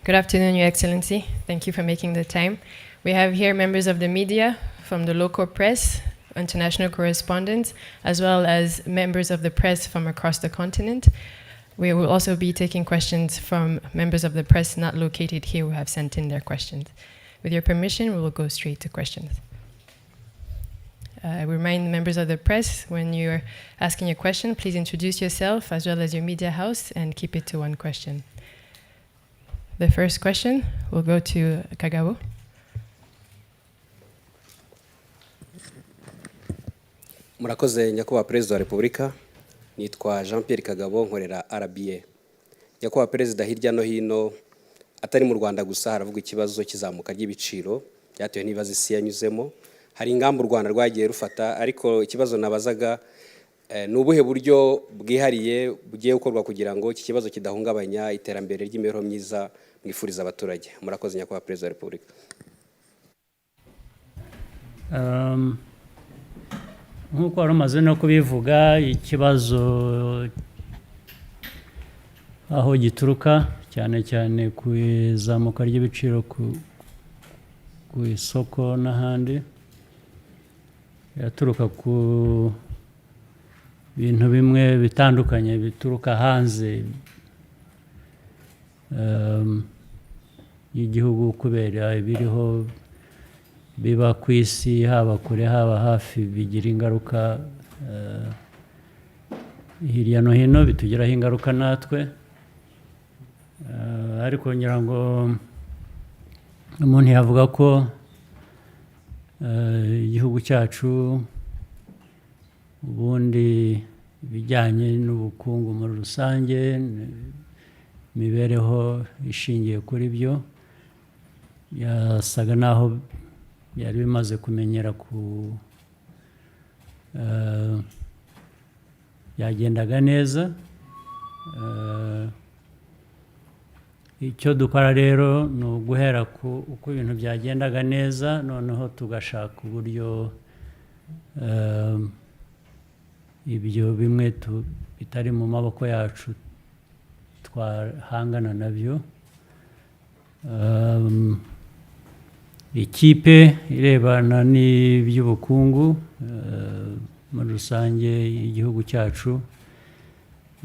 Good afternoon, Your Excellency. Thank you for making the time. We have here members of the media from the local press, international correspondents, as well as members of the press from across the continent. We will also be taking questions from members of the press not located here who have sent in their questions. With your permission, we will go straight to questions. I remind members of the press, when you're asking a question, please introduce yourself as well as your media house and keep it to one question. The first question will go to Kagame. Murakoze nyakubahwa Perezida wa Repubulika, nitwa Jean Pierre Kagabo nkorera RBA. Nyakubahwa Perezida, hirya no hino atari mu Rwanda gusa haravuga ikibazo kizamuka ry'ibiciro byatewe n'ibibazo isi yanyuzemo. Hari ingamba u Rwanda rwagiye rufata, ariko ikibazo nabazaga ni ubuhe buryo bwihariye bugiye gukorwa kugira ngo iki kibazo kidahungabanya iterambere ry'imibereho myiza mwifuriza abaturage. Murakoze nyakubahwa Perezida wa Repubulika. Nk'uko wari umaze no kubivuga, ikibazo aho gituruka cyane cyane ku izamuka ry'ibiciro ku isoko n'ahandi, yaturuka ku bintu bimwe bitandukanye bituruka hanze y'igihugu kubera ibiriho biba ku isi, haba kure haba hafi, bigira ingaruka hirya no hino, bitugiraho ingaruka natwe. Ariko ngira ngo umuntu yavuga ko igihugu cyacu ubundi ibijyanye n'ubukungu muri rusange, imibereho ishingiye kuri byo, yasaga naho byari bimaze kumenyera byagendaga neza. Icyo dukora rero ni uguhera uko ibintu byagendaga neza, noneho tugashaka uburyo ibyo bimwe bitari mu maboko yacu twahangana nabyo. Ikipe irebana n'iby'ubukungu muri rusange igihugu cyacu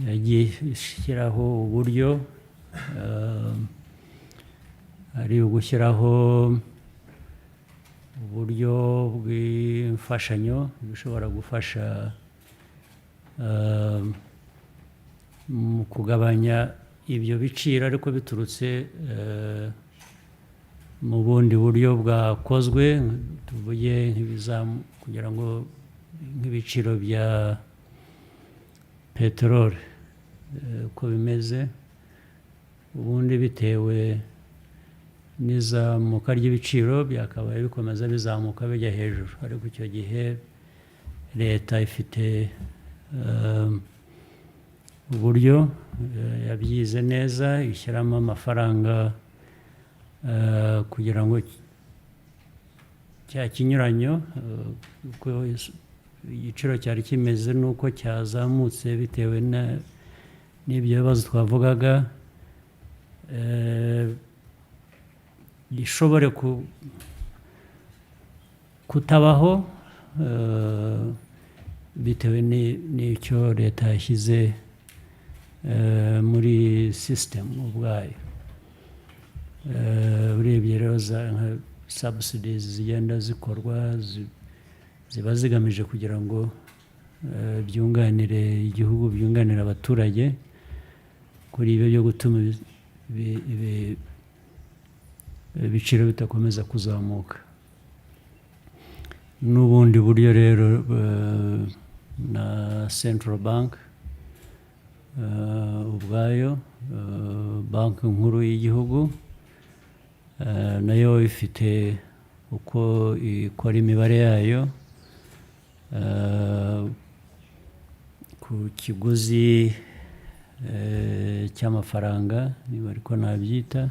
yagiye ishyiraho uburyo, ari ugushyiraho uburyo bw'imfashanyo bishobora gufasha mu kugabanya ibyo biciro, ariko biturutse mu bundi buryo bwakozwe, tuvuge kugira ngo nk'ibiciro bya peteroli uko bimeze ubundi bitewe n'izamuka ry'ibiciro byakabaye bikomeza bizamuka bijya hejuru, ariko icyo gihe leta ifite uburyo yabyize neza, ishyiramo amafaranga kugira ngo cya kinyuranyo uko igiciro cyari kimeze n'uko cyazamutse bitewe n'ibyo bibazo twavugaga, gishobore kutabaho bitewe n'icyo leta yashyize muri sisitemu ubwayo. Urebye rero nka subsidies zigenda zikorwa ziba zigamije kugira ngo byunganire igihugu, byunganire abaturage kuri ibyo byo gutuma ibiciro bitakomeza kuzamuka. N'ubundi buryo rero na Central Bank ubwayo, banki nkuru y'igihugu, nayo ifite uko ikora imibare yayo ku kiguzi cy'amafaranga, niba ariko nabyita,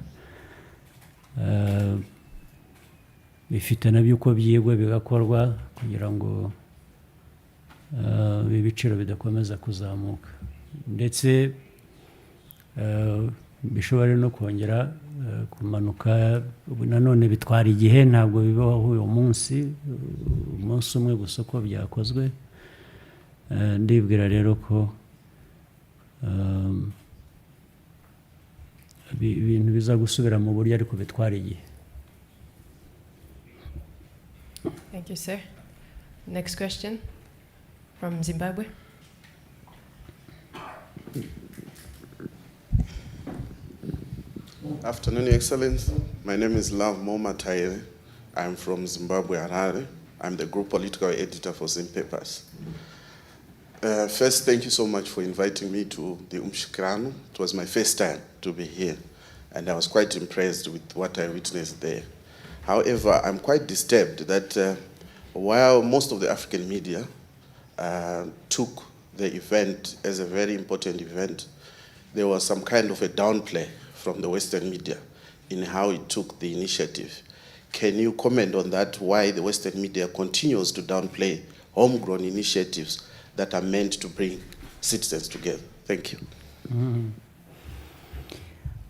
bifite nabyo uko byigwa bigakorwa kugira ngo ibiciro bidakomeza kuzamuka, ndetse bishobora no kongera kumanuka nanone bitwara igihe ntabwo bibaho uyu munsi umunsi umwe gusa uko byakozwe. Ndibwira rero ko ibintu biza gusubira mu buryo ariko bitwara igihe. Thank you, sir. Next question from Zimbabwe. Afternoon, Your Excellency. My name is Love Moma Taire. I'm from Zimbabwe, Harare. I'm the group political editor for Zim Papers. First, thank you so much for inviting me to the Umshikrano. It was my first time to be here, and I was quite impressed with what I witnessed there. However, I'm quite disturbed that while most of the African media took the event as a very important event, there was some kind of a downplay from the Western media in how it took the initiative. Can you comment on that, why the Western media continues to downplay homegrown initiatives that are meant to bring citizens together? Thank you.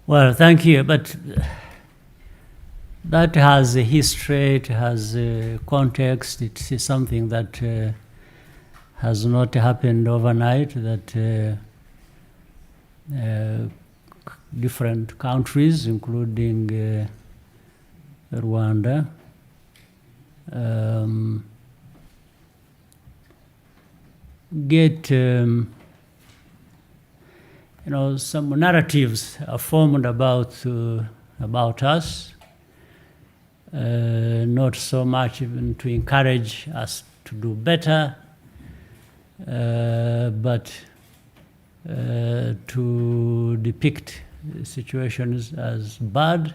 Well, thank you, but that has a history, it has a context, it is something that has not happened overnight, that different countries, including Rwanda, get some narratives are formed about us, not so much even to encourage us to do better, but to depict situations as bad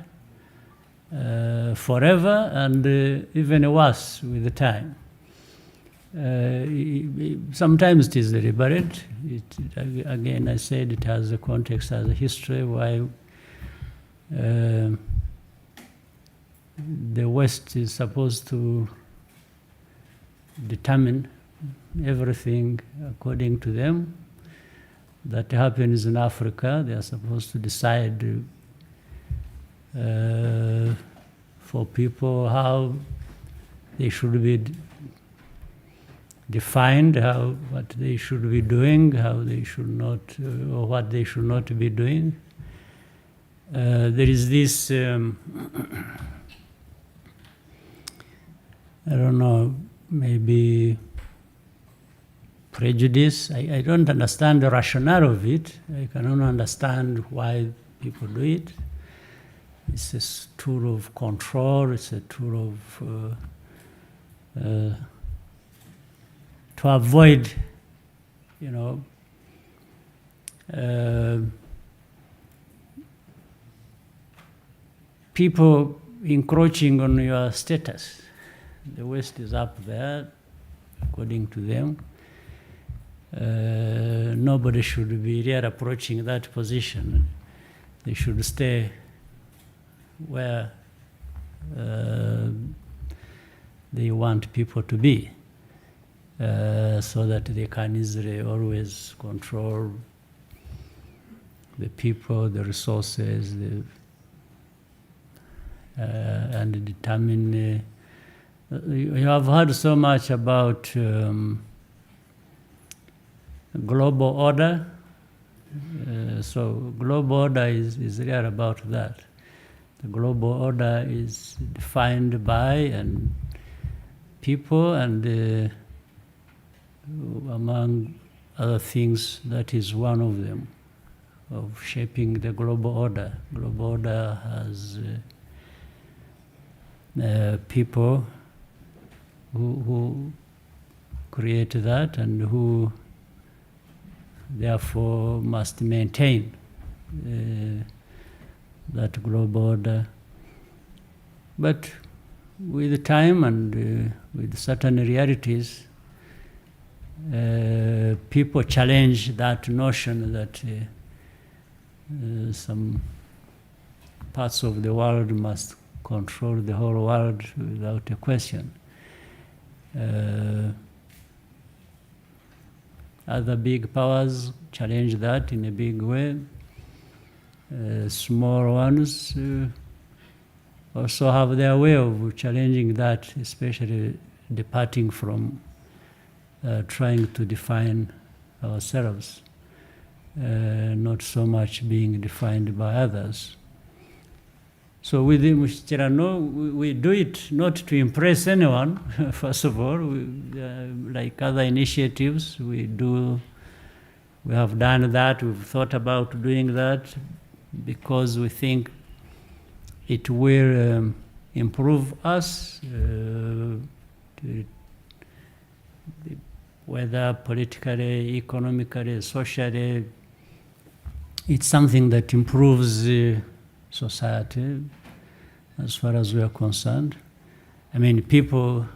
forever and even worse with the time. Sometimes it is deliberate. Again, I said it has a context, has a history, why the West is supposed to determine everything according to them. That happens in Africa. They are supposed to decide for people how they should be defined, what they should be doing, how they should not, or what they should not be doing. There is this, I don't know, maybe prejudice. I don't understand the rationale of it. I can only understand why people do it. It's a tool of control. It's a tool of to avoid, people encroaching on your status. The West is up there, according to them. Nobody should be really approaching that position. They should stay where they want people to be, so that they can easily always control the people, the resources, and determine. You have heard so much about global order. So global order is really about that. The global order is defined by and people, and among other things, that is one of them, of shaping the global order. Global order has people who create that and who therefore must maintain that global order. But with time and with certain realities, people challenge that notion that some parts of the world must control the whole world without a question. Other big powers challenge that in a big way. Small ones also have their way of challenging that, especially departing from trying to define ourselves, not so much being defined by others. So with the Mushichirano, we do it not to impress anyone, first of all. Like other initiatives, we have done that, we've thought about doing that because we think it will improve us, whether politically, economically, socially. It's something that improves society as far as we are concerned. I mean, people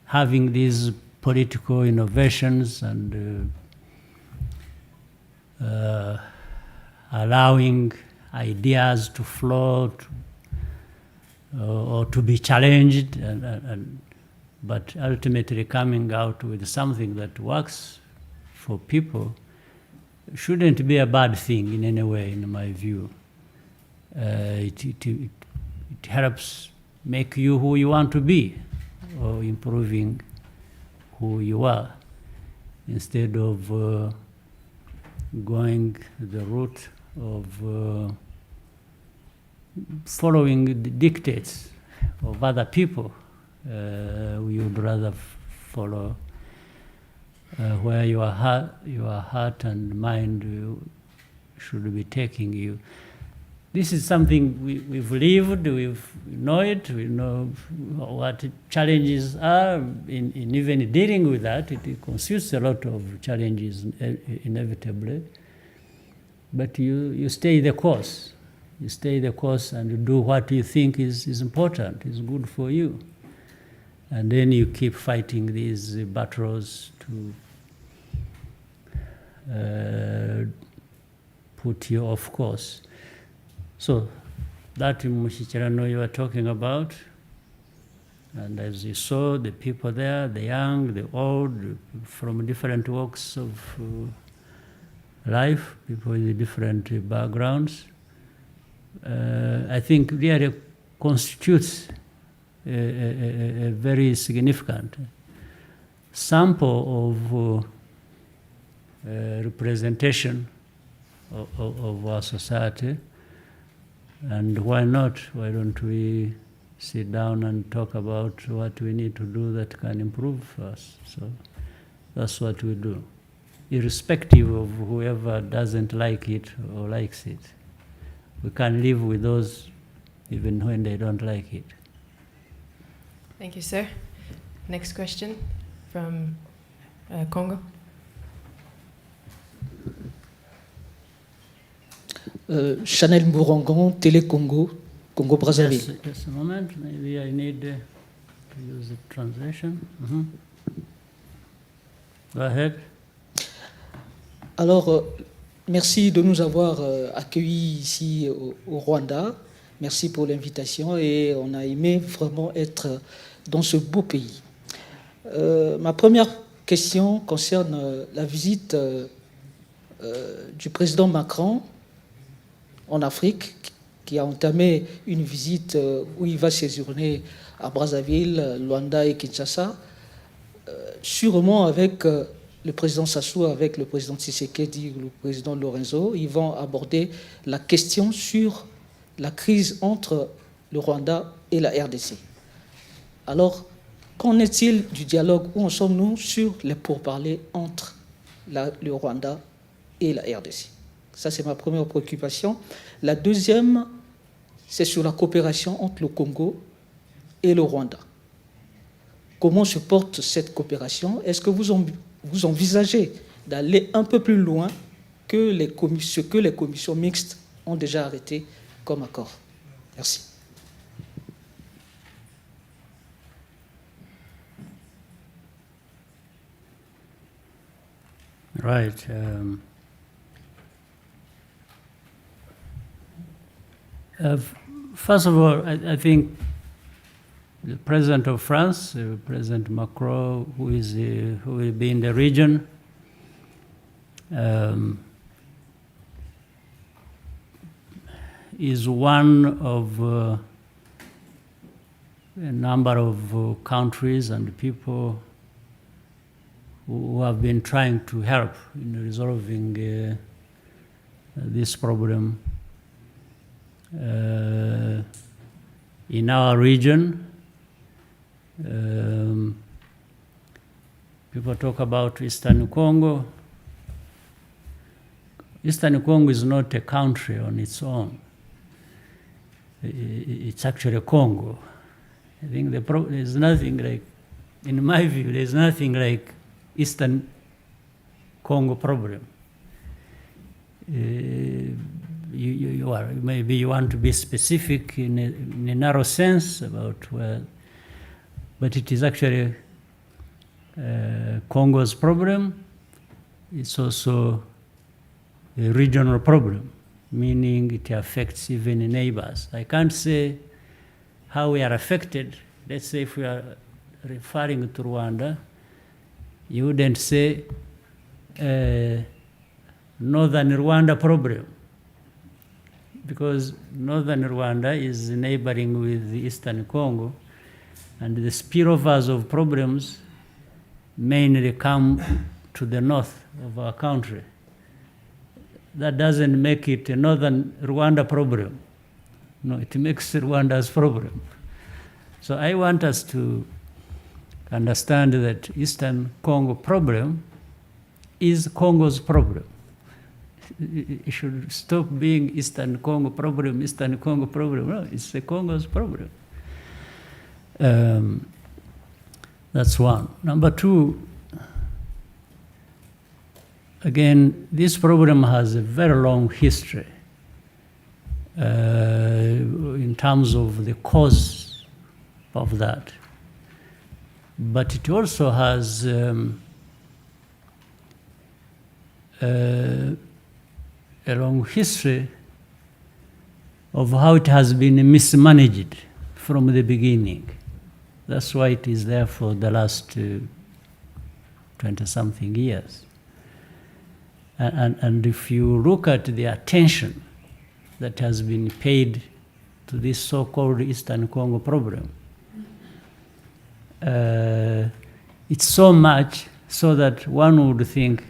having these political innovations and allowing ideas to float or to be challenged, but ultimately coming out with something that works for people shouldn't be a bad thing in any way, in my view. It helps make you who you want to be, or improving who you are, instead of going the route of following the dictates of other people. We would rather follow where your heart and mind should be taking you. This is something we've lived, we know it, we know what challenges are in even dealing with that. It constitutes a lot of challenges inevitably. But you stay the course. You stay the course and you do what you think is important, is good for you. And then you keep fighting these battles to put you off course. So that Mushichirano you are talking about, and as you saw, the people there, the young, the old, from different walks of life, people with different backgrounds, I think really constitutes a very significant sample of representation of our society. And why not? Why don't we sit down and talk about what we need to do that can improve us? So that's what we do, irrespective of whoever doesn't like it or likes it. We can live with those even when they don't like it. Thank you, sir. Next question from Congo. Chanel Mourangon, Télé Congo, Congo Brazzaville. Just a moment, maybe I need to use the translation. Go ahead. Alors, merci de nous avoir accueillis ici au Rwanda. Merci pour l'invitation et on a aimé vraiment être dans ce beau pays. Ma première question concerne la visite du président Macron en Afrique, qui a entamé une visite où il va séjourner à Brazzaville, Luanda et Kinshasa, sûrement avec le président Sassou, avec le président Tshisekedi, le président Lorenzo. Ils vont aborder la question sur la crise entre le Rwanda et la RDC. Alors, qu'en est-il du dialogue? Où en sommes-nous sur les pourparlers entre le Rwanda et la RDC? Ça, c'est ma première préoccupation. La deuxième, c'est sur la coopération entre le Congo et le Rwanda. Comment se porte cette coopération? Est-ce que vous envisagez d'aller un peu plus loin que ce que les commissions mixtes ont déjà arrêté comme accord? Merci. Right. First of all, I think the President of France, President Macron, who will be in the region, is one of a number of countries and people who have been trying to help in resolving this problem. In our region, people talk about Eastern Congo. Eastern Congo is not a country on its own. It's actually Congo. I think there's nothing like, in my view, there's nothing like Eastern Congo problem. Maybe you want to be specific in a narrow sense about where, but it is actually Congo's problem. It's also a regional problem, meaning it affects even neighbors. I can't say how we are affected. Let's say if we are referring to Rwanda, you wouldn't say Northern Rwanda problem, because Northern Rwanda is neighboring with the Eastern Congo, and the spillovers of problems mainly come to the north of our country. That doesn't make it a Northern Rwanda problem. No, it makes Rwanda's problem. So I want us to understand that Eastern Congo problem is Congo's problem. It should stop being Eastern Congo problem, Eastern Congo problem. No, it's the Congo's problem. That's one. Number two, again, this problem has a very long history in terms of the cause of that. But it also has a long history of how it has been mismanaged from the beginning. That's why it is there for the last 20-something years. And if you look at the attention that has been paid to this so-called Eastern Congo problem, it's so much so that one would think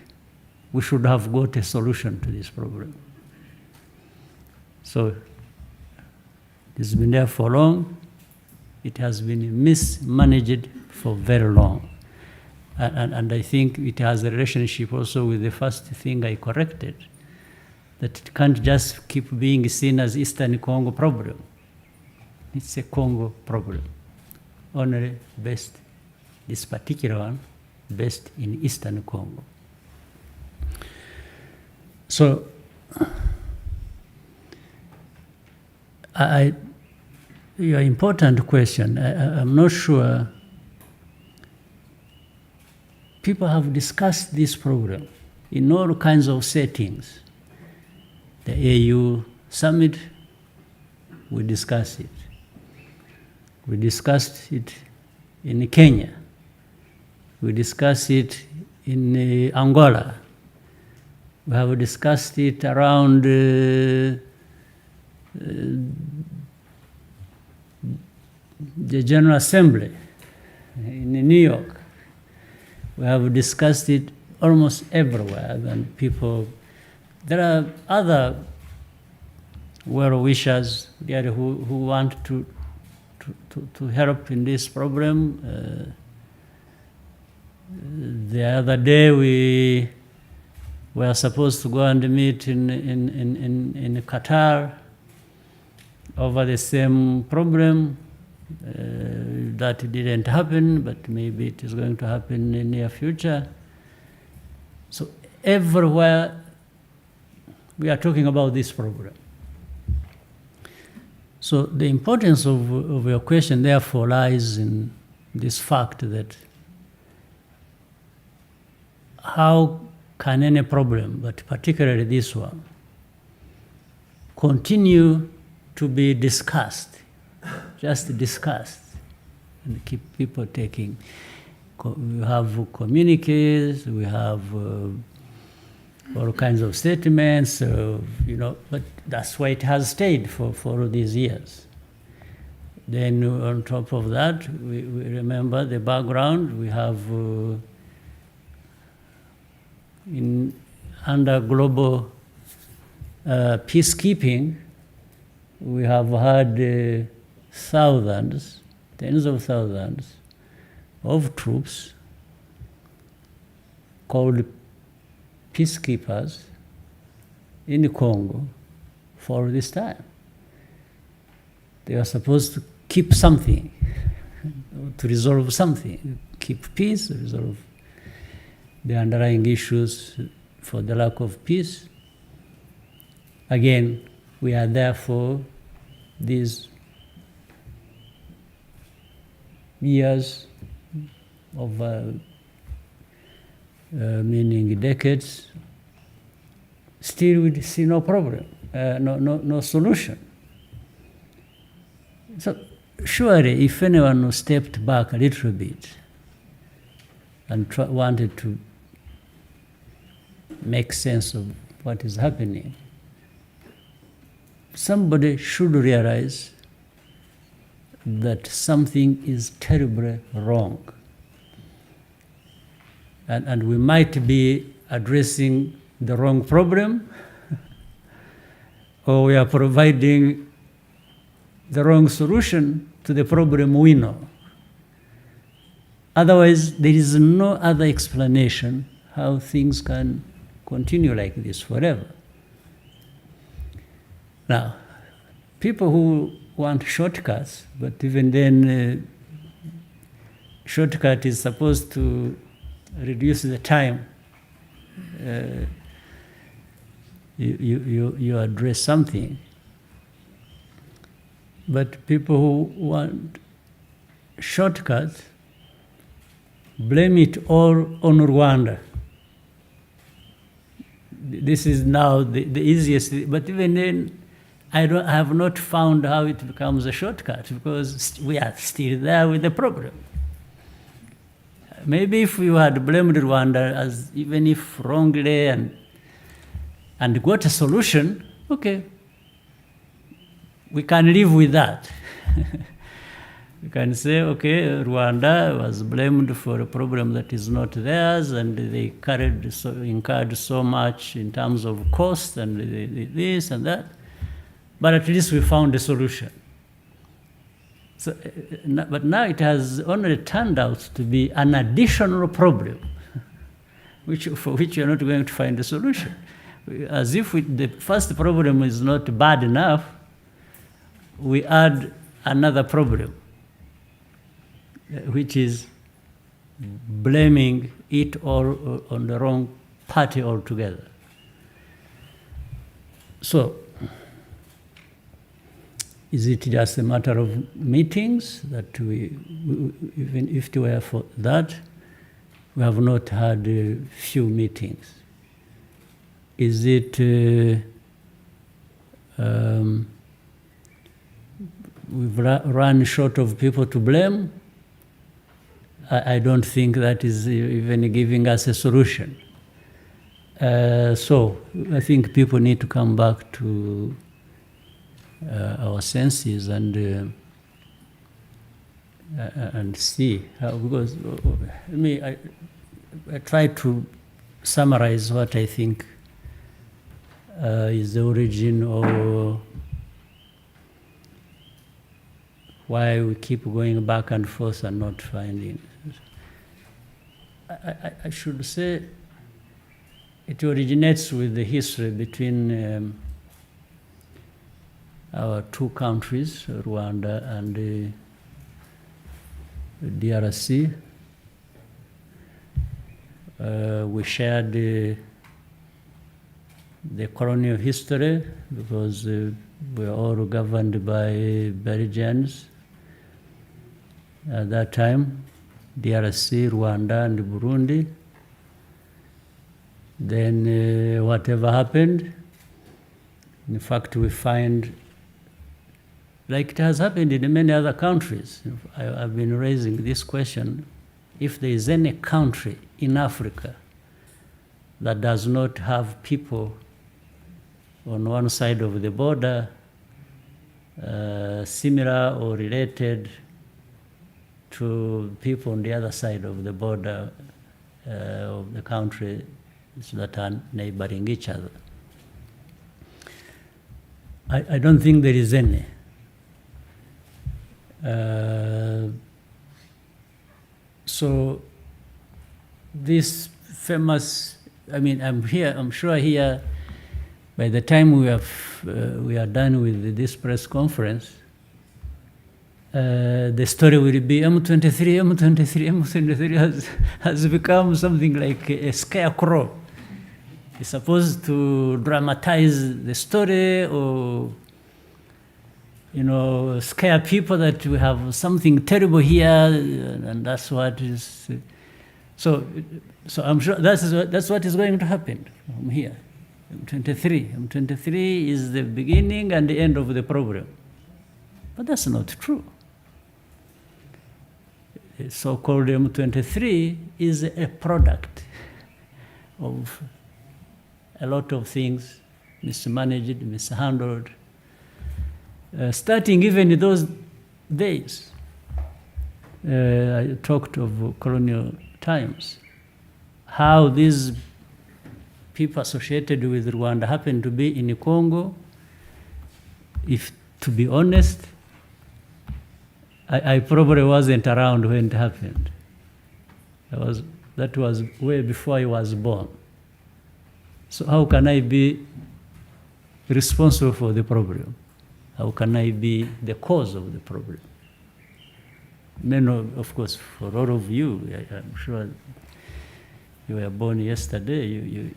we should have got a solution to this problem. So it's been there for long. It has been mismanaged for very long. And I think it has a relationship also with the first thing I corrected, that it can't just keep being seen as Eastern Congo problem. It's a Congo problem, only based, this particular one, based in Eastern Congo. So your important question, I'm not sure. People have discussed this problem in all kinds of settings. The AU summit, we discussed it. We discussed it in Kenya. We discussed it in Angola. We have discussed it around the General Assembly in New York. We have discussed it almost everywhere, and people, there are other well-wishers there who want to help in this problem. The other day we were supposed to go and meet in Qatar over the same problem. That didn't happen, but maybe it is going to happen in the near future. So everywhere we are talking about this problem. So the importance of your question therefore lies in this fact that how can any problem, but particularly this one, continue to be discussed, just discussed, and keep people taking. We have communiques, we have all kinds of statements, but that's why it has stayed for all these years. Then on top of that, we remember the background. We have under global peacekeeping, we have had thousands, tens of thousands of troops called peacekeepers in Congo for this time. They are supposed to keep something, to resolve something, keep peace, resolve the underlying issues for the lack of peace. Again, we are there for these years of meaning decades. Still we see no problem, no solution. So surely if anyone stepped back a little bit and wanted to make sense of what is happening, somebody should realize that something is terribly wrong. And we might be addressing the wrong problem, or we are providing the wrong solution to the problem we know. Otherwise, there is no other explanation how things can continue like this forever. Now, people who want shortcuts, but even then, shortcut is supposed to reduce the time you address something. But people who want shortcuts blame it all on Rwanda. This is now the easiest, but even then, I have not found how it becomes a shortcut, because we are still there with the problem. Maybe if we had blamed Rwanda, as even if wrongly, and got a solution, okay, we can live with that. We can say, okay, Rwanda was blamed for a problem that is not theirs, and they incurred so much in terms of cost and this and that. But at least we found a solution. So, but now it has only turned out to be an additional problem, for which you're not going to find a solution. As if the first problem is not bad enough, we add another problem, which is blaming it all on the wrong party altogether. So, is it just a matter of meetings that even if it were for that, we have not had a few meetings? Is it we've run short of people to blame? I don't think that is even giving us a solution. So I think people need to come back to our senses and see how, because I try to summarize what I think is the origin or why we keep going back and forth and not finding. I should say it originates with the history between our two countries, Rwanda and DRC. We shared the colonial history because we were all governed by Belgians at that time, DRC, Rwanda, and Burundi. Then whatever happened, in fact, we find, like it has happened in many other countries. I've been raising this question, if there is any country in Africa that does not have people on one side of the border similar or related to people on the other side of the border of the country that are neighboring each other. I don't think there is any. So this famous, I'm sure here, by the time we are done with this press conference, the story will be M23 has become something like a scarecrow. It's supposed to dramatize the story or, scare people that we have something terrible here, and that's what is. So I'm sure that's what is going to happen from here. M23 is the beginning and the end of the problem. But that's not true. The so-called M23 is a product of a lot of things mismanaged, mishandled, starting even in those days. I talked of colonial times, how these people associated with Rwanda happened to be in Congo. If, to be honest, I probably wasn't around when it happened. That was way before I was born. So how can I be responsible for the problem? How can I be the cause of the problem? Of course, for all of you, I'm sure you were born yesterday.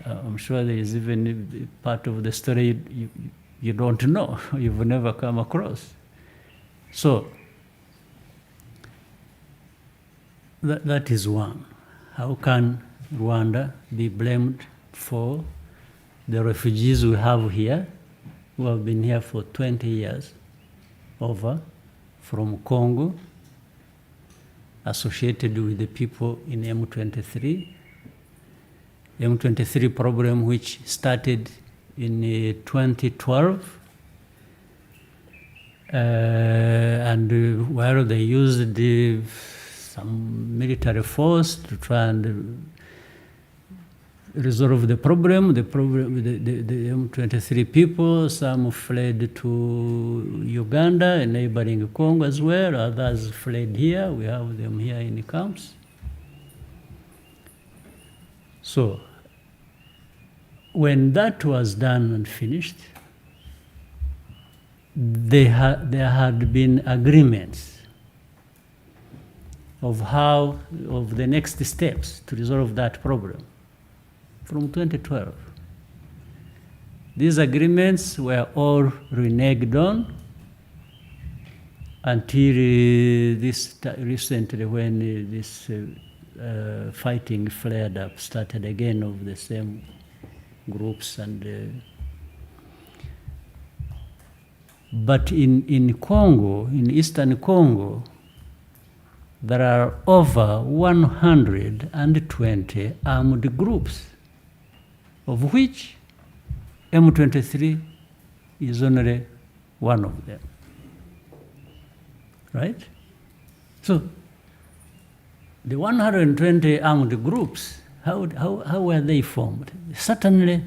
I'm sure there is even part of the story you don't know, you've never come across. So that is one. How can Rwanda be blamed for the refugees we have here, who have been here for 20 years, over from Congo, associated with the people in M23? M23 problem which started in 2012, and where they used some military force to try and resolve the problem. The M23 people, some fled to Uganda, a neighboring Congo as well. Others fled here. We have them here in the camps. So when that was done and finished, there had been agreements of the next steps to resolve that problem from 2012. These agreements were all reneged on until recently, when this fighting flared up, started again of the same groups. But in Congo, in Eastern Congo, there are over 120 armed groups, of which M23 is only one of them. Right? So the 120 armed groups, how were they formed? Certainly,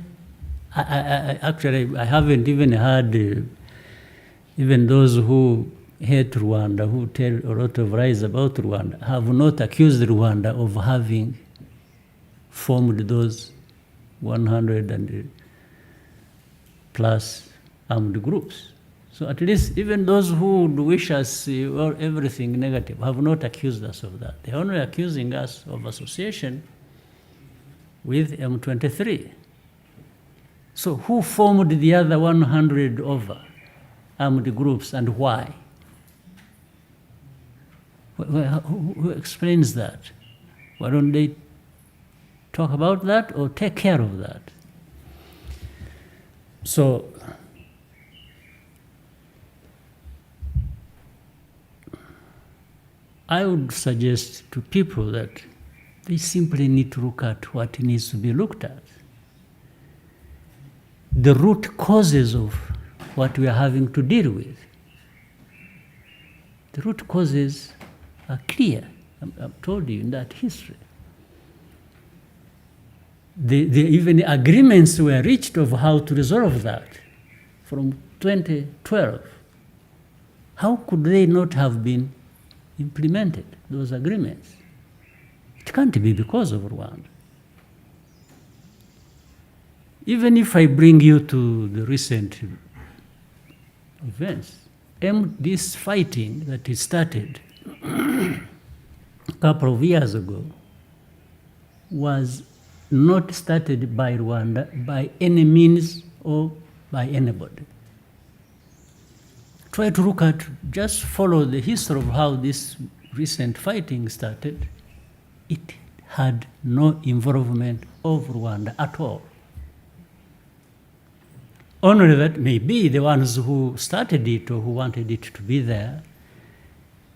I haven't even heard, even those who hate Rwanda, who tell a lot of lies about Rwanda, have not accused Rwanda of having formed those 100 and plus armed groups. So at least even those who would wish us everything negative have not accused us of that. They're only accusing us of association with M23. So who formed the other 100 over armed groups, and why? Who explains that? Why don't they talk about that or take care of that? So I would suggest to people that They simply need to look at what needs to be looked at. The root causes of what we are having to deal with. The root causes are clear. I've told you in that history. Even agreements were reached of how to resolve that from 2012. How could they not have been implemented, those agreements? It can't be because of Rwanda. Even if I bring you to the recent events, this fighting that is started a couple of years ago was not started by Rwanda by any means or by anybody. Try to look at, just follow the history of how this recent fighting started. It had no involvement of Rwanda at all. Only that maybe the ones who started it or who wanted it to be there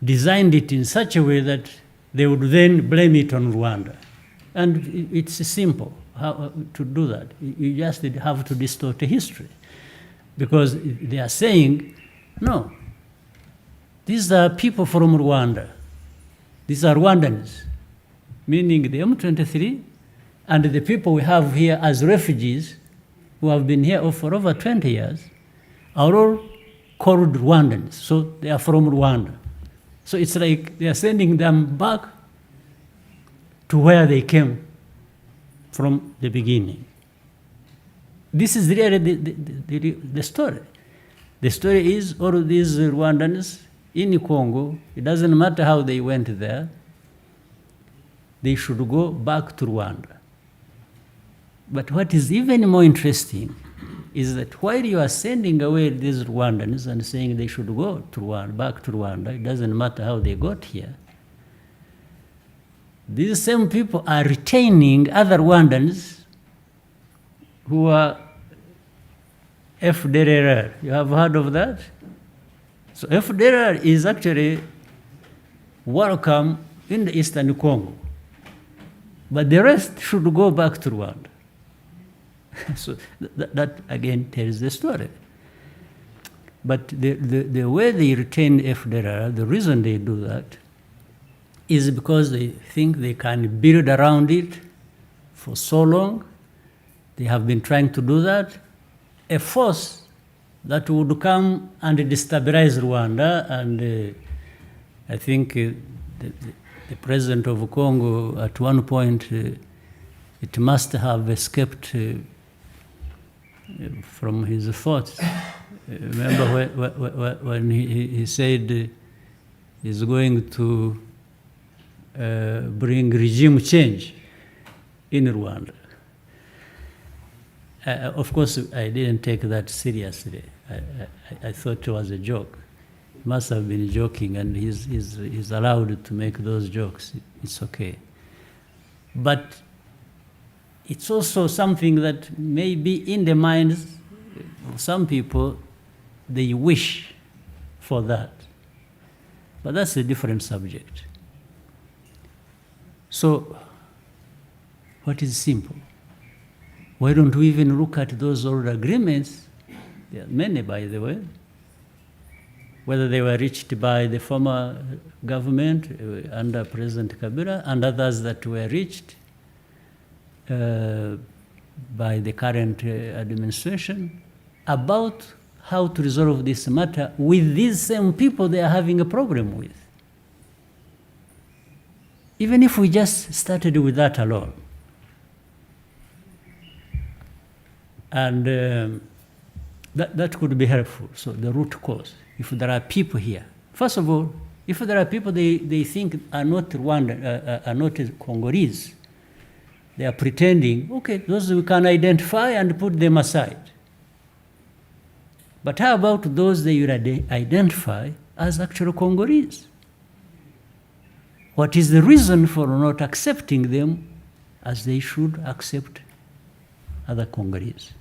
designed it in such a way that they would then blame it on Rwanda. And it's simple how to do that. You just have to distort the history. Because they are saying, no, these are people from Rwanda. These are Rwandans, meaning the M23 and the people we have here as refugees who have been here for over 20 years are all called Rwandans. So they are from Rwanda. So it's like they are sending them back to where they came from the beginning. This is really the story. The story is all of these Rwandans in Congo, it doesn't matter how they went there, they should go back to Rwanda. But what is even more interesting is that while you are sending away these Rwandans and saying they should go to Rwanda, back to Rwanda, it doesn't matter how they got here, these same people are retaining other Rwandans who are FDLR. You have heard of that? So FDLR is actually welcome in the Eastern Congo. But the rest should go back to Rwanda. So that again tells the story. But the way they retain FDLR, the reason they do that, is because they think they can build around it for so long. They have been trying to do that. A force that would come and destabilize Rwanda, and I think the president of Congo at one point, it must have escaped from his thoughts. Remember when he said he's going to bring regime change in Rwanda. Of course, I didn't take that seriously. I thought it was a joke. He must have been joking, and he's allowed to make those jokes. It's okay. But it's also something that may be in the minds of some people, they wish for that. But that's a different subject. So, what is simple? Why don't we even look at those old agreements? There are many, by the way, whether they were reached by the former government under President Kabila and others that were reached by the current administration about how to resolve this matter with these same people they are having a problem with. Even if we just started with that alone. And that could be helpful. So the root cause, if there are people here. First of all, if there are people they think are not Rwanda, are not Congolese, they are pretending, okay, those we can identify and put them aside. But how about those they will identify as actual Congolese? What is the reason for not accepting them as they should accept other Congolese?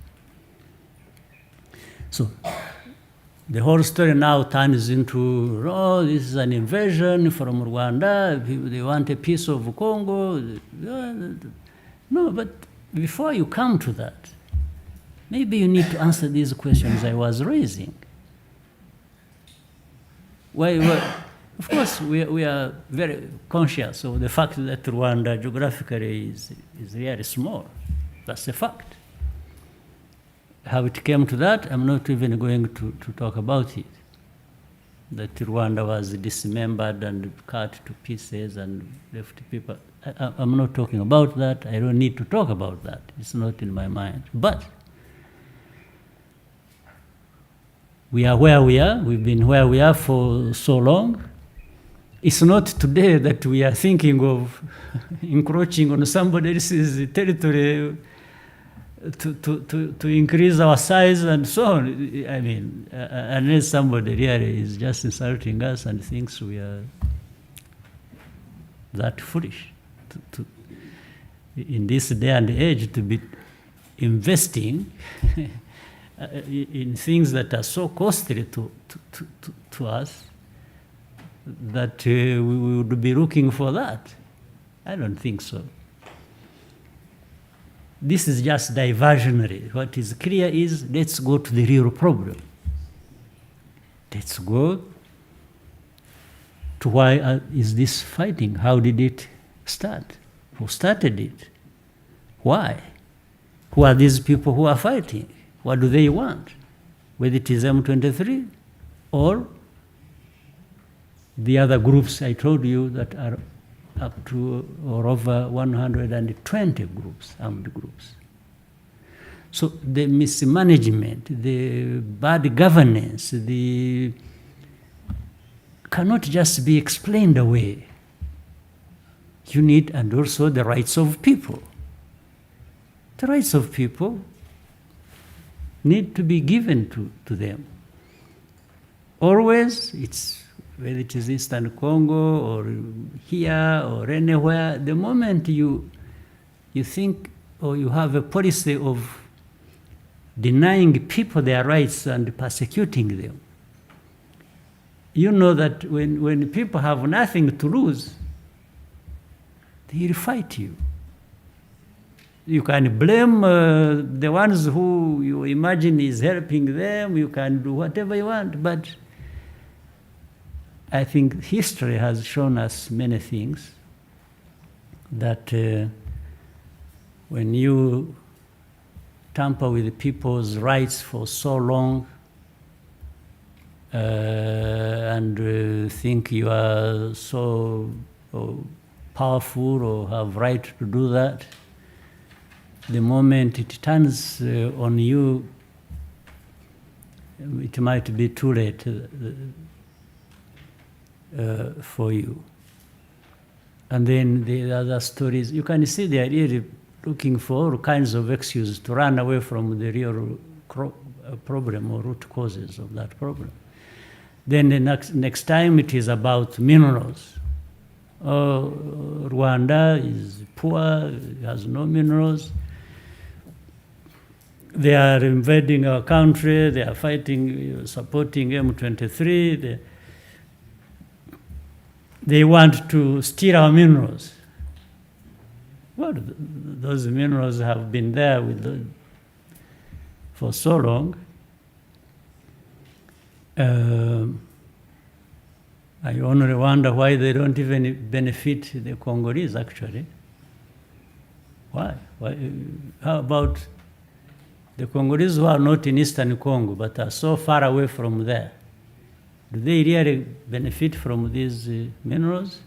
So the whole story now turns into, oh, this is an invasion from Rwanda, they want a piece of Congo. No, but before you come to that, maybe you need to answer these questions I was raising. Of course, we are very conscious of the fact that Rwanda geographically is really small. That's a fact. How it came to that, I'm not even going to talk about it. That Rwanda was dismembered and cut to pieces and left people. I'm not talking about that. I don't need to talk about that. It's not in my mind. But we are where we are. We've been where we are for so long. It's not today that we are thinking of encroaching on somebody else's territory to increase our size and so on. I mean, unless somebody really is just insulting us and thinks we are that foolish in this day and age to be investing in things that are so costly to us that we would be looking for that. I don't think so. This is just diversionary. What is clear is, let's go to the real problem. Let's go to why is this fighting? How did it start? Who started it? Why? Who are these people who are fighting? What do they want? Whether it is M23 or the other groups I told you that are up to or over 120 groups, armed groups. So the mismanagement, the bad governance, cannot just be explained away. You need, and also the rights of people. The rights of people need to be given to them. Always, it's whether it is Eastern Congo or here or anywhere, the moment you think or you have a policy of denying people their rights and persecuting them, you know that when people have nothing to lose, they will fight you. You can blame the ones who you imagine is helping them, you can do whatever you want, but I think history has shown us many things that when you tamper with people's rights for so long and think you are so powerful or have right to do that, the moment it turns on you, it might be too late for you. And then the other stories, you can see they are really looking for all kinds of excuses to run away from the real problem or root causes of that problem. Then the next time it is about minerals. Oh, Rwanda is poor, has no minerals. They are invading our country, they are fighting, supporting M23. They want to steal our minerals. Well, those minerals have been there for so long. I only wonder why they don't even benefit the Congolese, actually. Why? How about the Congolese who are not in Eastern Congo but are so far away from there? Do they really benefit from these minerals?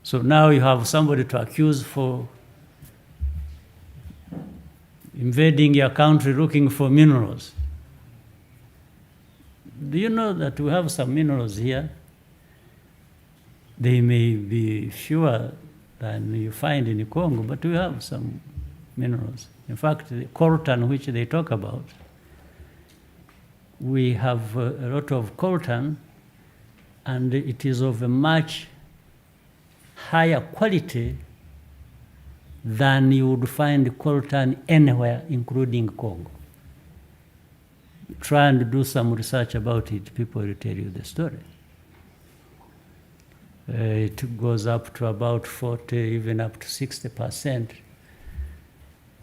So now you have somebody to accuse for invading your country looking for minerals. Do you know that we have some minerals here? They may be fewer than you find in Congo, but we have some minerals. In fact, the coltan which they talk about, we have a lot of coltan, and it is of a much higher quality than you would find coltan anywhere, including Congo. try and do some research about it, people will tell you the story. It goes up to about 40, even up to 60%,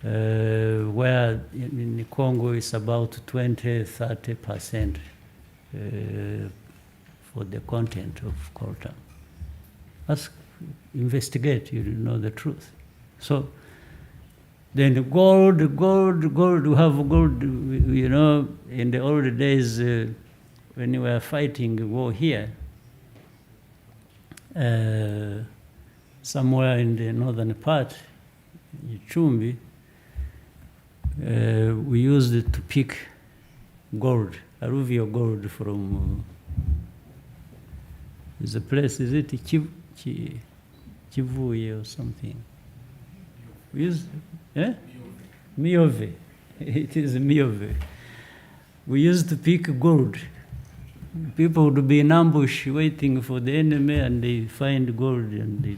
where in Congo it's about 20, 30% for the content of coltan. Investigate, you know the truth. So then gold, we have gold, you know, in the old days when we were fighting war here, somewhere in the northern part, Chumbi, we used it to pick gold, alluvial gold from, there's a place, is it Kivuye or something? We used, Miove. It is Miove. We used to pick gold. People would be in ambush waiting for the enemy, and they find gold, and they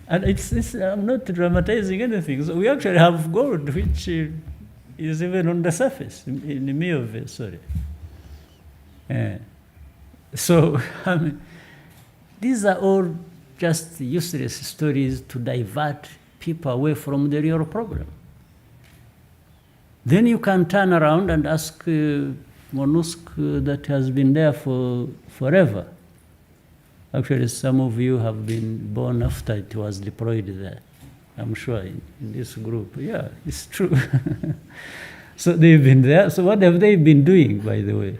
and it's I'm not dramatizing anything. So we actually have gold, which is even on the surface in the Miove. Sorry. So I mean, these are all just useless stories to divert people away from the real problem. Then you can turn around and ask MONUSC that has been there for forever. Actually, some of you have been born after it was deployed there, I'm sure, in this group. Yeah, it's true. So they've been there. So what have they been doing, by the way?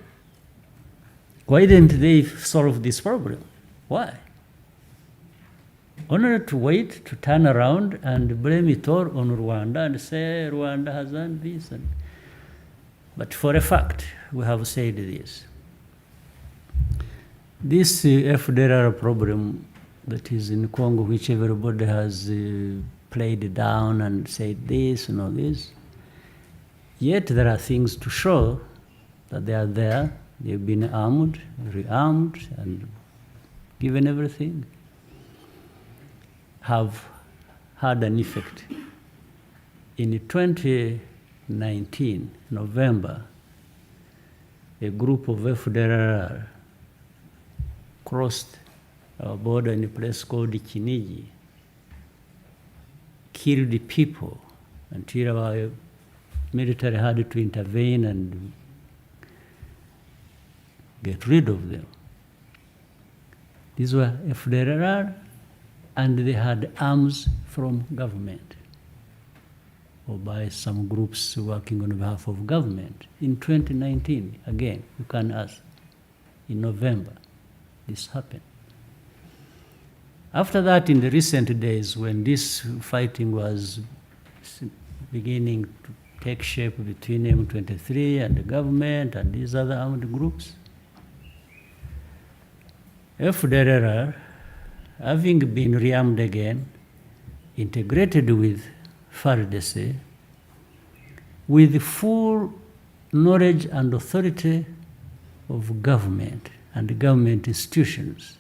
Why didn't they solve this problem? Why? Only to wait, to turn around and blame it all on Rwanda and say Rwanda has done this. But for a fact, we have said this. This FDLR problem that is in Congo, which everybody has played down and said this and all this, yet there are things to show that they are there. They've been armed, rearmed, and given everything, have had an effect. In 2019, November, a group of FDLR crossed our border in a place called Kinigi, killed people until our military had to intervene and get rid of them. These were FDLR, and they had arms from government or by some groups working on behalf of government. In 2019, again, you can ask, in November, this happened. After that, in the recent days, when this fighting was beginning to take shape between M23 and the government and these other armed groups, FDLR, having been rearmed again, integrated with FARDC, with full knowledge and authority of government and government institutions,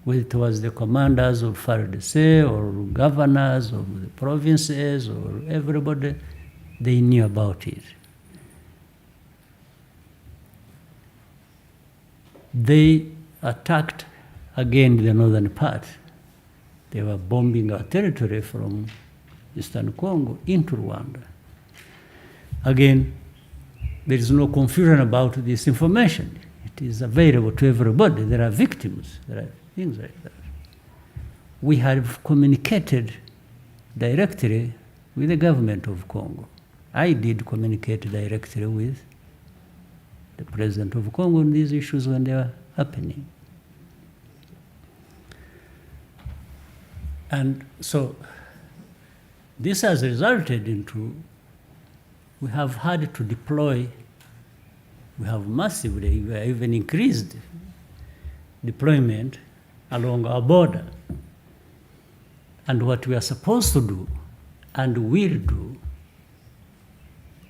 whether it was the commanders of FARDC or governors of the provinces or everybody, they knew about it. They attacked again the northern part. They were bombing our territory from Eastern Congo into Rwanda. Again, there is no confusion about this information. It is available to everybody. There are victims. There are things like that. We have communicated directly with the government of Congo. I did communicate directly with the president of Congo on these issues when they were happening. And so this has resulted into, we have had to deploy, we have massively, we have even increased deployment along our border. And what we are supposed to do and will do,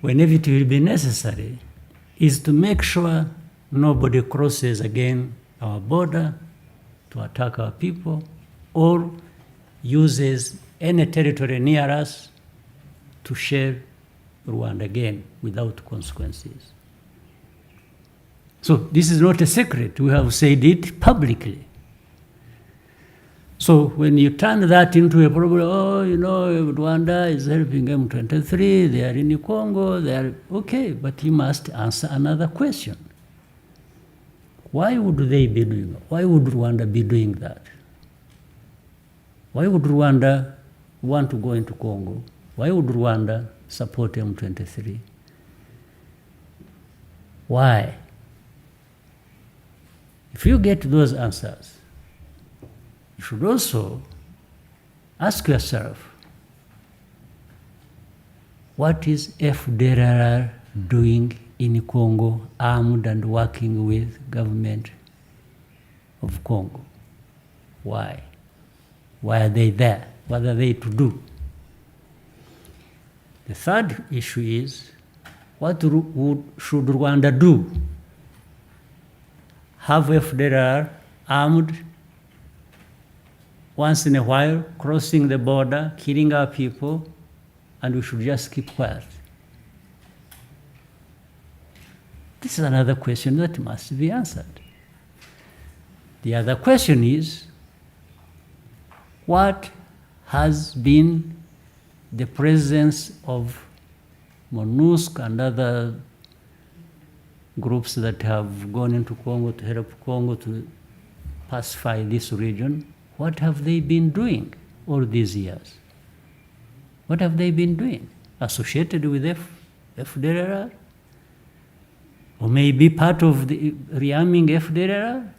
whenever it will be necessary, is to make sure nobody crosses again our border to attack our people or uses any territory near us to share Rwanda again without consequences. So this is not a secret. We have said it publicly. So when you turn that into a problem, oh, you know, Rwanda is helping M23, they are in Congo, they are, okay, but you must answer another question. Why would they be doing that? Why would Rwanda be doing that? Why would Rwanda want to go into Congo? Why would Rwanda support M23? Why? If you get those answers, you should also ask yourself, what is FDLR doing in Congo, armed and working with government of Congo? Why? Why are they there? What are they to do? The third issue is, what should Rwanda do? Have FDLR armed once in a while, crossing the border, killing our people, and we should just keep quiet? This is another question that must be answered. The other question is, what has been the presence of MONUSCO and other groups that have gone into Congo to help Congo to pacify this region? What have they been doing all these years? What have they been doing? Associated with FDLR? Or maybe part of the rearming FDLR?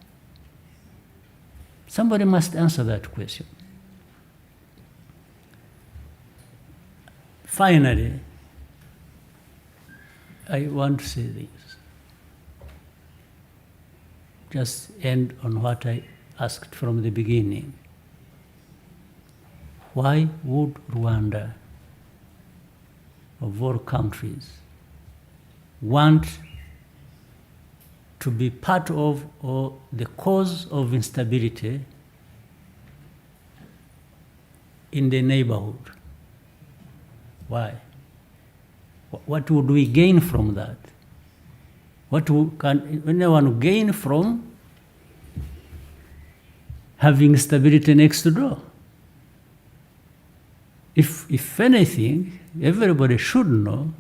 Somebody must answer that question. Finally, I want to say this. Just end on what I asked from the beginning. Why would Rwanda, of all countries, want to be part of or the cause of instability in the neighborhood? Why? What would we gain from that? What can anyone gain from having stability next door? If anything, everybody should know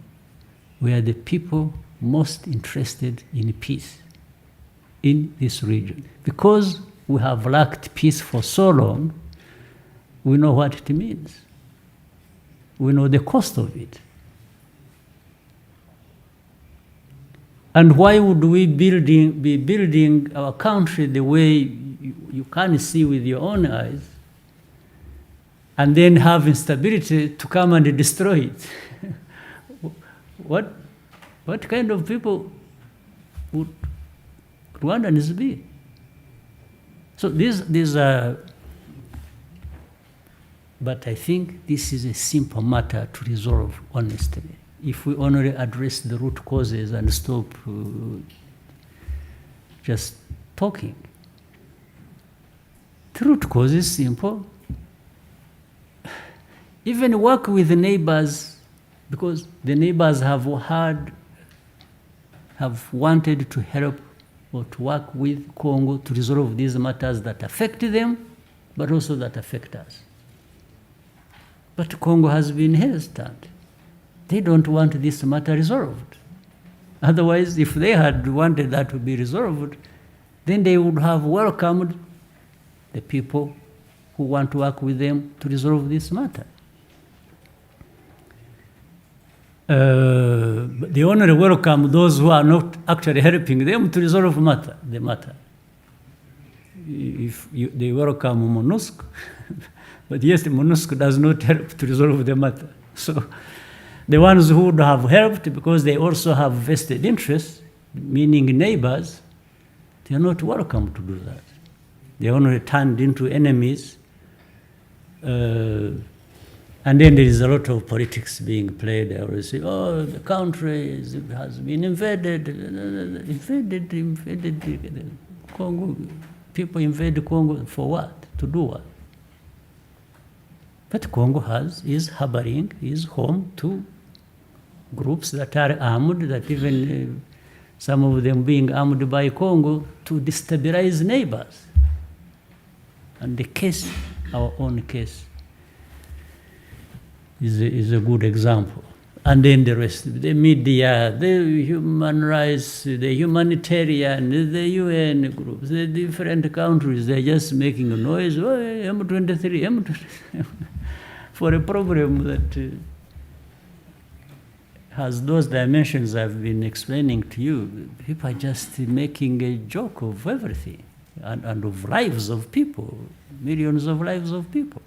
we are the people most interested in peace in this region. Because we have lacked peace for so long, we know what it means. We know the cost of it. And why would we be building our country the way you can see with your own eyes, and then have instability to come and destroy it? What kind of people would Rwandans be? So these are, but I think this is a simple matter to resolve honestly. If we only address the root causes and stop just talking. The root cause is simple. Even work with the neighbors, because the neighbors have wanted to help or to work with Congo to resolve these matters that affect them, but also that affect us. But Congo has been hesitant. They don't want this matter resolved. Otherwise, if they had wanted that to be resolved, then they would have welcomed the people who want to work with them to resolve this matter. But they only welcome those who are not actually helping them to resolve the matter. They welcome MONUSCO, but yes, MONUSCO does not help to resolve the matter. So the ones who would have helped, because they also have vested interests, meaning neighbors, they are not welcome to do that. They only turned into enemies. And then there is a lot of politics being played. They always say, oh, the country has been invaded. Invaded Congo. People invade Congo for what? To do what? But Congo is harboring, is home to groups that are armed, that even some of them being armed by Congo to destabilize neighbors. And the case, our own case, is a good example. And then the rest, the media, the human rights, the humanitarian, the UN groups, the different countries, they're just making a noise, oh, M23, M23, for a problem that has those dimensions I've been explaining to you. People are just making a joke of everything and of lives of people, millions of lives of people.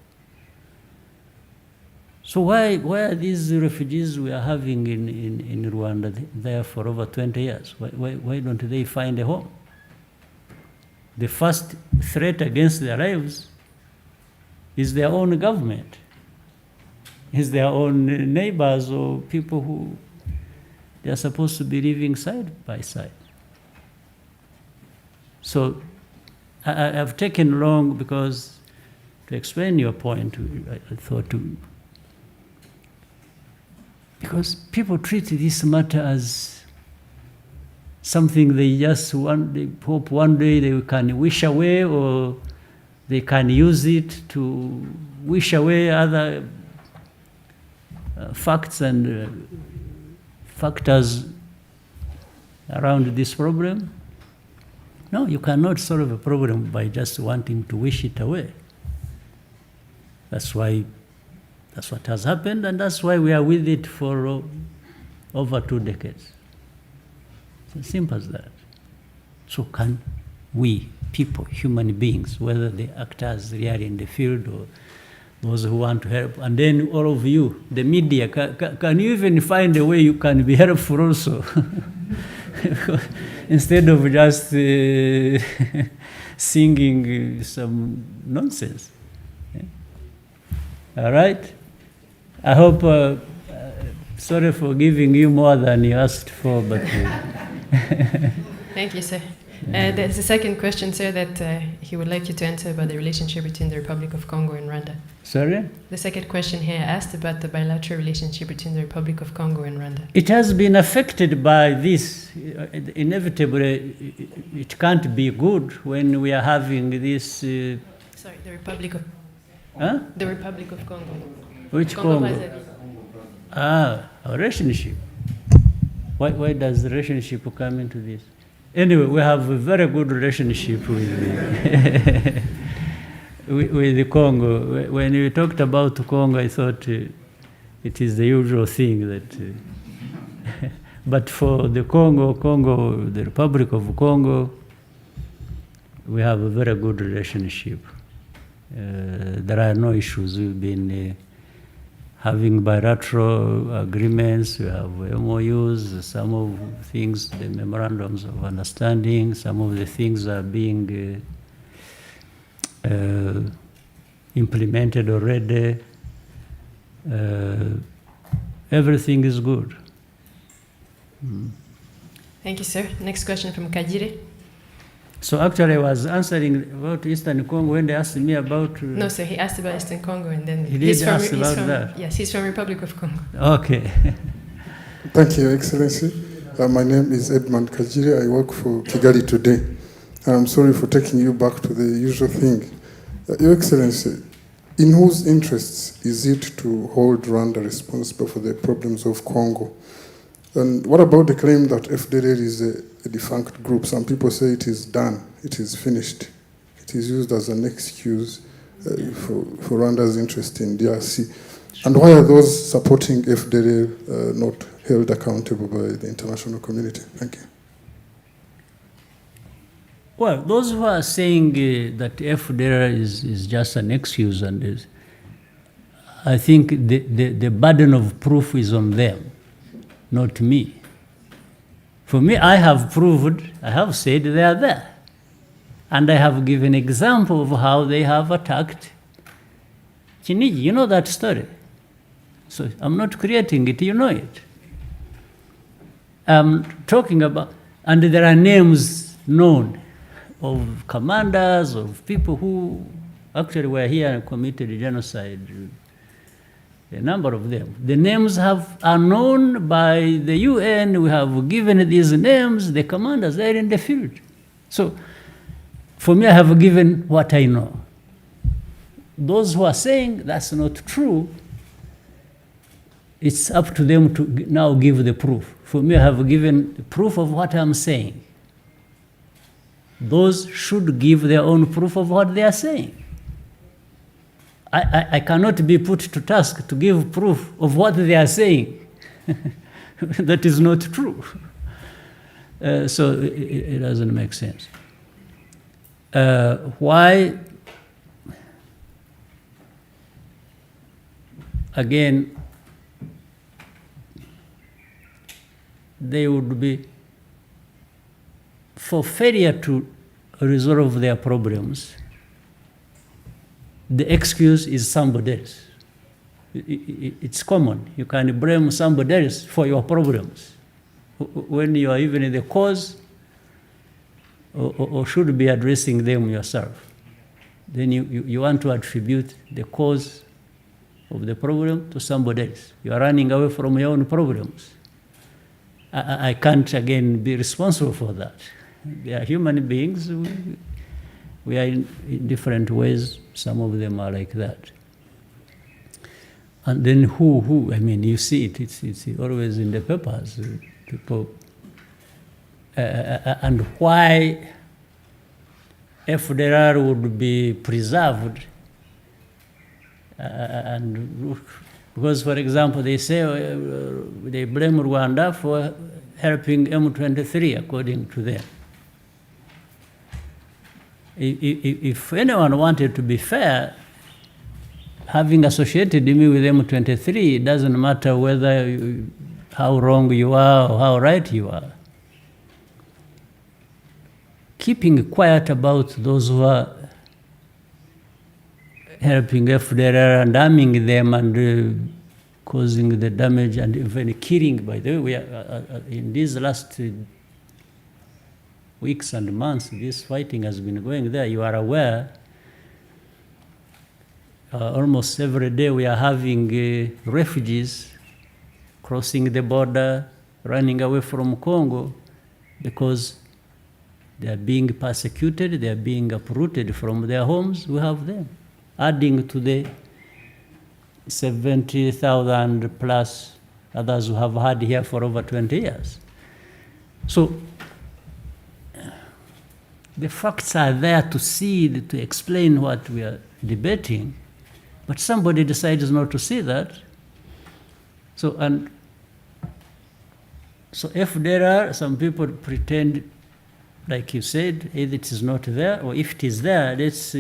So why are these refugees we are having in Rwanda there for over 20 years? Why don't they find a home? The first threat against their lives is their own government, is their own neighbors or people who they are supposed to be living side by side. So I've taken long because to explain your point, I thought to. Because people treat this matter as something they just want, they hope one day they can wish away, or they can use it to wish away other facts and factors around this problem. No, you cannot solve a problem by just wanting to wish it away. That's what has happened, and that's why we are with it for over 2 decades. It's as simple as that. So can we, people, human beings, whether the actors really in the field or those who want to help, and then all of you, the media, can you even find a way you can be helpful also? Instead of just singing some nonsense. All right? I hope, sorry for giving you more than you asked for, but... Thank you, sir. There's a second question, sir, that he would like you to answer about the relationship between the Republic of Congo and Rwanda. Sorry? The second question here asked about the bilateral relationship between the Republic of Congo and Rwanda. It has been affected by this. Inevitably, it can't be good when we are having this... Sorry, the Republic of... Huh? The Republic of Congo. Which Congo? A relationship. Why does the relationship come into this? Anyway, we have a very good relationship with with the Congo. When you talked about Congo, I thought it is the usual thing that... but for the Congo, the Republic of Congo, we have a very good relationship. There are no issues. We've been having bilateral agreements, we have MOUs, some of things, the memorandums of understanding, some of the things are being implemented already. Everything is good. Thank you, sir. Next question from Kagire. So actually I was answering about Eastern Congo when they asked me about... No, sir, he asked about Eastern Congo and then... He did ask about that? Yes, he's from Republic of Congo. Okay. Thank you, Your Excellency. My name is Edmund Kajire. I work for Kigali today. I'm sorry for taking you back to the usual thing. Your Excellency, in whose interests is it to hold Rwanda responsible for the problems of Congo? And what about the claim that FDLR is a defunct group? Some people say it is done, it is finished. It is used as an excuse for Rwanda's interest in DRC. And why are those supporting FDLR not held accountable by the international community? Thank you. Well, those who are saying that FDLR is just an excuse, and I think the burden of proof is on them, not me. For me, I have proved, I have said they are there. And I have given example of how they have attacked Kinigi. You know that story. So I'm not creating it, you know it. I'm talking about, and there are names known of commanders, of people who actually were here and committed genocide a number of them. The names are known by the UN. We have given these names. The commanders are in the field. So for me, I have given what I know. Those who are saying that's not true, it's up to them to now give the proof. For me, I have given the proof of what I'm saying. Those should give their own proof of what they are saying. I cannot be put to task to give proof of what they are saying. That is not true. So it doesn't make sense. Why? Again, they would be, for failure to resolve their problems, the excuse is somebody else. It's common. You can blame somebody else for your problems when you are even the cause or should be addressing them yourself. Then you want to attribute the cause of the problem to somebody else. You are running away from your own problems. I can't, again, be responsible for that. They are human beings. We are in different ways. Some of them are like that. And then who? I mean, you see it. It's always in the papers. People. And why FDLR would be preserved. And because, for example, they say they blame Rwanda for helping M23, according to them. If anyone wanted to be fair, having associated me with M23, it doesn't matter whether how wrong you are or how right you are. Keeping quiet about those who are helping FDLR and arming them and causing the damage and even killing. By the way, we are, in these last weeks and months, this fighting has been going there. You are aware, almost every day we are having refugees crossing the border, running away from Congo because they are being persecuted, they are being uprooted from their homes. We have them, adding to the 70,000 plus others who have had here for over 20 years. So the facts are there to see, to explain what we are debating, but somebody decides not to see that. So FDLR, some people pretend, like you said, either it is not there, or if it is there, let's.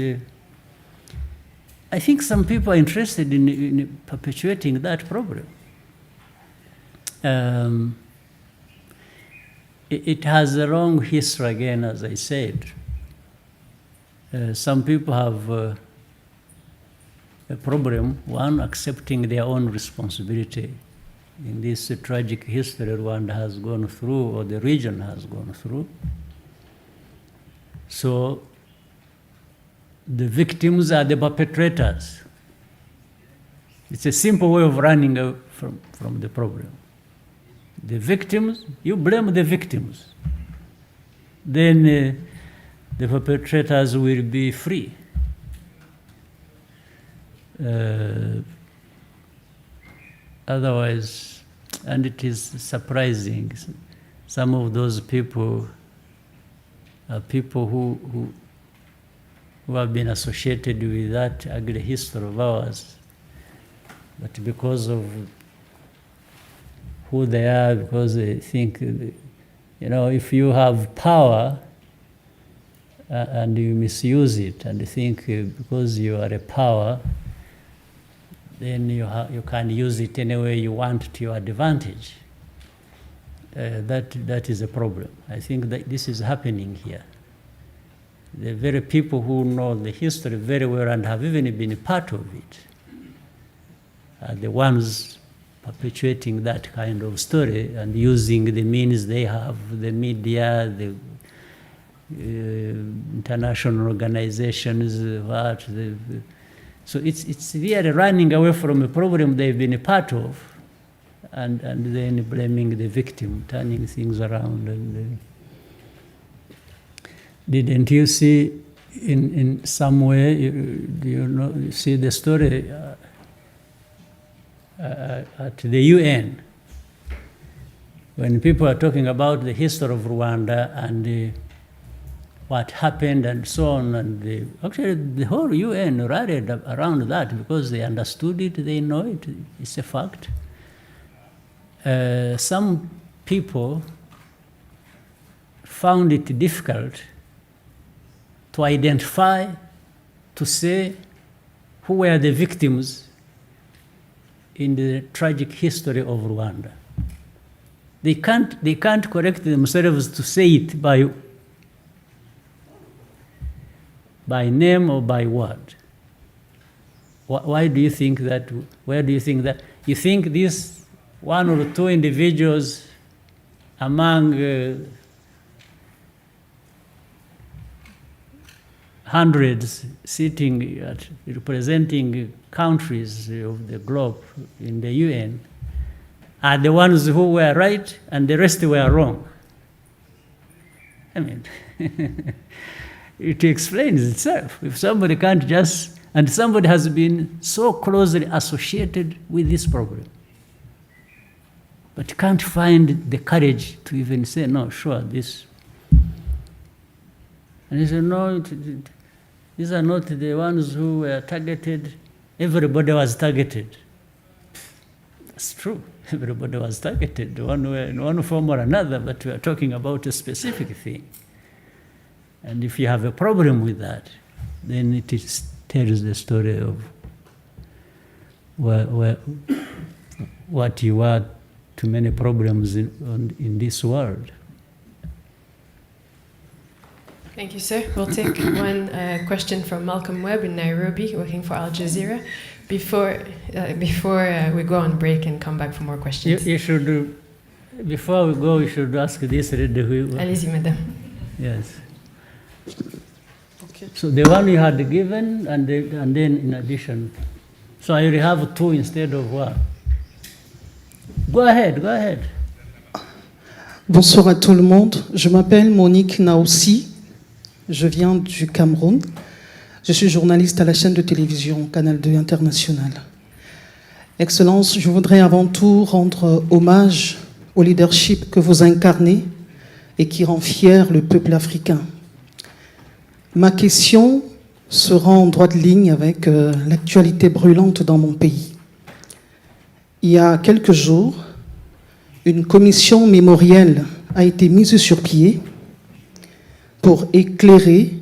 I think some people are interested in perpetuating that problem. It has a long history, again, as I said. Some people have a problem, one, accepting their own responsibility in this tragic history Rwanda has gone through, or the region has gone through. So the victims are the perpetrators. It's a simple way of running away from the problem. The victims, you blame the victims. Then the perpetrators will be free. Otherwise, and it is surprising, some of those people are people who have been associated with that ugly history of ours, but because of who they are, because they think, if you have power and you misuse it, and think because you are a power, then you can use it any way you want to your advantage. That is a problem. I think that this is happening here. The very people who know the history very well and have even been a part of it are the ones perpetuating that kind of story and using the means they have, the media, the international organizations, So it's really running away from a problem they've been a part of, and then blaming the victim, turning things around. And didn't you see in some way, you see the story at the UN, when people are talking about the history of Rwanda and what happened and so on, and actually the whole UN rallied around that because they understood it, they know it, it's a fact. Some people found it difficult to identify, to say who were the victims in the tragic history of Rwanda. They can't correct themselves to say it by name or by word. Why do you think that? Where do you think that? You think these one or two individuals among hundreds sitting representing countries of the globe in the UN are the ones who were right and the rest were wrong? I mean, it explains itself. If somebody can't just, and somebody has been so closely associated with this problem, but can't find the courage to even say, no, sure, this. And he said, no, these are not the ones who were targeted. Everybody was targeted. That's true. Everybody was targeted, in one form or another, but we are talking about a specific thing. And if you have a problem with that, then it tells the story of what you are to many problems in this world. Thank you, sir. We'll take one question from Malcolm Webb in Nairobi, working for Al Jazeera, before we go on break and come back for more questions. You should, before we go, you should ask this lady. Allez-y, madame. Yes. Okay. So the one you had given, and then in addition, so I already have two instead of one. Go ahead. Bonsoir à tout le monde. Je m'appelle Monique Naossi. Je viens du Cameroun. Je suis journaliste à la chaîne de télévision Canal 2 International. Excellence, je voudrais avant tout rendre hommage au leadership que vous incarnez et qui rend fier le peuple africain. Ma question sera en droite ligne avec l'actualité brûlante dans mon pays. Il y a quelques jours, une commission mémorielle a été mise sur pied pour éclairer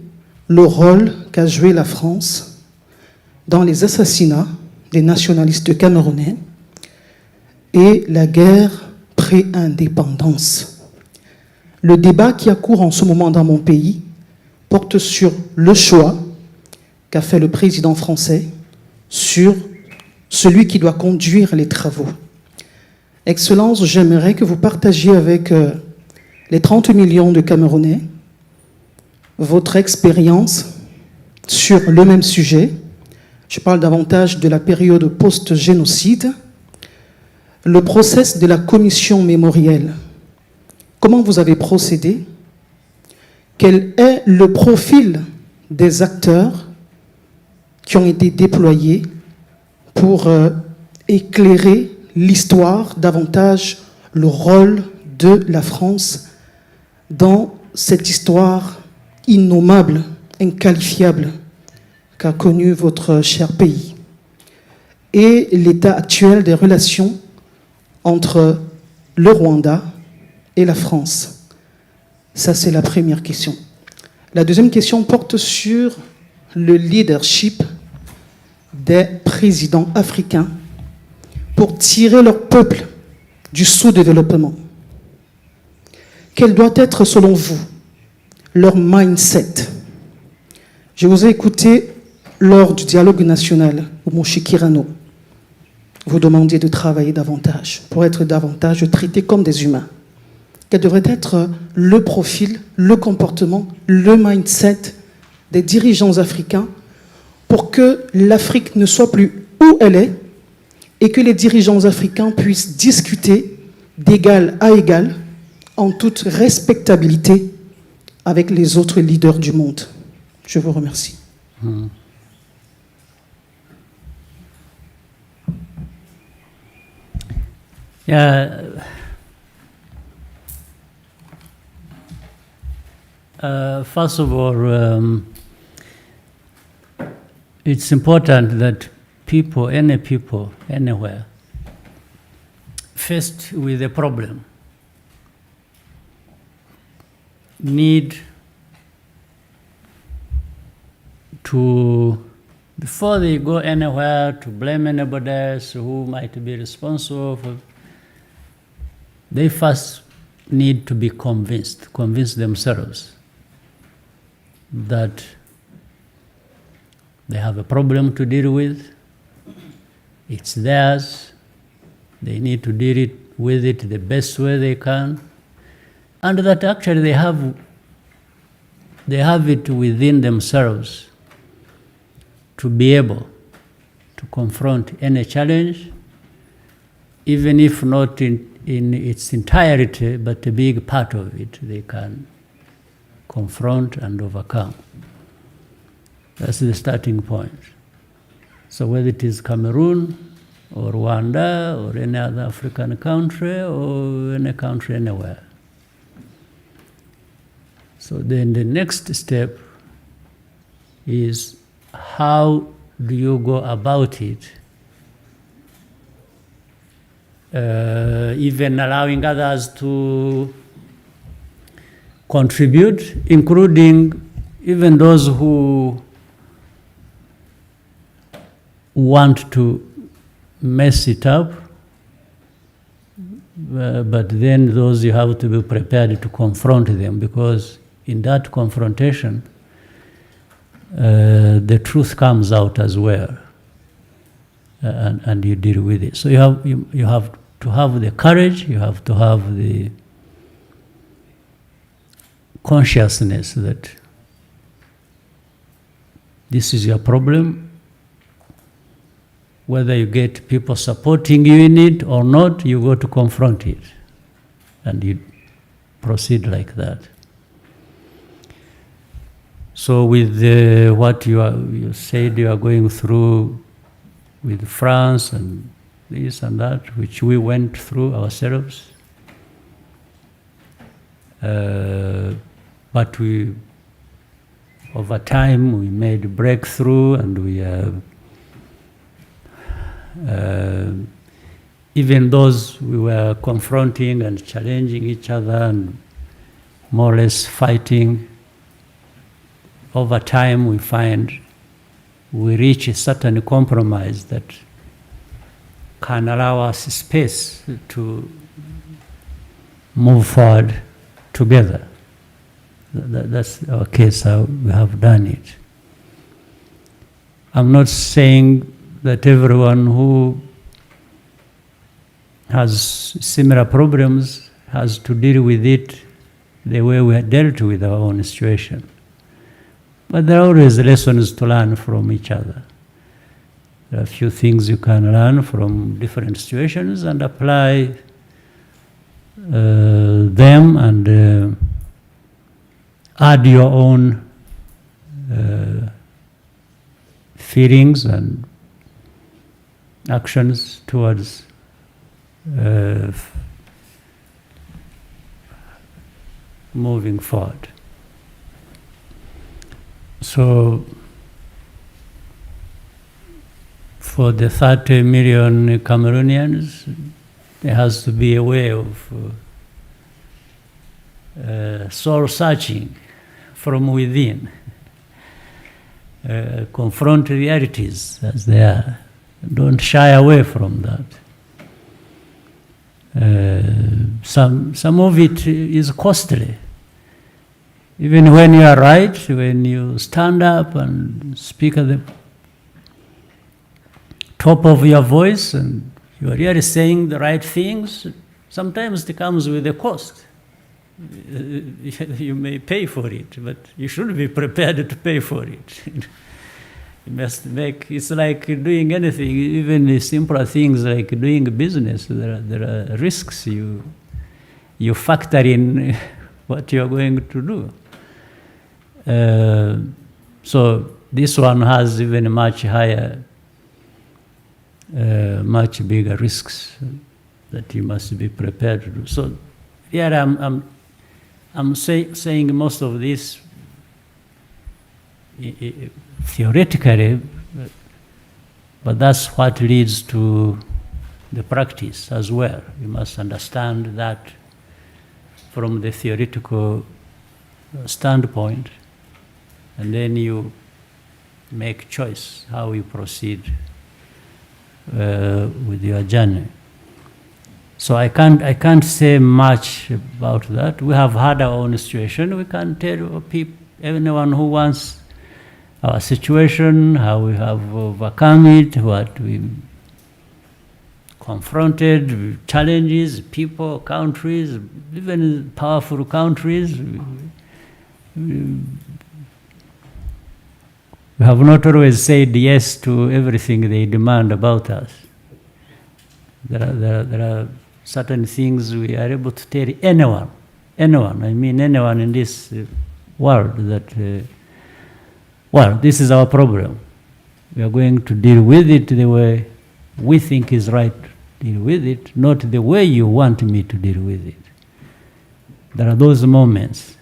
le rôle qu'a joué la France dans les assassinats des nationalistes camerounais et la guerre pré-indépendance. Le débat qui a cours en ce moment dans mon pays porte sur le choix qu'a fait le président français sur celui qui doit conduire les travaux. Excellence, j'aimerais que vous partagiez avec les 30 millions de Camerounais votre expérience sur le même sujet. Je parle davantage de la période post-génocide. Le process de la commission mémorielle. Comment vous avez procédé? Quel est le profil des acteurs qui ont été déployés pour éclairer l'histoire, davantage le rôle de la France dans cette histoire innommable, inqualifiable qu'a connu votre cher pays, et l'état actuel des relations entre le Rwanda et la France. Ça, c'est la première question. La deuxième question porte sur le leadership des présidents africains pour tirer leur peuple du sous-développement. Quel doit être, selon vous, leur mindset? Je vous ai écouté lors du dialogue national au Moshikirano. Vous demandiez de travailler davantage pour être davantage traités comme des humains. Quel devrait être le profil, le comportement, le mindset des dirigeants africains pour que l'Afrique ne soit plus où elle est et que les dirigeants africains puissent discuter d'égal à égal en toute respectabilité avec les autres leaders du monde. Je vous remercie. Yeah. First of all, it's important that people, any people, anywhere, faced with a problem, need to, before they go anywhere, to blame anybody else who might be responsible for, they first need to be convince themselves that they have a problem to deal with, it's theirs, they need to deal with it the best way they can, and that actually they have it within themselves to be able to confront any challenge, even if not in its entirety, but a big part of it they can confront and overcome. That's the starting point. So whether it is Cameroon or Rwanda or any other African country or any country anywhere. So then the next step is, how do you go about it? Even allowing others to contribute, including even those who want to mess it up, but then those you have to be prepared to confront them, because in that confrontation, the truth comes out as well, and you deal with it. So you have to have the courage, you have to have the consciousness that this is your problem. Whether you get people supporting you in it or not, you go to confront it, and you proceed like that. So with what you said you are going through with France and this and that, which we went through ourselves, but over time we made a breakthrough, and we even those we were confronting and challenging each other and more or less fighting, over time we find we reach a certain compromise that can allow us space to move forward together. That's our case, how we have done it. I'm not saying that everyone who has similar problems has to deal with it the way we had dealt with our own situation. But there are always lessons to learn from each other. There are a few things you can learn from different situations and apply them and add your own feelings and actions towards moving forward. So for the 30 million Cameroonians, there has to be a way of soul searching from within, confront realities as they are. Don't shy away from that. Some of it is costly. Even when you are right, when you stand up and speak at the top of your voice and you are really saying the right things, sometimes it comes with a cost. You may pay for it, but you should be prepared to pay for it. You must make, it's like doing anything, even the simpler things like doing business. There are risks. You factor in what you're going to do. So this one has even much higher, much bigger risks that you must be prepared to do. So yeah, I'm saying most of this theoretically, but that's what leads to the practice as well. You must understand that from the theoretical standpoint, and then you make choice how you proceed with your journey. So I can't say much about that. We have had our own situation. We can tell people, anyone who wants our situation, how we have overcome it, what we confronted, challenges, people, countries, even powerful countries. We have not always said yes to everything they demand about us. There are certain things we are able to tell anyone, I mean anyone in this world that, well, this is our problem. We are going to deal with it the way we think is right to deal with it, not the way you want me to deal with it. There are those moments.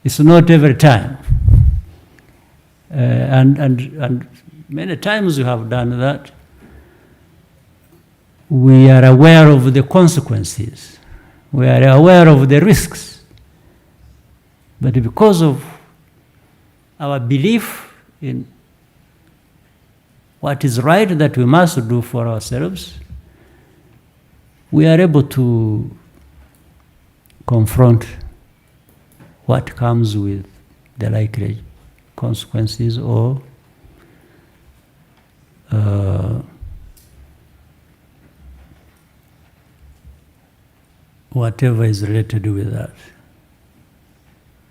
It's not every time. And many times we have done that. We are aware of the consequences. We are aware of the risks. But because of our belief in what is right that we must do for ourselves, we are able to confront what comes with the likely consequences or whatever is related with that.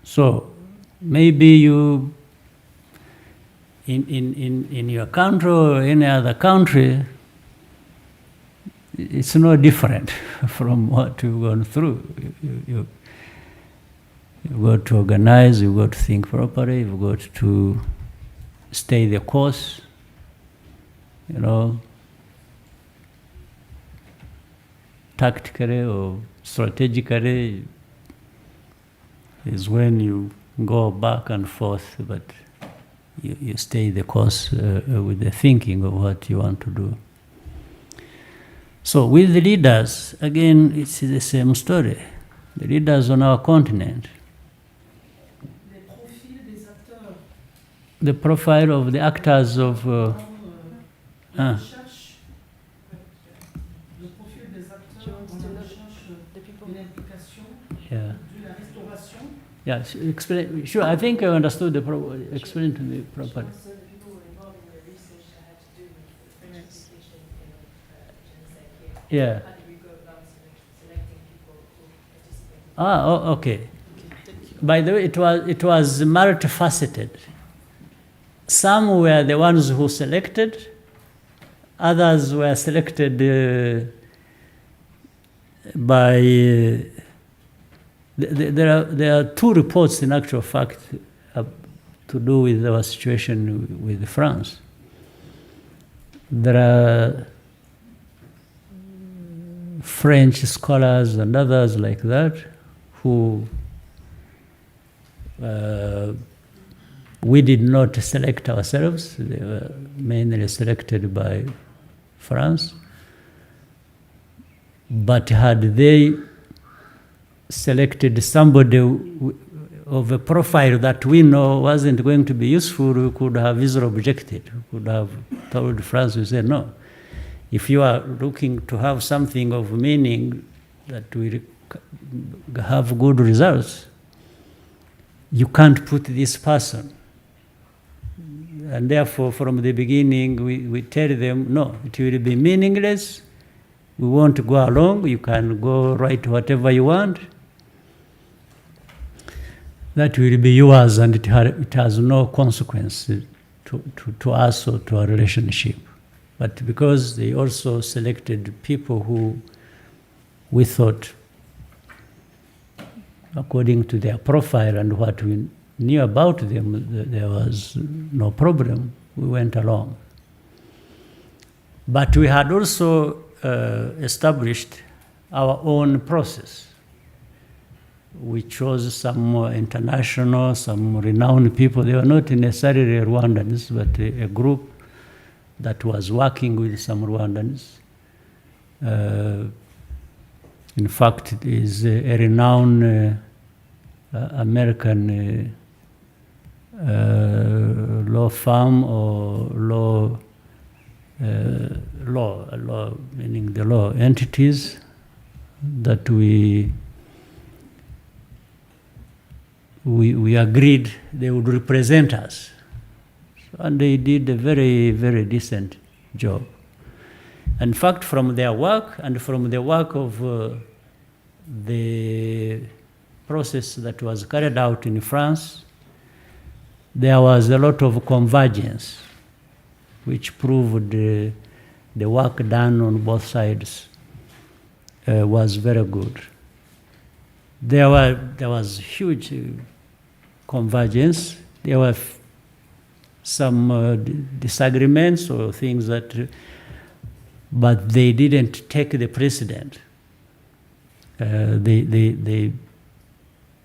So maybe you, in your country or any other country, it's no different from what you've gone through. You've got to organize, you've got to think properly, you've got to stay the course, you know, tactically or strategically is when you go back and forth, but you stay the course with the thinking of what you want to do. So with the leaders, again, it's the same story. The leaders on our continent. The profile of the actors of... Yeah. Yeah, explain. Sure, I think I understood the explain to me properly. Yeah. Okay. By the way, it was multifaceted. Some were the ones who selected, others were selected by. There are two reports, in actual fact, to do with our situation with France. There are French scholars and others like that who we did not select ourselves. They were mainly selected by France. But had they selected somebody of a profile that we know wasn't going to be useful, we could have easily objected. We could have told France, we said, no, if you are looking to have something of meaning that will have good results, you can't put this person. And therefore, from the beginning, we tell them, no, it will be meaningless. We won't go along. You can go write whatever you want. That will be yours, and it has no consequence to us or to our relationship. But because they also selected people who we thought, according to their profile and what we knew about them, there was no problem, we went along. But we had also established our own process. We chose some international, some renowned people. They were not necessarily Rwandans, but a group that was working with some Rwandans. In fact, it is a renowned American law firm or law meaning the law entities that we agreed they would represent us. And they did a very, very decent job. In fact, from their work and from the work of the process that was carried out in France, there was a lot of convergence, which proved the work done on both sides was very good. There was huge convergence. There were some disagreements or things that, but they didn't take the precedent.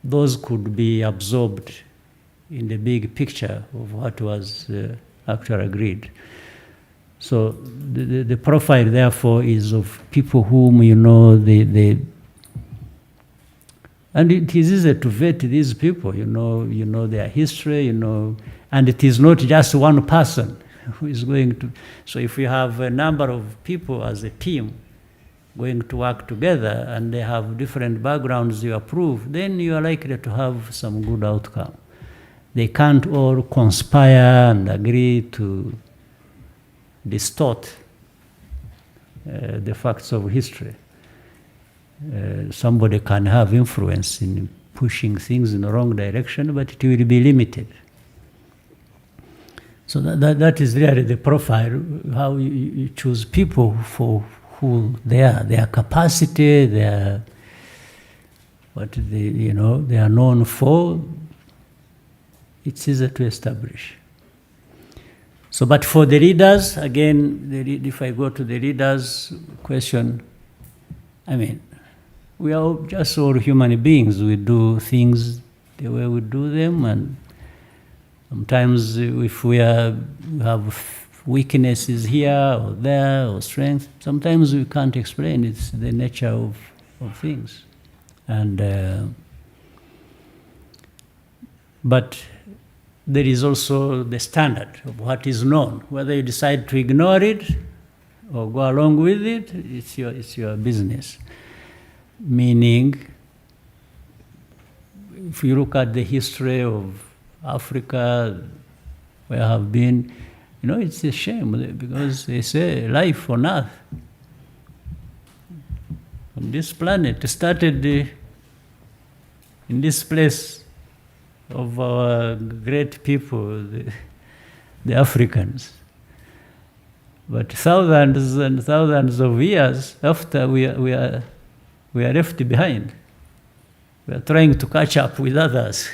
Those could be absorbed in the big picture of what was actually agreed. So the profile, therefore, is of people whom you know and it is easy to vet these people. You know their history. And it is not just one person who is going to. So if you have a number of people as a team going to work together and they have different backgrounds you approve, then you are likely to have some good outcome. They can't all conspire and agree to distort the facts of history. Somebody can have influence in pushing things in the wrong direction, but it will be limited. So that is really the profile, how you choose people for who they are, their capacity, what they are known for. It's easy to establish. So, but for the leaders, again, if I go to the leaders question, I mean, we are just all human beings. We do things the way we do them, and sometimes if we have weaknesses here or there or strength, sometimes we can't explain. It's the nature of things. And but there is also the standard of what is known. Whether you decide to ignore it or go along with it, it's your business. Meaning, if you look at the history of Africa, where I have been, it's a shame because they say life on earth, on this planet, started in this place of our great people, the Africans. But thousands and thousands of years after, we are left behind. We are trying to catch up with others.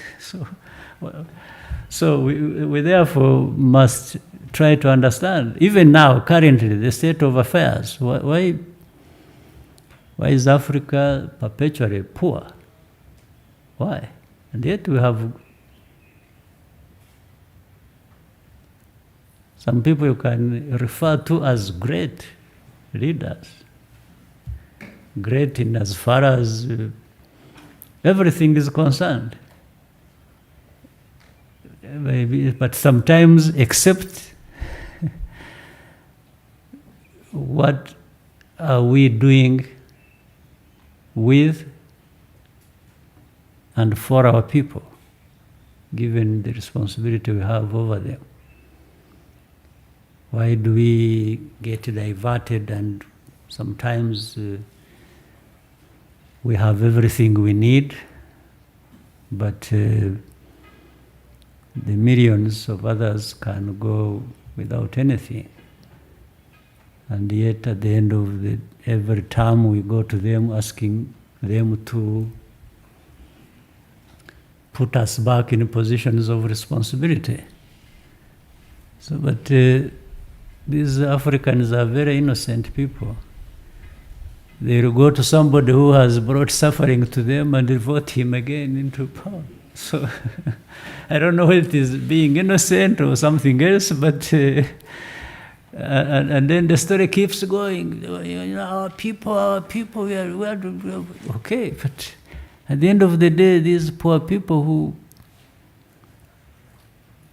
So we therefore must try to understand, even now, currently, the state of affairs. Why is Africa perpetually poor? Why? And yet we have some people you can refer to as great leaders. Great in as far as everything is concerned. But sometimes except what are we doing with and for our people, given the responsibility we have over them? Why do we get diverted and sometimes we have everything we need, but the millions of others can go without anything. And yet at the end of every term we go to them asking them to put us back in positions of responsibility. So, but these Africans are very innocent people. They will go to somebody who has brought suffering to them and vote him again into power. So I don't know whether it is being innocent or something else, but and then the story keeps going. You know, our people, we are okay. But at the end of the day, these poor people who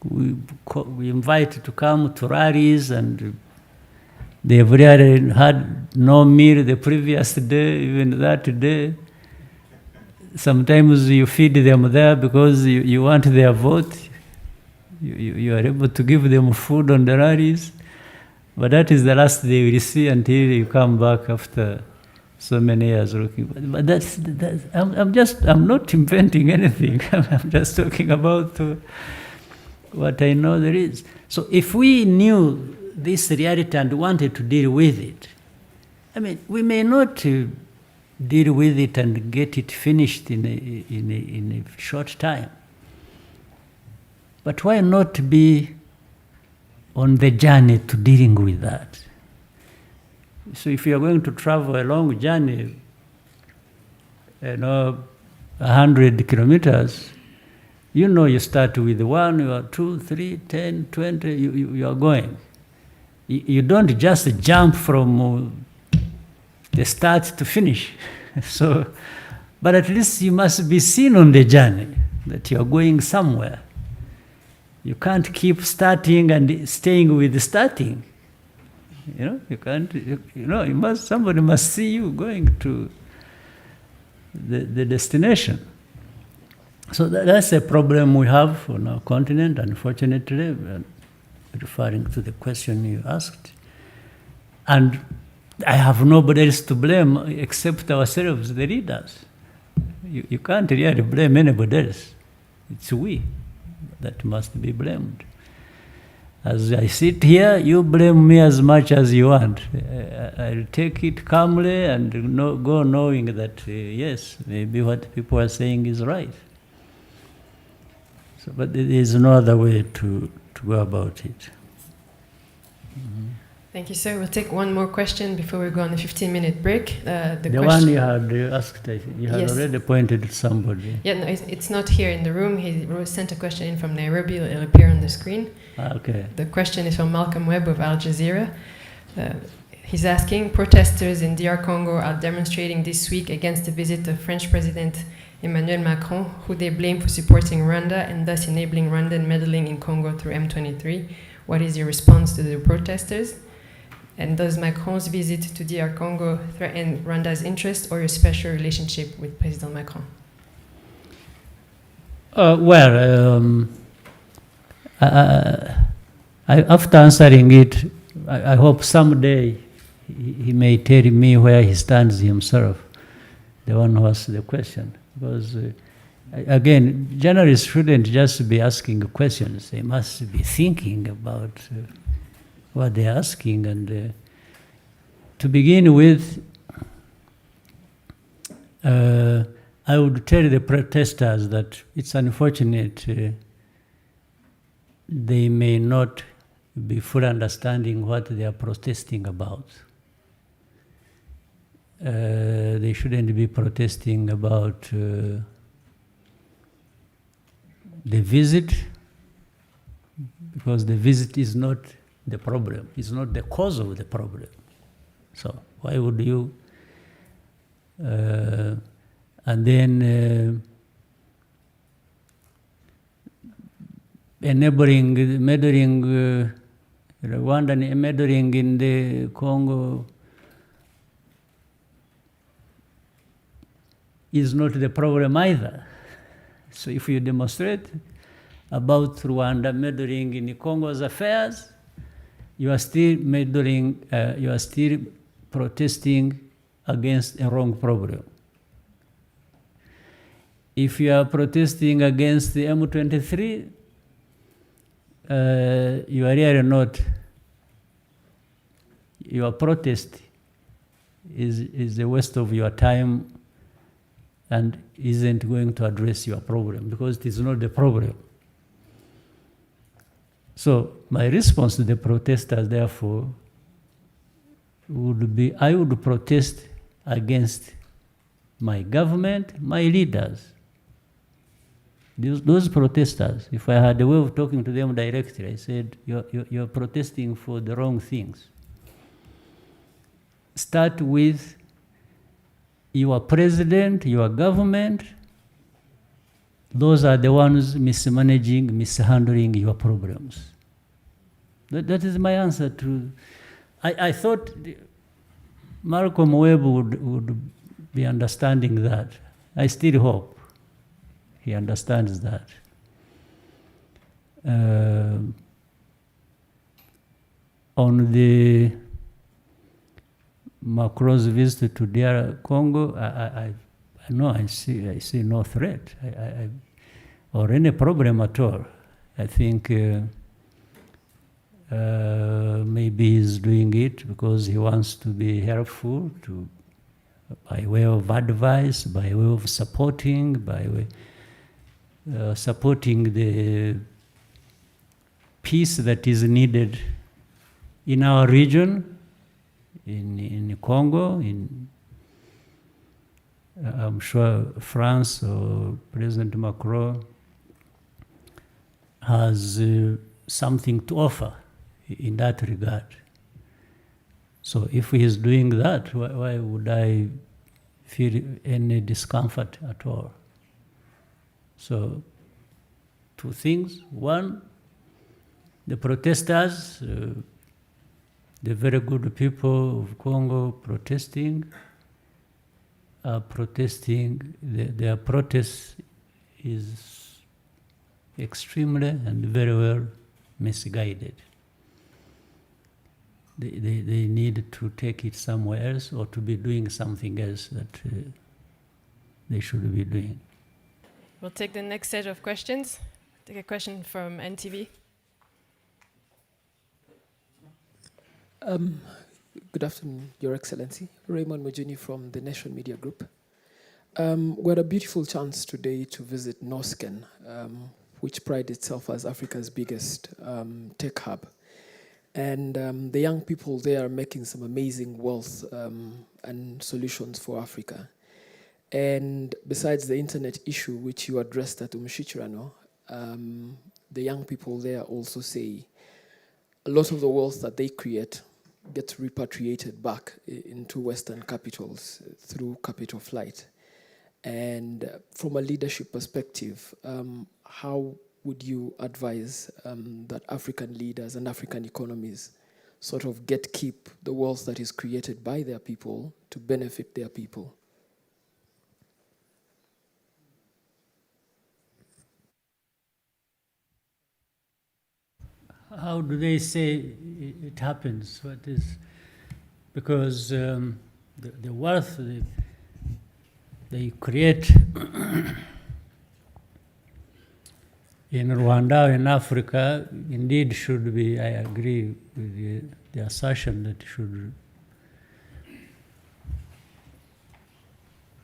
we invite to come to rallies, and they've really had no meal the previous day, even that day. Sometimes you feed them there because you want their vote. You are able to give them food on the rallies. But that is the last they will see until you come back after so many years looking. But I'm not inventing anything. I'm just talking about what I know there is. So if we knew this reality and wanted to deal with it, I mean, we may not deal with it and get it finished in a short time. But why not be on the journey to dealing with that? So if you are going to travel a long journey, 100 kilometers, you start with 1, you are 2, 3, 10, 20, you are going. You don't just jump from the start to finish. So, but at least you must be seen on the journey that you are going somewhere. You can't keep starting and staying with the starting. You can't. Somebody must see you going to the destination. So that's a problem we have on our continent, unfortunately, referring to the question you asked. And I have nobody else to blame except ourselves, the leaders. You can't really blame anybody else. It's we that must be blamed. As I sit here, you blame me as much as you want. I'll take it calmly and go knowing that, yes, maybe what people are saying is right. So, but there is no other way to go about it. Mm-hmm. Thank you, sir. We'll take one more question before we go on a 15-minute break. The one you had asked, you had already pointed at somebody. Yeah, no, it's not here in the room. He sent a question in from Nairobi. It'll appear on the screen. Okay. The question is from Malcolm Webb of Al Jazeera. He's asking, protesters in DR Congo are demonstrating this week against the visit of French President Emmanuel Macron, who they blame for supporting Rwanda and thus enabling Rwandan meddling in Congo through M23. What is your response to the protesters? And does Macron's visit to DR Congo threaten Rwanda's interest or your special relationship with President Macron? After answering it, I hope someday he may tell me where he stands himself, the one who asked the question. Because, again, journalists shouldn't just be asking questions. They must be thinking about what they're asking. And to begin with, I would tell the protesters that it's unfortunate they may not be fully understanding what they are protesting about. They shouldn't be protesting about the visit, because the visit is not the problem. It's not the cause of the problem. So why would you? And then meddling, Rwandan meddling in the Congo is not the problem either. So if you demonstrate about Rwanda meddling in Congo's affairs, you are still meddling, you are still protesting against a wrong problem. If you are protesting against the M23, you are really not, your protest is a waste of your time and isn't going to address your problem because it is not the problem. So my response to the protesters, therefore, would be, I would protest against my government, my leaders. Those protesters, if I had a way of talking to them directly, I said, you're protesting for the wrong things. Start with your president, your government. Those are the ones mismanaging, mishandling your problems. That is my answer to. I thought Malcolm Webb would be understanding that. I still hope he understands that. On the Macron's visit to DR Congo, I know I see no threat or any problem at all. I think maybe he's doing it because he wants to be helpful by way of advice, by way of supporting, by way supporting the peace that is needed in our region. In Congo, I'm sure France or President Macron has something to offer in that regard. So if he is doing that, why would I feel any discomfort at all? So, two things. One, the protesters, the very good people of Congo protesting, their protest is extremely and very well misguided. They need to take it somewhere else or to be doing something else that they should be doing. We'll take the next set of questions. Take a question from NTV. Good afternoon, Your Excellency. Raymond Mujuni from the National Media Group. We had a beautiful chance today to visit Norsken, which prides itself as Africa's biggest tech hub. And the young people there are making some amazing wealth and solutions for Africa. And besides the internet issue, which you addressed at Umushichirano, the young people there also say a lot of the wealth that they create gets repatriated back into Western capitals through capital flight. And from a leadership perspective, how would you advise that African leaders and African economies sort of keep the wealth that is created by their people to benefit their people? How do they say it happens? What is, because the wealth they create in Rwanda, in Africa, indeed should be, I agree with the assertion that should.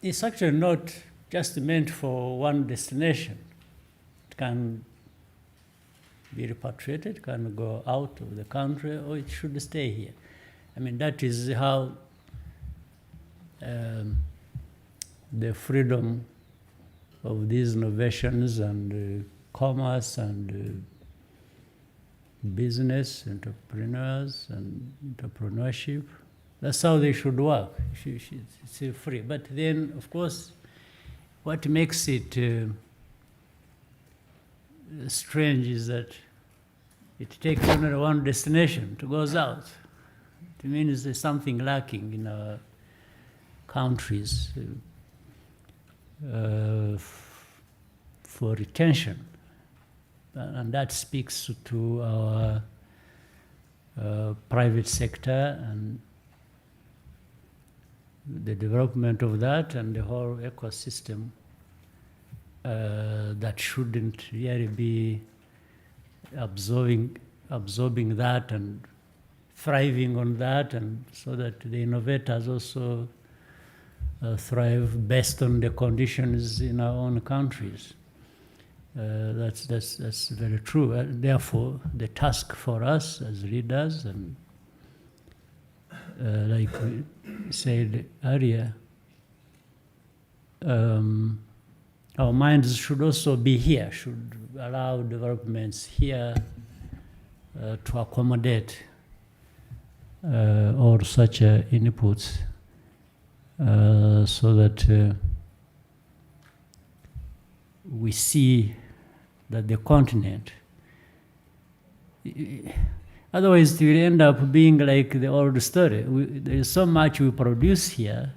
It's actually not just meant for one destination. It can be repatriated, can go out of the country, or it should stay here. I mean, that is how the freedom of these innovations and commerce and business, entrepreneurs and entrepreneurship, that's how they should work. It's free. But then, of course, what makes it strange is that it takes only one destination to go out. It means there's something lacking in our countries for retention. And that speaks to our private sector and the development of that and the whole ecosystem that shouldn't really be absorbing that and thriving on that, and so that the innovators also thrive based on the conditions in our own countries. That's very true. Therefore, the task for us as leaders, and like we said earlier, our minds should also be here, should allow developments here to accommodate all such inputs, so that we see that the continent, otherwise it will end up being like the old story. There is so much we produce here,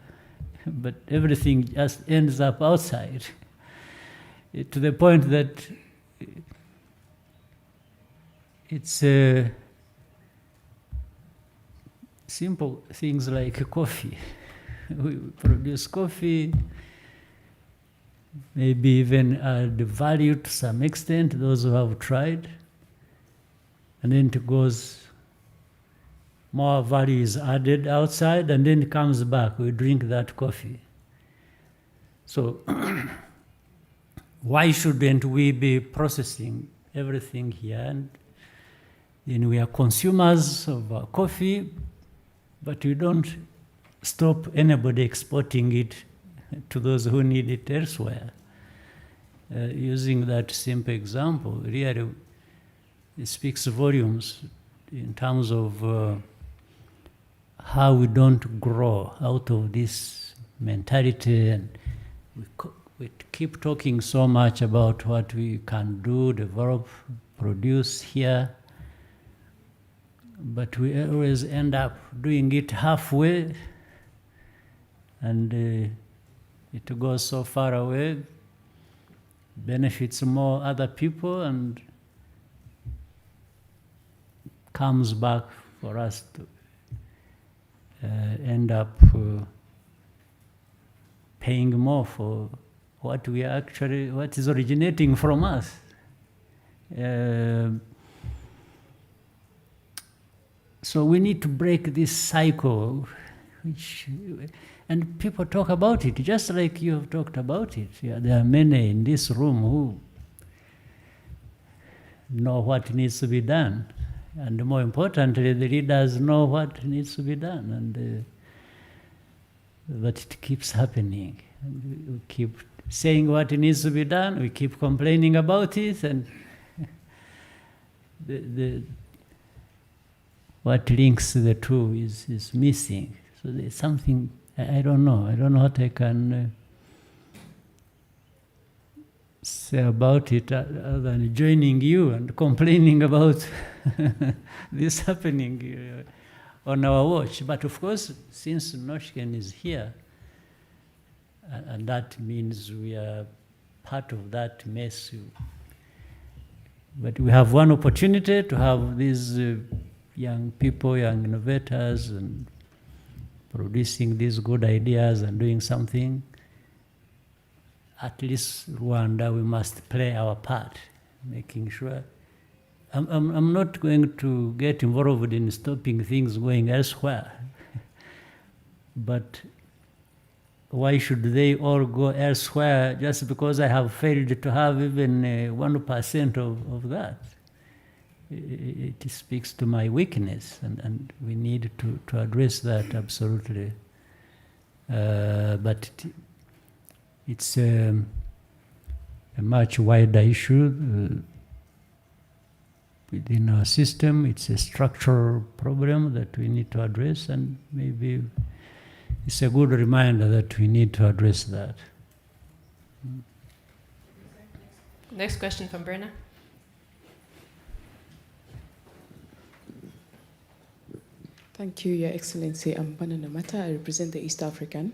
but everything just ends up outside, to the point that it's simple things like coffee. We produce coffee, maybe even add value to some extent, those who have tried, and then it goes, more value is added outside, and then it comes back, we drink that coffee. So why shouldn't we be processing everything here? And then we are consumers of coffee, but we don't stop anybody exporting it to those who need it elsewhere. Using that simple example, really it speaks volumes in terms of how we don't grow out of this mentality, and we keep talking so much about what we can do, develop, produce here, but we always end up doing it halfway, and it goes so far away, benefits more other people, and comes back for us to end up paying more for what is originating from us. So we need to break this cycle, and people talk about it, just like you have talked about it. Yeah, there are many in this room who know what needs to be done. And more importantly, the leaders know what needs to be done. And but it keeps happening. And we keep saying what needs to be done, we keep complaining about it, and what links the two is missing. So there's something, I don't know what I can say about it other than joining you and complaining about this happening on our watch. But of course, since Noshken is here, and that means we are part of that mess. But we have one opportunity to have these young people, young innovators, and producing these good ideas and doing something. At least Rwanda, we must play our part, making sure. I'm not going to get involved in stopping things going elsewhere. But why should they all go elsewhere just because I have failed to have even 1% of that? It speaks to my weakness, and we need to address that absolutely. But it's a much wider issue within our system. It's a structural problem that we need to address, and maybe it's a good reminder that we need to address that. Next question from Berna. Thank you, Your Excellency. I'm Bana Namata. I represent the East African.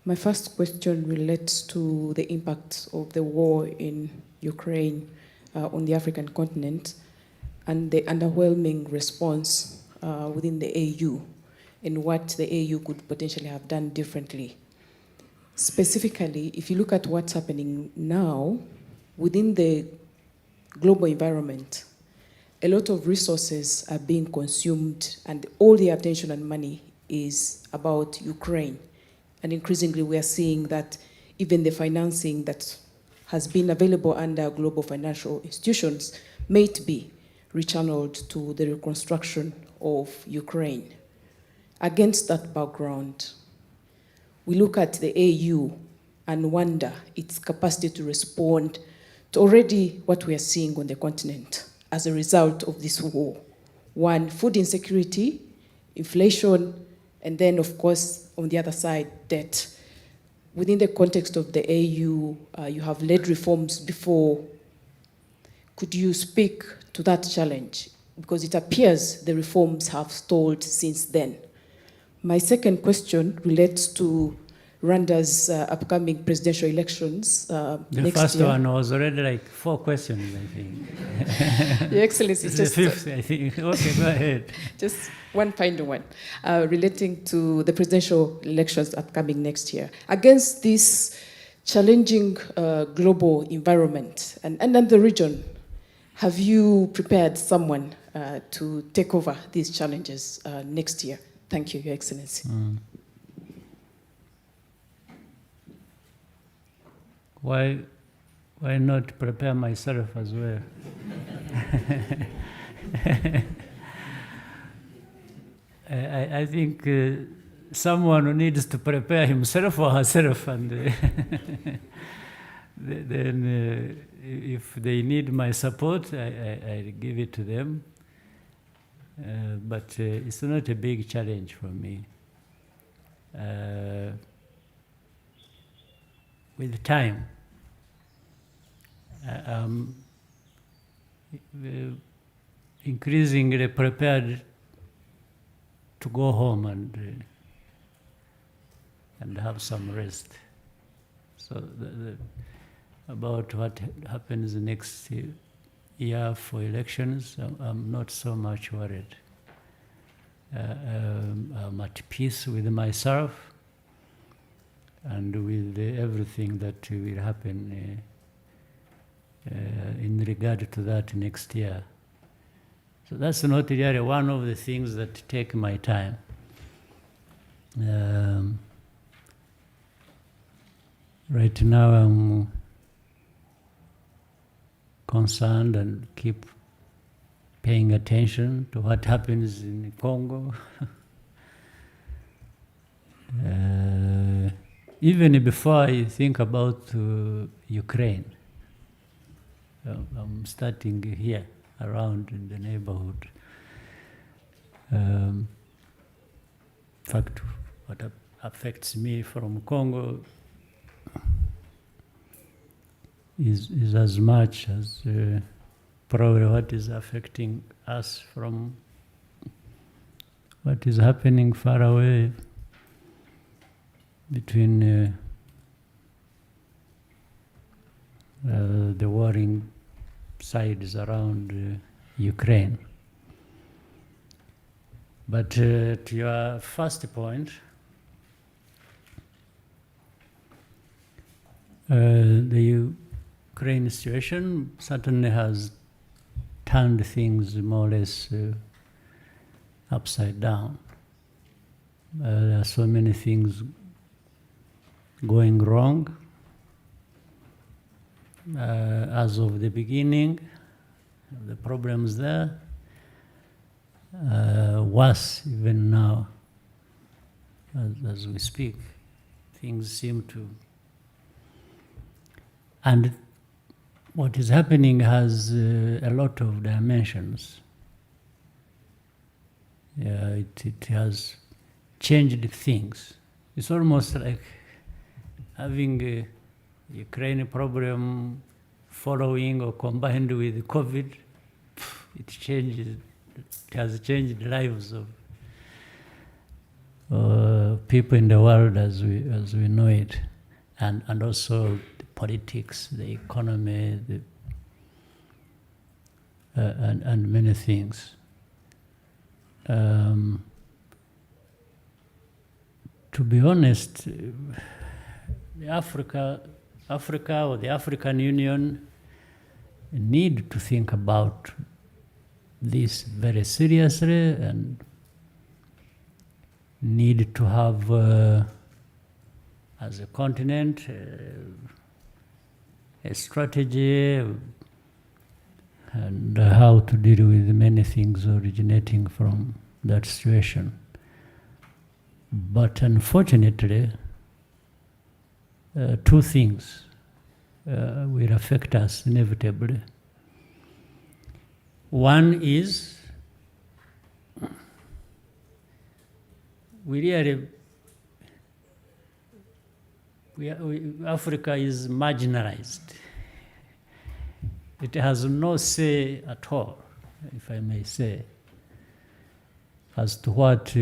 My first question relates to the impact of the war in Ukraine on the African continent and the underwhelming response within the AU and what the AU could potentially have done differently. Specifically, if you look at what's happening now within the global environment, a lot of resources are being consumed and all the attention and money is about Ukraine. And increasingly we are seeing that even the financing that has been available under global financial institutions may be rechanneled to the reconstruction of Ukraine. Against that background, we look at the AU and wonder its capacity to respond to already what we are seeing on the continent as a result of this war. One, food insecurity, inflation, and then of course, on the other side, debt. Within the context of the AU, you have led reforms before. Could you speak to that challenge? Because it appears the reforms have stalled since then. My second question relates to Rwanda's upcoming presidential elections next year. The first one was already like 4 questions, I think. Your Excellency, It's just the 5th, I think. Okay, go ahead. just one final one, relating to the presidential elections upcoming next year. Against this challenging global environment and the region, have you prepared someone to take over these challenges next year? Thank you, Your Excellency. Why not prepare myself as well? I think someone who needs to prepare himself or herself, and then if they need my support, I give it to them. But it's not a big challenge for me. With time, I'm increasingly prepared to go home and have some rest. So about what happens next year for elections, I'm not so much worried. I'm at peace with myself and with everything that will happen in regard to that next year. So that's not really one of the things that take my time. Right now I'm concerned and keep paying attention to what happens in Congo. Even before I think about Ukraine, I'm starting here, around in the neighborhood. In fact, what affects me from Congo is as much as probably what is affecting us from what is happening far away between the warring sides around Ukraine. But to your first point, the Ukraine situation certainly has turned things more or less upside down. There are so many things going wrong. As of the beginning, the problems there, worse even now, as we speak. Things seem to... And what is happening has a lot of dimensions. It has changed things. It's almost like having a Ukraine problem following or combined with COVID. It has changed the lives of people in the world as we know it, and also the politics, the economy, and many things. To be honest, Africa or the African Union need to think about this very seriously and need to have, as a continent, a strategy and how to deal with many things originating from that situation. But unfortunately, two things will affect us inevitably. One is Africa is marginalized. It has no say at all, if I may say, as to what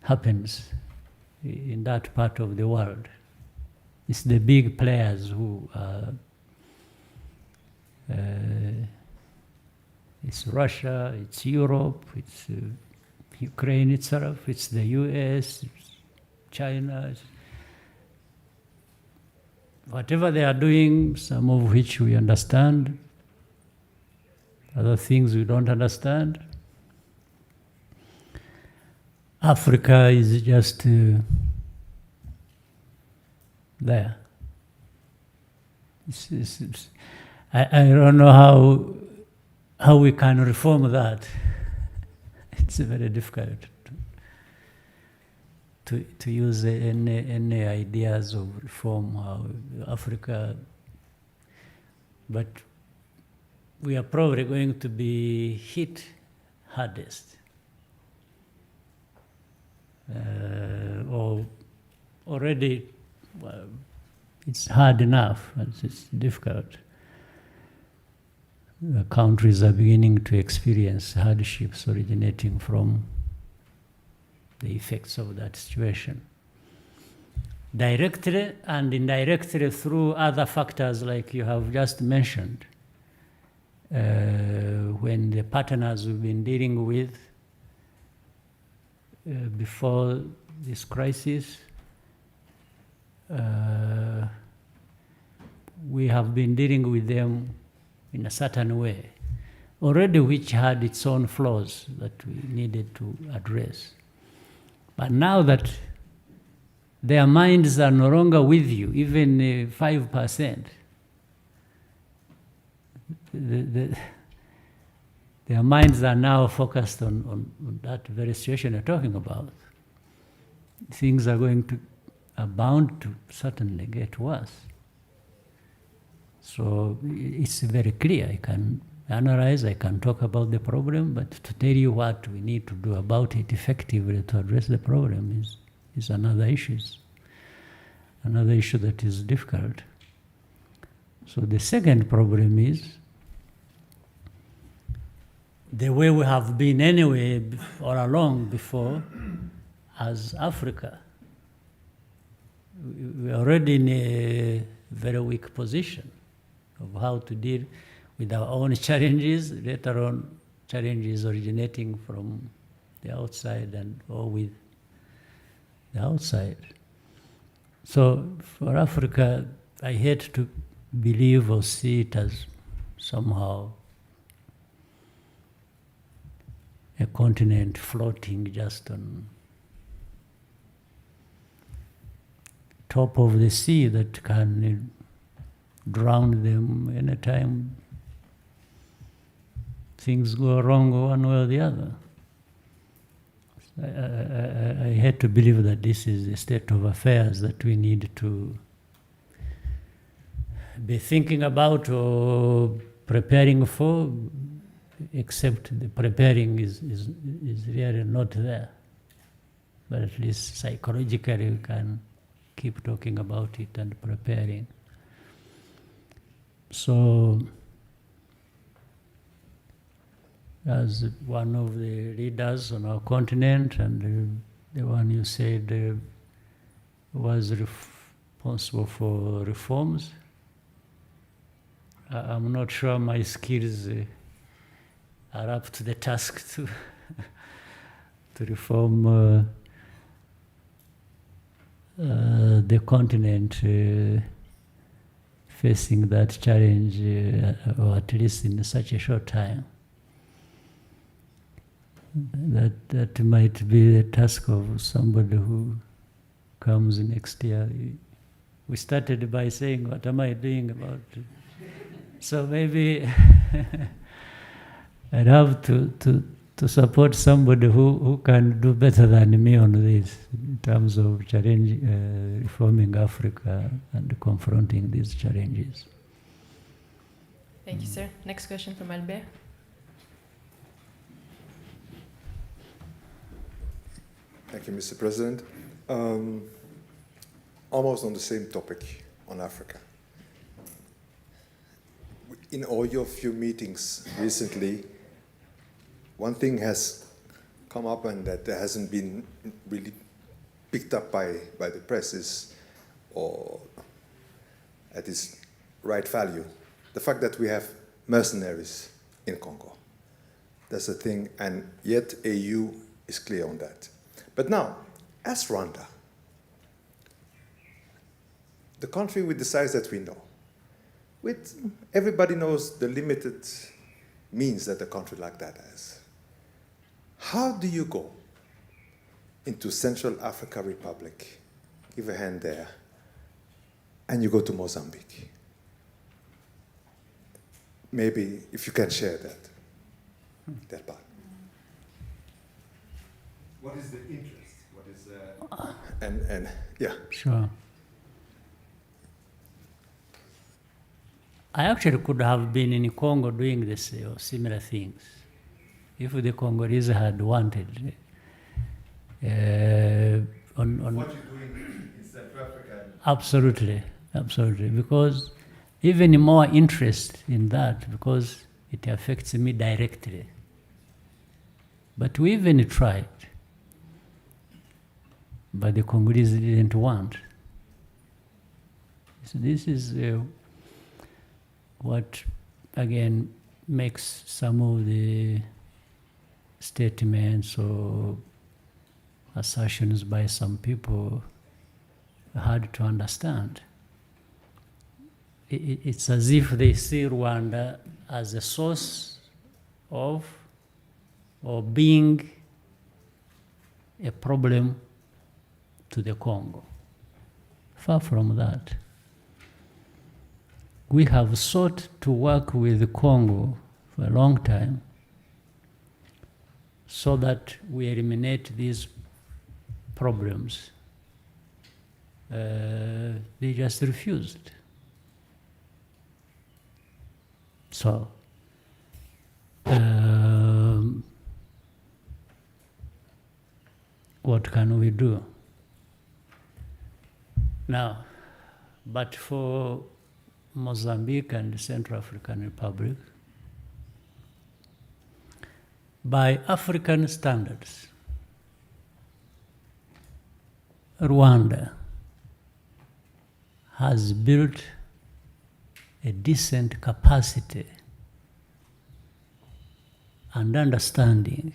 happens in that part of the world. It's the big players who are, it's Russia, it's Europe, it's Ukraine itself, it's the US, it's China. Whatever they are doing, some of which we understand, other things we don't understand. Africa is just there. I don't know how we can reform that. It's very difficult to use any ideas of reform, how Africa, but we are probably going to be hit hardest. Or already, well, it's hard enough, it's difficult. The countries are beginning to experience hardships originating from the effects of that situation. Directly and indirectly through other factors like you have just mentioned. When the partners we've been dealing with before this crisis, we have been dealing with them in a certain way, already which had its own flaws that we needed to address. But now that their minds are no longer with you, even 5%, their minds are now focused on that very situation you're talking about. Things are bound to certainly get worse. So it's very clear. I can analyze, I can talk about the problem, but to tell you what we need to do about it effectively to address the problem is another issue. Another issue that is difficult. So the second problem is the way we have been anyway all along before as Africa. We're already in a very weak position of how to deal with our own challenges, let alone challenges originating from the outside or with the outside. So for Africa, I hate to believe or see it as somehow a continent floating just on top of the sea that can drown them anytime things go wrong one way or the other. I hate to believe that this is the state of affairs that we need to be thinking about or preparing for, except the preparing is really not there. But at least psychologically we can keep talking about it and preparing. So, as one of the leaders on our continent and the one you said was responsible for reforms, I'm not sure my skills are up to the task to reform the continent facing that challenge, or at least in such a short time. That might be the task of somebody who comes next year. We started by saying, what am I doing about it? So maybe I'd have to support somebody who can do better than me on this in terms of reforming Africa and confronting these challenges. Thank you, sir. Next question from Albert. Thank you, Mr. President. Almost on the same topic on Africa. In all your few meetings recently, one thing has come up and that hasn't been really picked up by the press is, or at its right value, the fact that we have mercenaries in Congo. That's the thing, and yet AU is clear on that. But now, as Rwanda, the country with the size that we know, everybody knows the limited means that a country like that has. How do you go into Central Africa Republic, give a hand there, and you go to Mozambique? Maybe if you can share that part. What is the interest? What is and yeah. Sure. I actually could have been in Congo doing this or similar things if the Congolese had wanted. What you're doing in Central Africa? Absolutely, because even more interest in that because it affects me directly. But we even tried, but the Congolese didn't want. So this is what, again, makes some of the statements or assertions by some people hard to understand. It's as if they see Rwanda as a source of or being a problem to the Congo. Far from that. We have sought to work with the Congo for a long time so that we eliminate these problems. They just refused. So, what can we do? Now, but for Mozambique and the Central African Republic, by African standards, Rwanda has built a decent capacity and understanding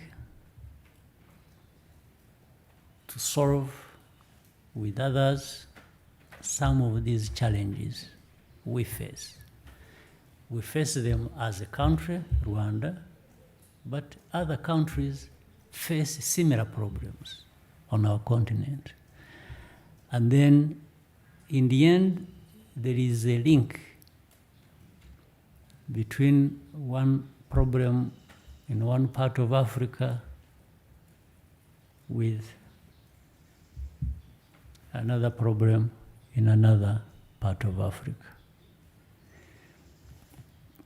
to solve with others some of these challenges we face. We face them as a country, Rwanda, but other countries face similar problems on our continent. And then, in the end, there is a link between one problem in one part of Africa with another problem in another part of Africa.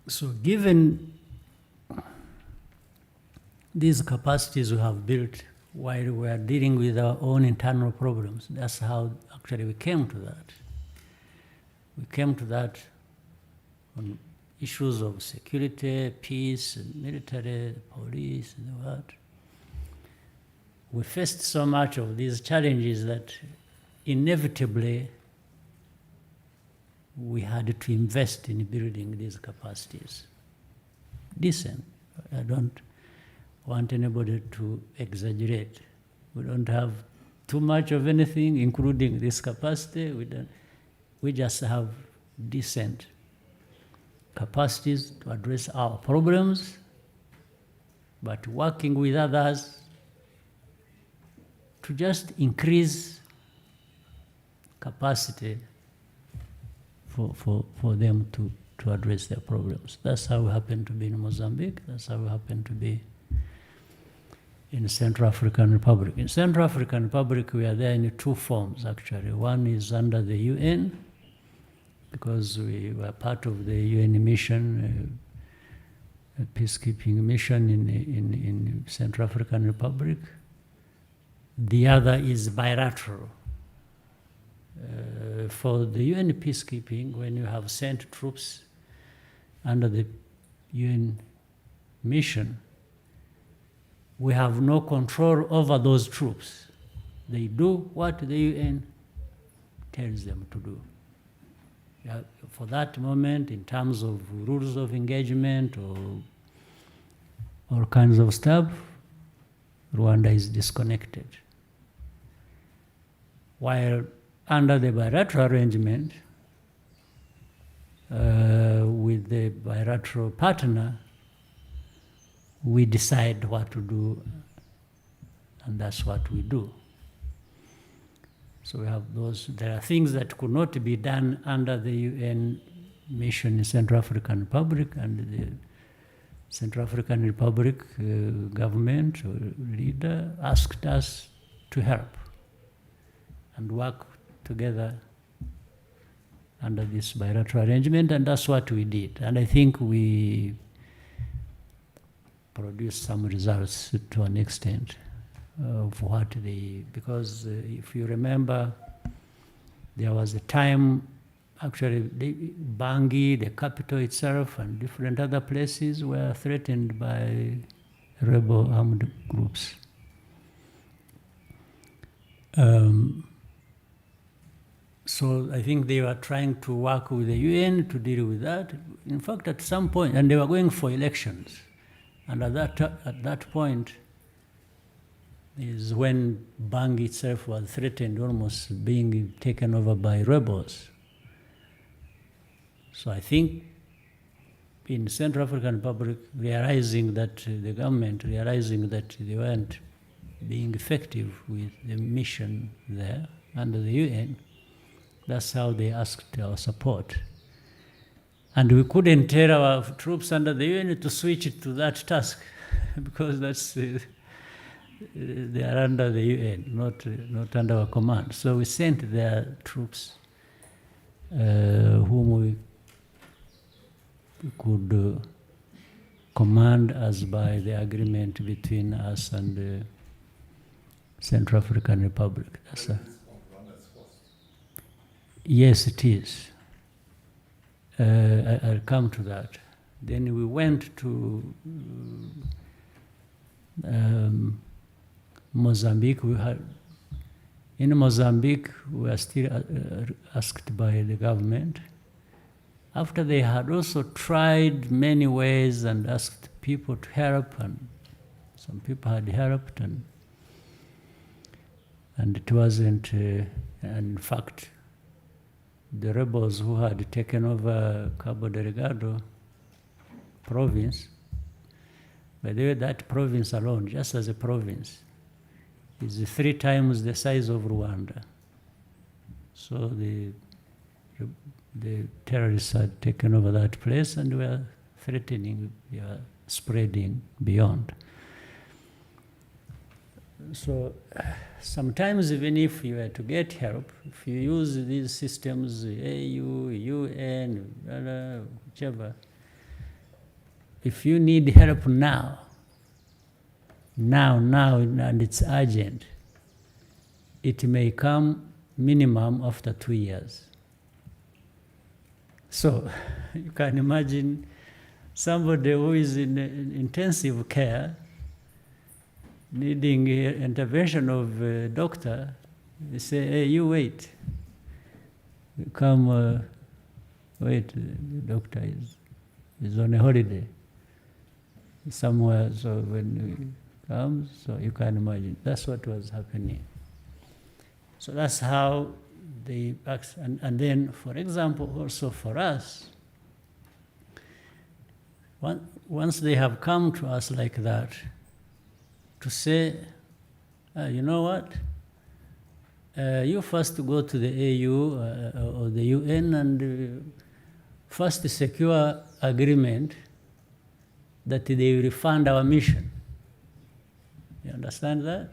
So given these capacities we have built while we are dealing with our own internal problems, that's how actually we came to that. We came to that on issues of security, peace, and military, police, and what. We faced so much of these challenges that inevitably we had to invest in building these capacities. Decent. I don't want anybody to exaggerate. We don't have too much of anything, including this capacity. We just have decent capacities to address our problems, but working with others to just increase capacity for them to address their problems. That's how we happen to be in Mozambique. That's how we happen to be in Central African Republic. In Central African Republic, we are there in two forms, actually. One is under the UN, because we were part of the UN mission, a peacekeeping mission in Central African Republic. The other is bilateral. For the UN peacekeeping, when you have sent troops under the UN mission, we have no control over those troops. They do what the UN tells them to do. For that moment, in terms of rules of engagement or all kinds of stuff, Rwanda is disconnected. While under the bilateral arrangement, with the bilateral partner, we decide what to do, and that's what we do. So we have those. There are things that could not be done under the UN mission in Central African Republic, and the Central African Republic government or leader asked us to help and work together under this bilateral arrangement, and that's what we did. And I think we produced some results to an extent of what because if you remember, there was a time, actually, Bangui, the capital itself, and different other places were threatened by rebel armed groups. So I think they were trying to work with the UN to deal with that. In fact, at some point, and they were going for elections. And at that point is when Bangui itself was threatened, almost being taken over by rebels. So I think in Central African Republic, realizing that the government, realizing that they weren't being effective with the mission there under the UN, that's how they asked our support. And we couldn't tell our troops under the UN to switch to that task because that's they are under the UN, not under our command. So we sent their troops whom we could command as by the agreement between us and the Central African Republic. Yes, it is. I'll come to that. Then we went to Mozambique. In Mozambique, we were still asked by the government. After they had also tried many ways and asked people to help, and some people had helped, and it wasn't, and in fact, the rebels who had taken over Cabo Delgado province, by the way, that province alone, just as a province, is 3 times the size of Rwanda. So the terrorists had taken over that place and were threatening, spreading beyond. So sometimes even if you were to get help, if you use these systems, AU, UN, whichever, if you need help now, and it's urgent, it may come minimum after 2 years. So you can imagine somebody who is in intensive care needing intervention of a doctor, they say, hey, you wait. You come, wait, the doctor is on a holiday somewhere, so when he comes, so you can imagine. That's what was happening. So that's how and then, for example, also for us, once they have come to us like that, to say, you know what, you first go to the AU or the UN and first secure agreement that they will fund our mission. You understand that?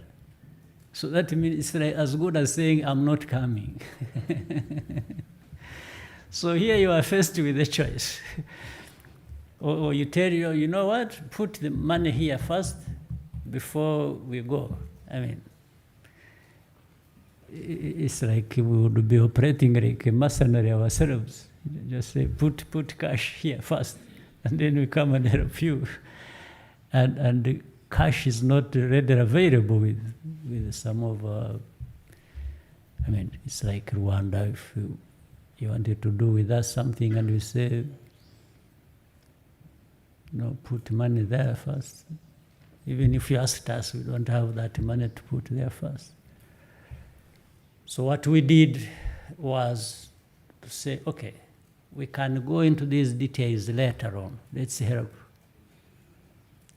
So that means it's like as good as saying, I'm not coming. So here you are faced with a choice. Or you tell you know what, put the money here first before we go. I mean, it's like we would be operating like a mercenary ourselves. Just say, put cash here first, and then we come and help you. And the cash is not readily available with some of, I mean, it's like Rwanda. If you wanted to do with us something and we say, no, put money there first. Even if you asked us, we don't have that money to put there first. So what we did was to say, okay, we can go into these details later on. Let's help.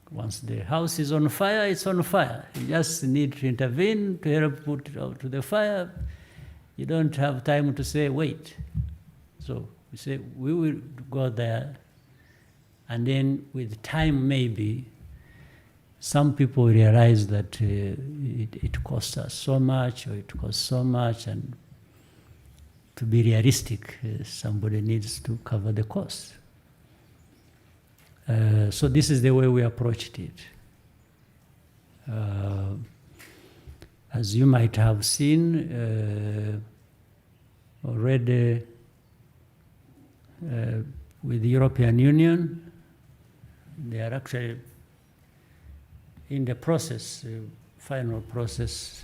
Once the house is on fire, it's on fire. You just need to intervene to help put it out to the fire. You don't have time to say, wait. So we say, we will go there, and then with time maybe, some people realize that it costs us so much, or it costs so much, and to be realistic, somebody needs to cover the cost. So this is the way we approached it. As you might have seen already with the European Union, they are actually in the process, final process.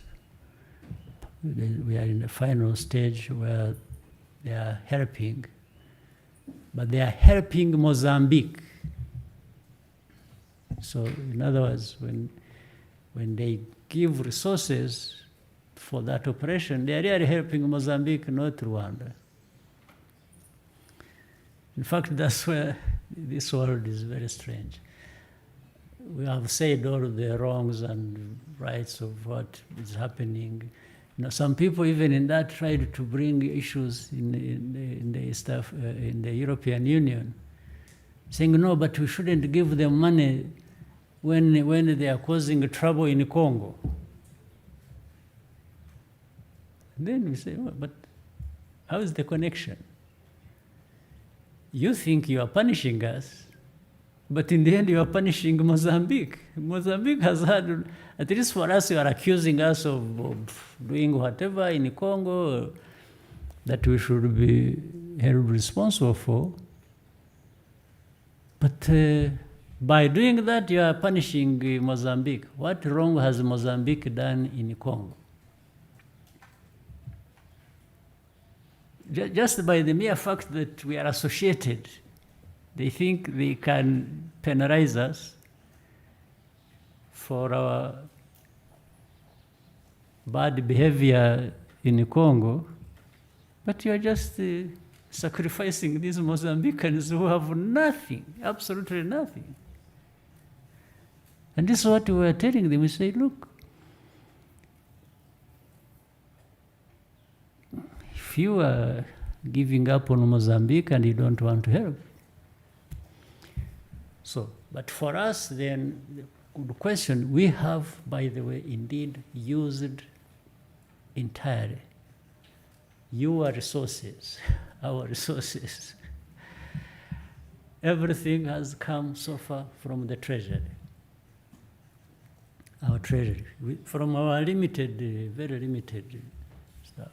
We are in the final stage where they are helping, but they are helping Mozambique. So in other words, when they give resources for that operation, they are really helping Mozambique, not Rwanda. In fact, that's where this world is very strange. We have said all the wrongs and rights of what is happening. You know, some people even in that tried to bring issues in the European Union, saying no, but we shouldn't give them money when they are causing trouble in Congo. And then we say, oh, but how is the connection? You think you are punishing us, but in the end you are punishing Mozambique. Mozambique has had, at least for us, you are accusing us of doing whatever in Congo that we should be held responsible for. But by doing that, you are punishing Mozambique. What wrong has Mozambique done in Congo? Just by the mere fact that we are associated, they think they can penalize us for our bad behavior in Congo, but you are just sacrificing these Mozambicans who have nothing, absolutely nothing. And this is what we were telling them. We say, look, if you are giving up on Mozambique and you don't want to help. So, but for us then, the good question, we have, by the way, indeed used entirely your resources, our resources. Everything has come so far from the treasury. Our treasury, from our limited, very limited stuff.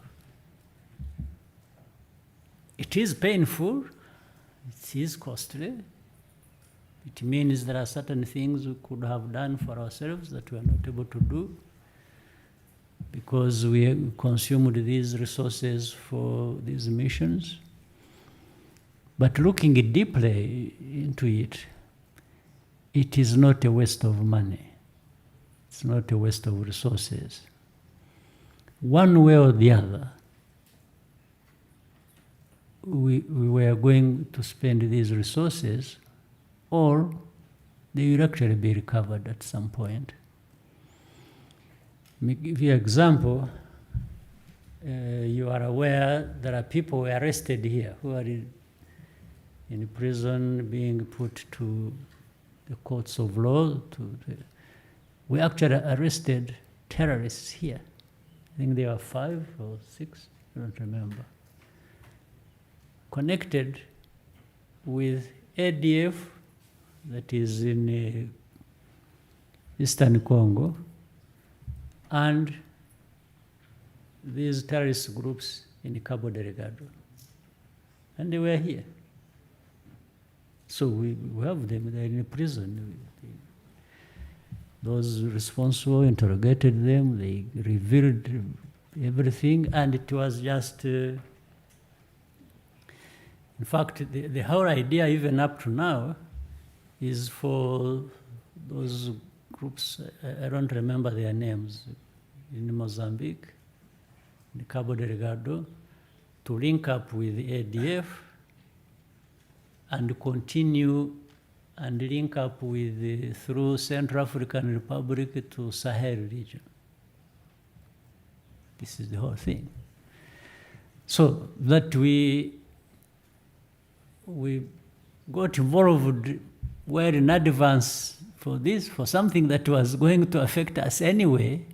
It is painful, it is costly. It means there are certain things we could have done for ourselves that we are not able to do because we consumed these resources for these missions. But looking deeply into it, it is not a waste of money. It's not a waste of resources. One way or the other, we were going to spend these resources, or they will actually be recovered at some point. Let me give you an example. You are aware there are people who are arrested here who are in prison being put to the courts of law. We actually arrested terrorists here. I think there were 5 or 6, I don't remember, connected with ADF that is in Eastern Congo, and these terrorist groups in Cabo Delgado. And they were here. So we have them, they're in prison. Those responsible interrogated them, they revealed everything, and it was just, in fact, the whole idea, even up to now, is for those groups, I don't remember their names, in Mozambique, in Cabo Delgado, to link up with the ADF and continue and link up with through Central African Republic to Sahel region. This is the whole thing. So that we got involved well in advance for this, for something that was going to affect us anyway,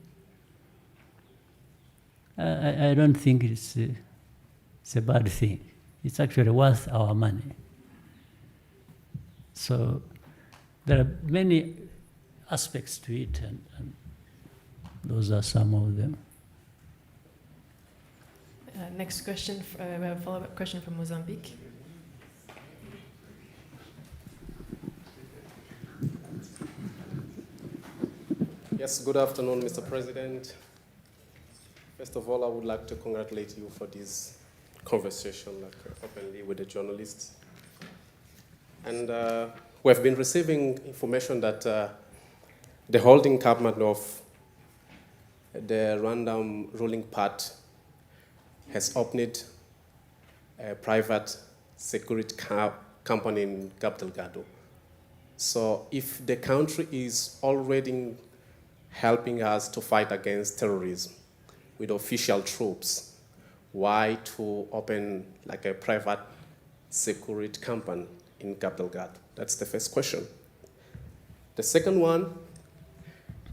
I don't think it's a bad thing. It's actually worth our money. So there are many aspects to it, and those are some of them. Next question, we have a follow-up question from Mozambique. Yes, good afternoon, Mr. President. First of all, I would like to congratulate you for this conversation, openly with the journalists. And we have been receiving information that the holding government of the random ruling part has opened a private security company in Cabo Delgado. So if the country is already helping us to fight against terrorism with official troops, why to open like a private security company in Cabo Delgado? That's the first question. The second one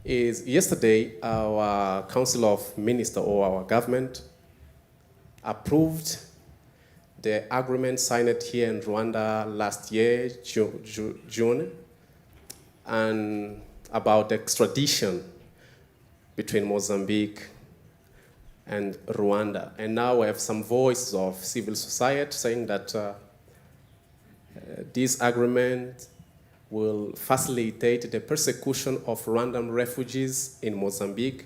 is yesterday our Council of Ministers or our government approved the agreement signed here in Rwanda last year, June, and about extradition between Mozambique and Rwanda. And now we have some voices of civil society saying that this agreement will facilitate the persecution of random refugees in Mozambique.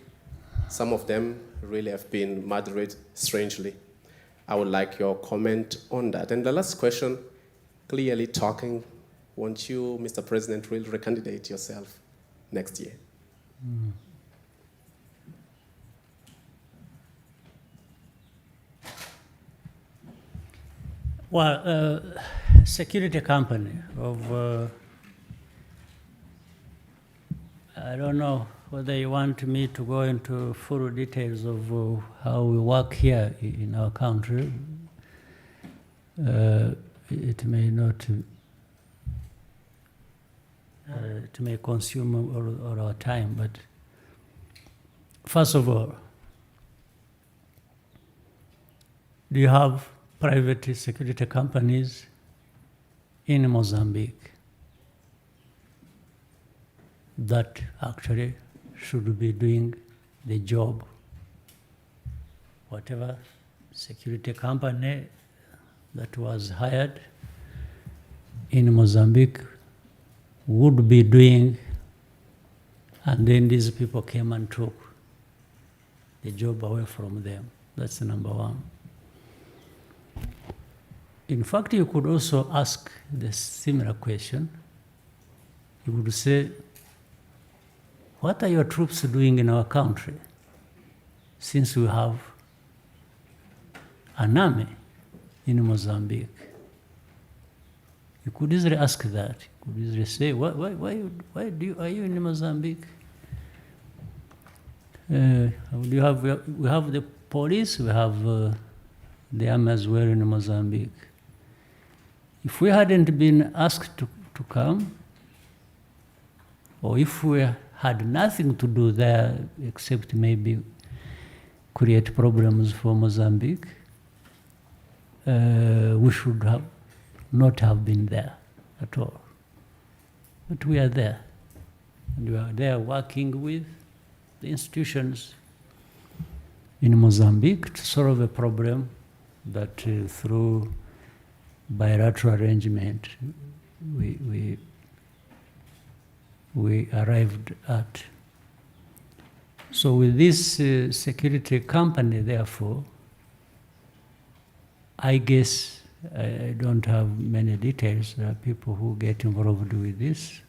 Some of them really have been murdered strangely. I would like your comment on that. And the last question, clearly talking, won't you, Mr. President, will recandidate yourself next year? Well, security company of, I don't know whether you want me to go into full details of how we work here in our country. It may not, it may consume all our time, but first of all, do you have private security companies in Mozambique that actually should be doing the job? Whatever security company that was hired in Mozambique would be doing, and then these people came and took the job away from them. That's number one. In fact, you could also ask the similar question. You would say, what are your troops doing in our country? Since we have an army in Mozambique? You could easily ask that. You could easily say, are you in Mozambique? We have the police, we have the army as well in Mozambique. If we hadn't been asked to come, or if we had nothing to do there except maybe create problems for Mozambique, we should have not have been there at all. But we are there. And we are there working with the institutions in Mozambique to solve a problem that through bilateral arrangement we arrived at. So with this security company, therefore, I guess I don't have many details. There are people who get involved with this.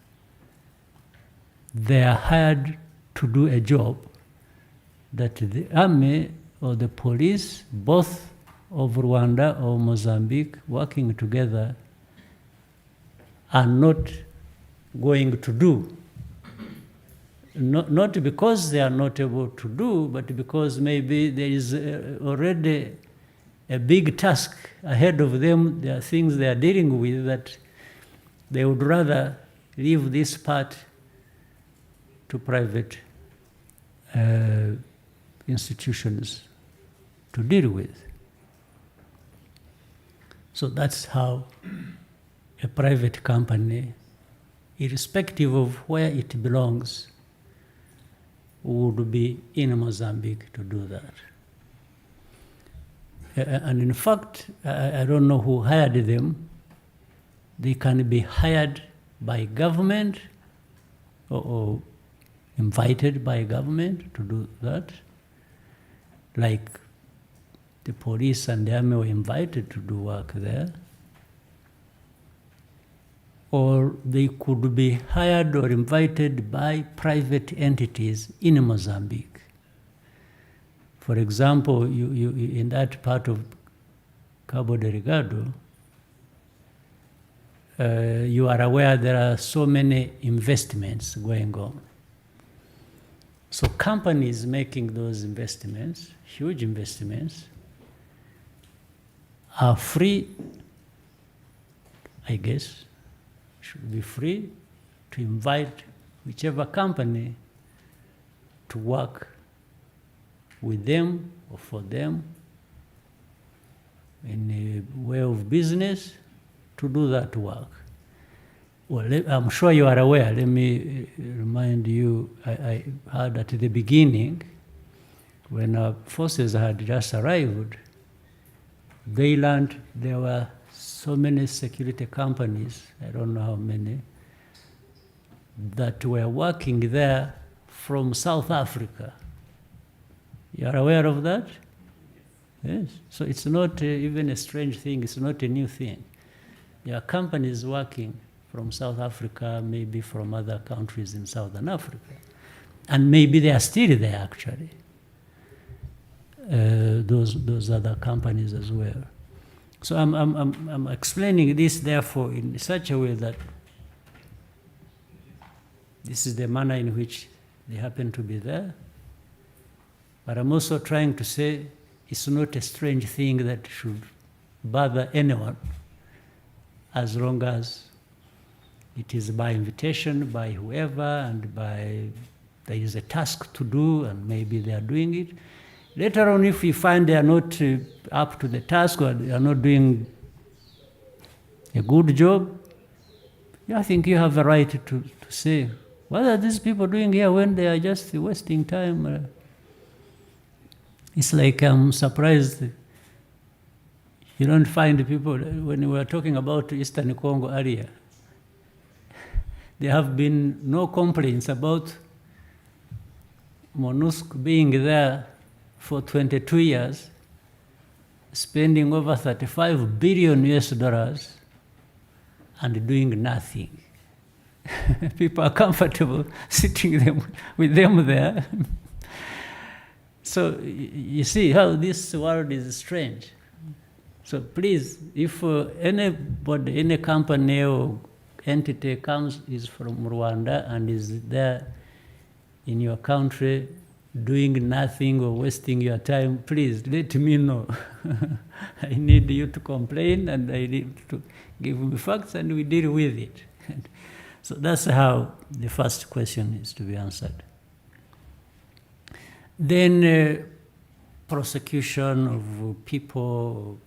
They are hired to do a job that the army or the police, both of Rwanda or Mozambique, working together, are not going to do. Not because they are not able to do, but because maybe there is already a big task ahead of them. There are things they are dealing with that they would rather leave this part to private institutions to deal with. So that's how a private company, irrespective of where it belongs, would be in Mozambique to do that. And in fact, I don't know who hired them. They can be hired by government or invited by government to do that. Like the police and the army were invited to do work there. Or they could be hired or invited by private entities in Mozambique. For example, you in that part of Cabo Delgado, you are aware there are so many investments going on. So companies making those investments, huge investments, are free, I guess, should be free to invite whichever company to work with them or for them in a way of business to do that work. Well, I'm sure you are aware. Let me remind you, I heard at the beginning, when our forces had just arrived, they learned there were so many security companies, I don't know how many, that were working there from South Africa. You are aware of that? Yes. So it's not even a strange thing, it's not a new thing. There are companies working from South Africa, maybe from other countries in Southern Africa. And maybe they are still there, actually. Those other companies as well. So I'm explaining this, therefore, in such a way that this is the manner in which they happen to be there. But I'm also trying to say it's not a strange thing that should bother anyone, as long as it is by invitation, by whoever, and by there is a task to do, and maybe they are doing it. Later on, if we find they are not up to the task or they are not doing a good job, I think you have a right to say, what are these people doing here when they are just wasting time? It's like I'm surprised you don't find people, when we were talking about Eastern Congo area, there have been no complaints about MONUSCO being there for 22 years, spending over $35 billion and doing nothing. People are comfortable sitting with them there. So you see how this world is strange. So please, if anybody, any company or entity is from Rwanda and is there in your country doing nothing or wasting your time, please let me know. I need you to complain and I need to give me facts and we deal with it. So that's how the first question is to be answered. Then prosecution of people.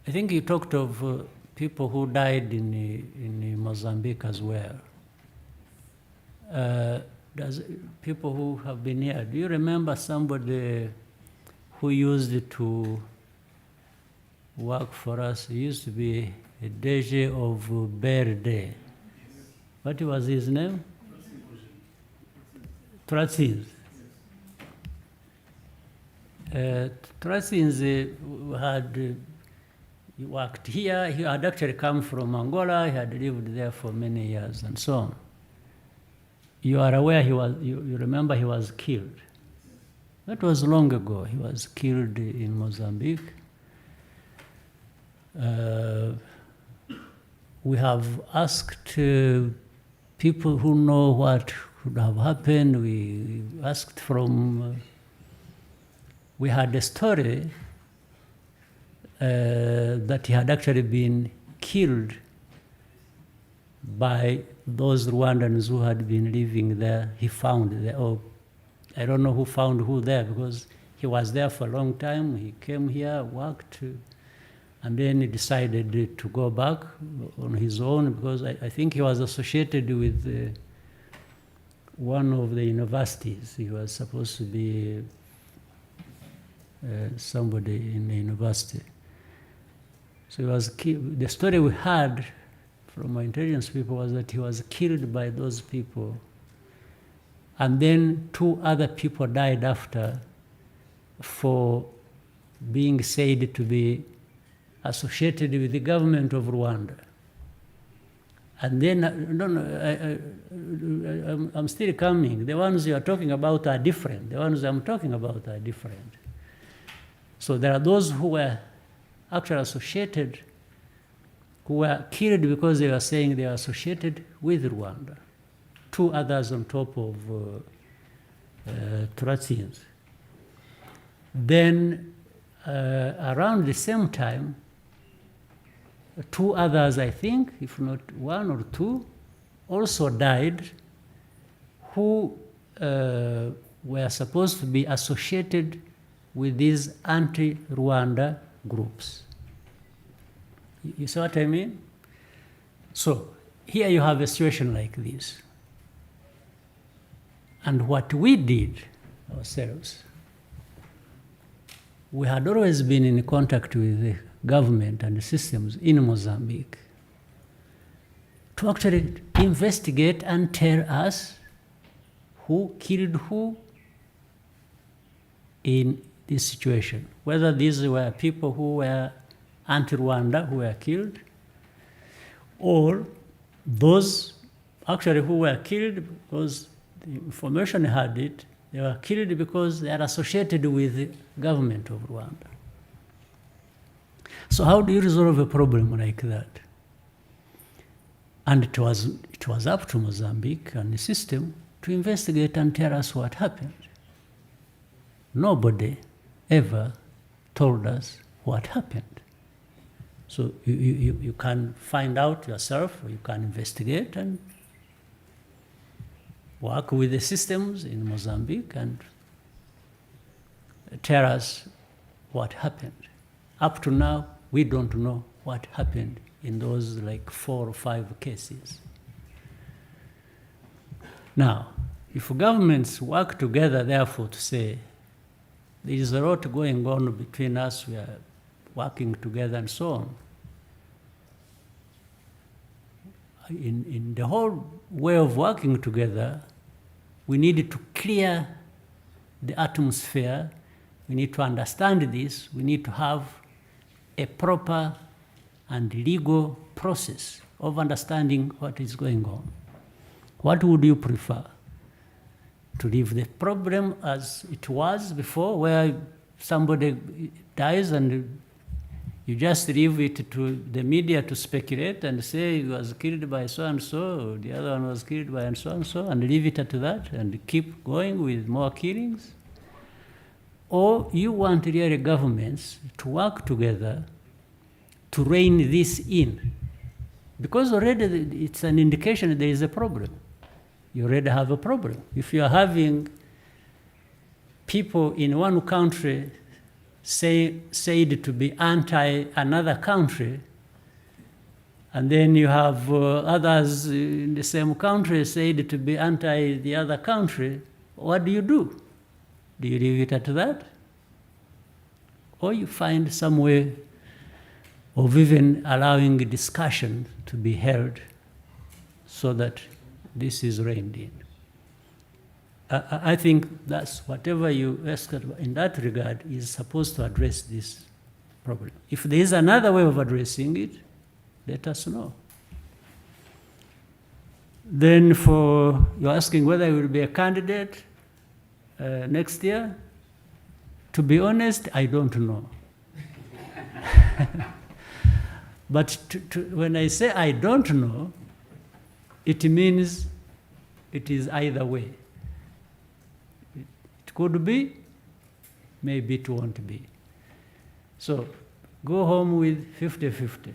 I think you talked of people who died in Mozambique as well. People who have been here. Do you remember somebody who used to work for us? He used to be a DG of BRD. What was his name? Tratins. Tratins had he worked here. He had actually come from Angola. He had lived there for many years and so on. You are aware you remember he was killed. That was long ago. He was killed in Mozambique. We have asked people who know what could have happened. We asked from, we had a story that he had actually been killed by those Rwandans who had been living there. He found there, or I don't know who found who there, because he was there for a long time. He came here, worked, and then he decided to go back on his own, because I think he was associated with one of the universities. He was supposed to be somebody in the university. So he was killed. The story we had from my intelligence people was that he was killed by those people. And then 2 other people died after for being said to be associated with the government of Rwanda. And then, I'm still coming. The ones you are talking about are different. The ones I'm talking about are different. So there are those who were actually associated, who were killed because they were saying they were associated with Rwanda. 2 others on top of Turatsians. Then around the same time, 2 others, I think, if not 1 or 2, also died, who were supposed to be associated with these anti-Rwanda groups. You see what I mean? So here you have a situation like this. And what we did ourselves, we had always been in contact with the government and the systems in Mozambique to actually investigate and tell us who killed who in this situation. Whether these were people who were anti-Rwanda who were killed, or those actually who were killed because the information had it, they were killed because they are associated with the government of Rwanda. So how do you resolve a problem like that? And it was up to Mozambique and the system to investigate and tell us what happened. Nobody ever told us what happened. So you can find out yourself, or you can investigate and work with the systems in Mozambique and tell us what happened. Up to now, we don't know what happened in those like 4 or 5 cases. Now, if governments work together, therefore, to say, there is a lot going on between us, we are working together and so on. In the whole way of working together, we need to clear the atmosphere. We need to understand this. We need to have a proper and legal process of understanding what is going on. What would you prefer? To leave the problem as it was before, where somebody dies and You just leave it to the media to speculate and say he was killed by so-and-so, or the other one was killed by so-and-so, and leave it at that, and keep going with more killings? Or you want really governments to work together to rein this in? Because already it's an indication that there is a problem. You already have a problem. If you are having people in one country said to be anti another country, and then you have others in the same country said to be anti the other country, what do? Do you leave it at that? Or you find some way of even allowing a discussion to be held so that this is reined in? I think that's whatever you ask in that regard is supposed to address this problem. If there is another way of addressing it, let us know. Then you're asking whether I will be a candidate next year. To be honest, I don't know. But when I say I don't know, it means it is either way. It could be, maybe it won't be. So go home with 50-50.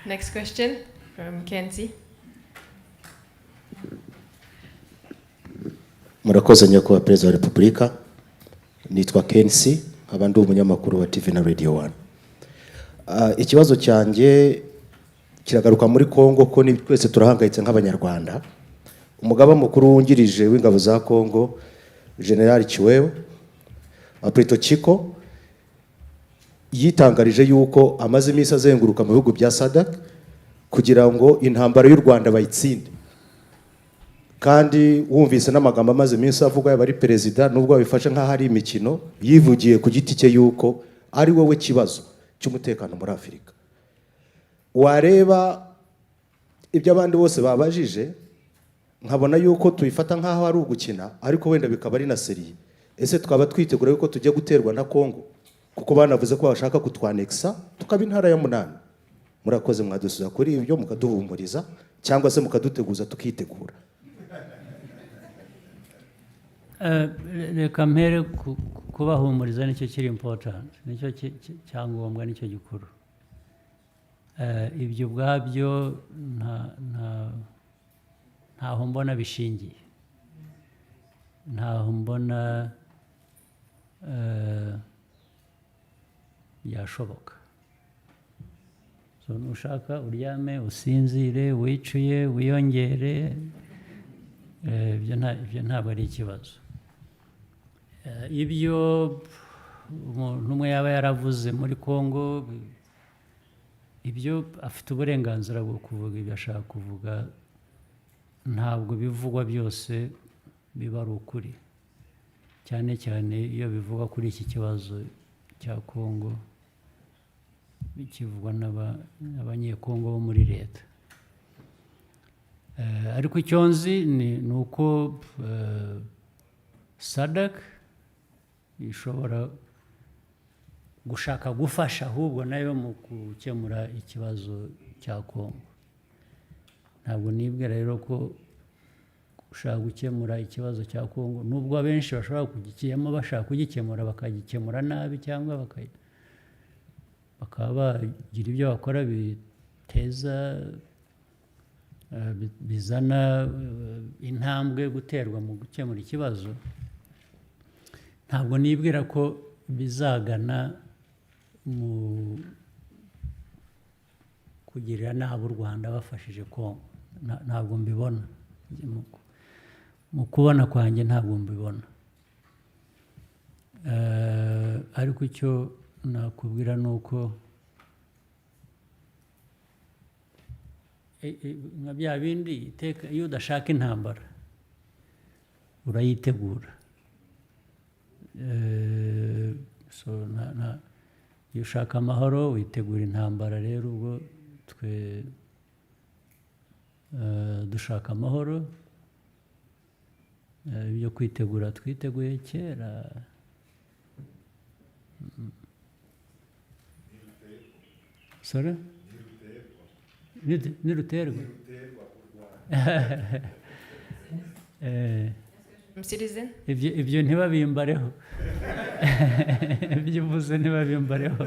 Next question from Kenzie. Murakoze nyakubahwa Perezida wa Repubulika, nitwa Kensi, nkaba ndi umunyamakuru wa TV na Radio 1. Ikibazo cyanjye kiragaruka muri Kongo ko ni twese turahangayitse nk'abanyarwanda. Umugaba mukuru wungirije w'ingabo za Kongo, General Chiwewe Aprito Chiko, yitangarije yuko amaze iminsi azenguruka mu bihugu bya SADC kugira ngo intambara y'u Rwanda bayitsinde. Kandi wumvise n'amagambo amaze iminsi avuga y'abari perezida nubwo babifashe nk'aho ari imikino, yivugiye ku giti cye yuko ari wowe kibazo cy'umutekano muri Afurika. Wareba ibyo abandi bose babajije, nkabona yuko tuyifata nk'aho ari ugukina, ariko wenda bikaba ari na seriye. Ese twaba twitegura yuko tujya guterwa na Kongo kuko banavuze ko bashaka kutwanexa tukaba intara ya 8? Murakoze mwadusuza kuri ibyo mukaduhumuriza cyangwa se mukaduteguza tukitegura. Reka mpere kubahumuriza nicyo kiri important, nicyo cyangombwa, nicyo gikuru. Ibyo ubwabyo ntaho mbona bishingiye, ntaho mbona byashoboka. So nushaka uryame usinzire wicuye wiyongere, ibyo ntabwo ari ikibazo. Ibyo umuntu umwe yaba yaravuze muri Kongo, ibyo afite uburenganzira bwo kuvuga ibyo ashaka kuvuga, ntabwo bivugwa byose biba ari ukuri, cyane cyane iyo bivugwa kuri iki kibazo cya Kongo, bikivugwa n'abanyekongo bo muri leta. Ariko icyo nzi ni uko SADC ishobora gushaka gufasha ahubwo nayo mu gukemura ikibazo cya Kongo. Ntabwo nibwira rero ko gushaka gukemura ikibazo cya Kongo, nubwo abenshi bashobora bashaka kugikemura bakagikemura nabi, cyangwa bakaba bagira ibyo bakora bizana intambwe guterwa mu gukemura ikibazo. Ntabwo nibwira ko bizagana mu kugirira nabi u Rwanda bafashije Kongo. Ntabwo mbibona, mu kubona kwanjye ntabwo mbibona. Ariko icyo nakubwira ni uko nka bya bindi, iyo udashaka intambara urayitegura. Iyo ushaka amahoro witegura intambara. Rero ubwo twe dushaka amahoro, ibyo kwitegura twiteguye kera. Sorry? Niruterwa. Citizen? Ibyo ntibabimbareho. Ibyo uvuze ntibabimbareho.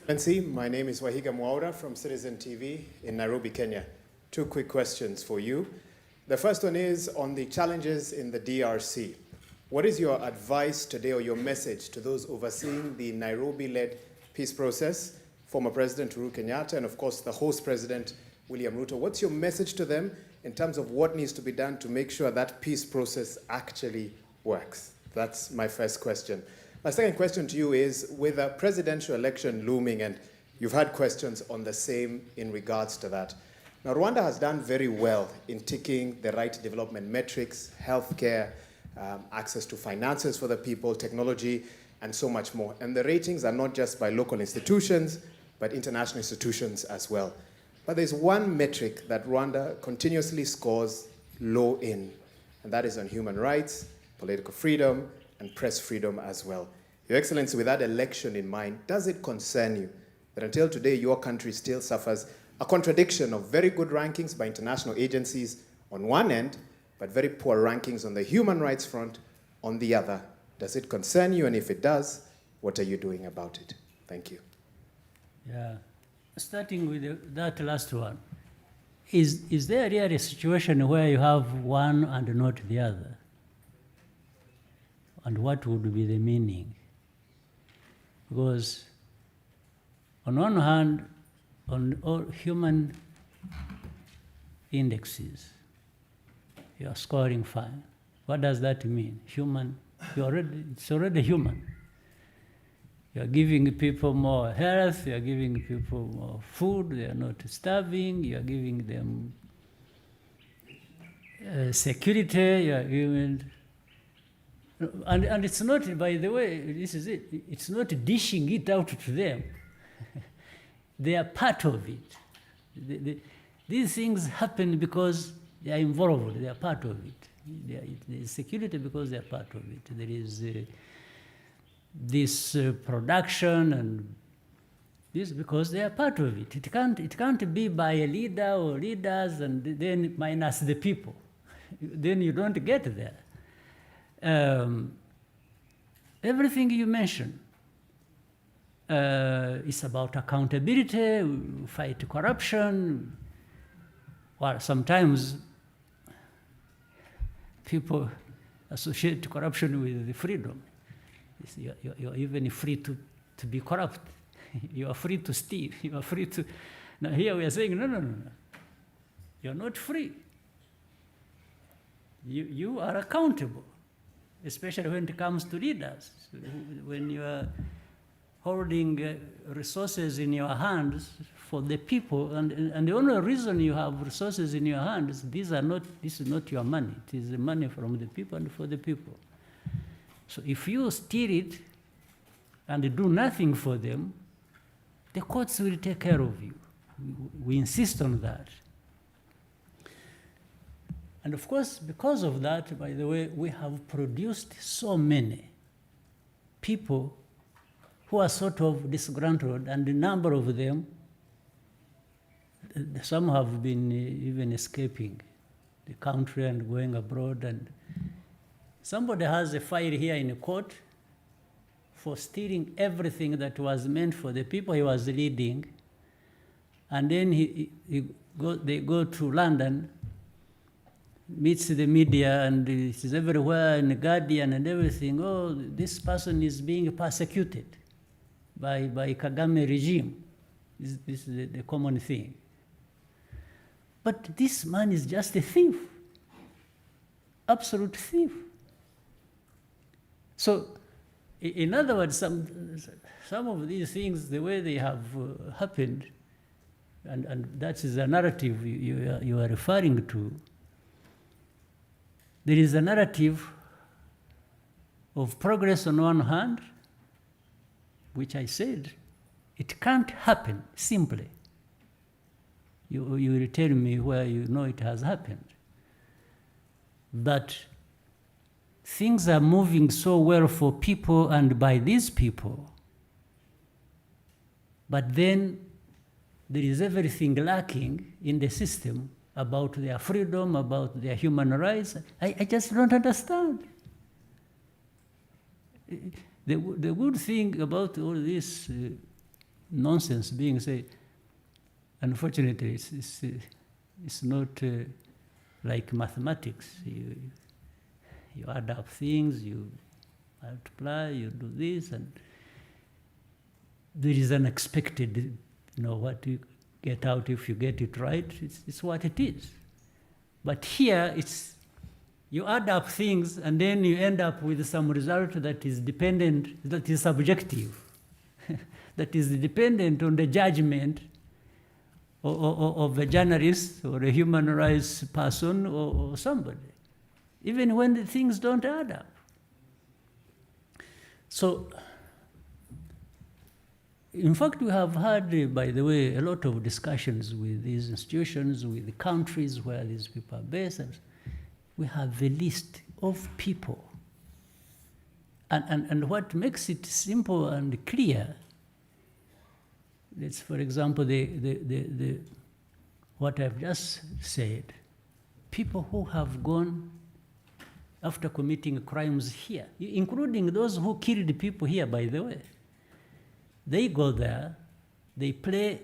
Excellency, my name is Wahiga Mwaura from Citizen TV in Nairobi, Kenya. Two quick questions for you. The first one is on the challenges in the DRC. What is your advice today or your message to those overseeing the Nairobi-led peace process, former President Uhuru Kenyatta, and of course the host President William Ruto? What's your message to them in terms of what needs to be done to make sure that peace process actually works? That's my first question. My second question to you is, with a presidential election looming, and you've had questions on the same in regards to that. Now, Rwanda has done very well in ticking the right development metrics, healthcare, access to finances for the people, technology, and so much more. And the ratings are not just by local institutions, but international institutions as well. But there's one metric that Rwanda continuously scores low in, and that is on human rights, political freedom, and press freedom as well. Your Excellency, with that election in mind, does it concern you that until today your country still suffers a contradiction of very good rankings by international agencies on one end, but very poor rankings on the human rights front on the other? Does it concern you? And if it does, what are you doing about it? Thank you. Yeah. Starting with that last one, is there really a situation where you have one and not the other? And what would be the meaning? Because on one hand, on all human indexes, you are scoring fine. What does that mean? Human, it's already human. You are giving people more health, you are giving people more food, they are not starving, you are giving them security, you are giving... And it's not, by the way, this is it, it's not dishing it out to them. They are part of it. These things happen because they are involved, they are part of it. There is security because they are part of it. There is this production and this because they are part of it. It can't be by a leader or leaders and then minus the people. Then you don't get there. Everything you mention is about accountability, fight corruption. Well, sometimes people associate corruption with freedom. You're even free to be corrupt. You are free to steal. You are free to... Now here we are saying, no. You're not free. You are accountable, especially when it comes to leaders. When you are holding resources in your hands for the people, and the only reason you have resources in your hands, this is not your money. It is the money from the people and for the people. So if you steal it and do nothing for them, the courts will take care of you. We insist on that. And of course, because of that, by the way, we have produced so many people who are sort of disgruntled, and the number of them, some have been even escaping the country and going abroad. And somebody has a file here in court for stealing everything that was meant for the people he was leading. And then they go to London, meets the media, and it is everywhere in the Guardian and everything. Oh, this person is being persecuted by Kagame regime. This is the common thing. But this man is just a thief, absolute thief. So, in other words, some of these things, the way they have happened, and that is the narrative you are referring to. There is a narrative of progress on one hand, which I said, it can't happen simply. You will tell me where you know it has happened. But things are moving so well for people and by these people, but then there is everything lacking in the system about their freedom, about their human rights. I just don't understand. The good thing about all this nonsense being said, unfortunately, it's not like mathematics. You add up things, you multiply, you do this, and there is unexpected, what you get out if you get it right, it's what it is. But here, you add up things, and then you end up with some result that is dependent, that is subjective, that is dependent on the judgment of a journalist or a human rights person or somebody, even when the things don't add up. So, in fact, we have had, by the way, a lot of discussions with these institutions, with the countries where these people are based. And we have a list of people. And what makes it simple and clear, it's, for example, what I've just said, people who have gone after committing crimes here, including those who killed people here, by the way. They go there, they play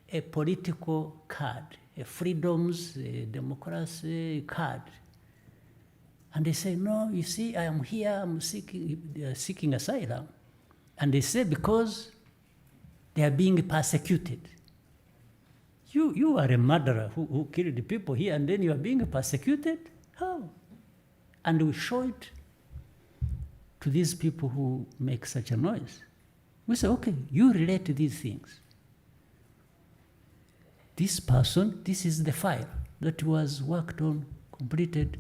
a political card, a freedoms, a democracy card. And they say, no, you see, I am here, I'm seeking asylum. And they say, because they are being persecuted. You are a murderer who killed people here, and then you are being persecuted? How? And we show it to these people who make such a noise. We say, okay, you relate to these things. This person, this is the file that was worked on, completed.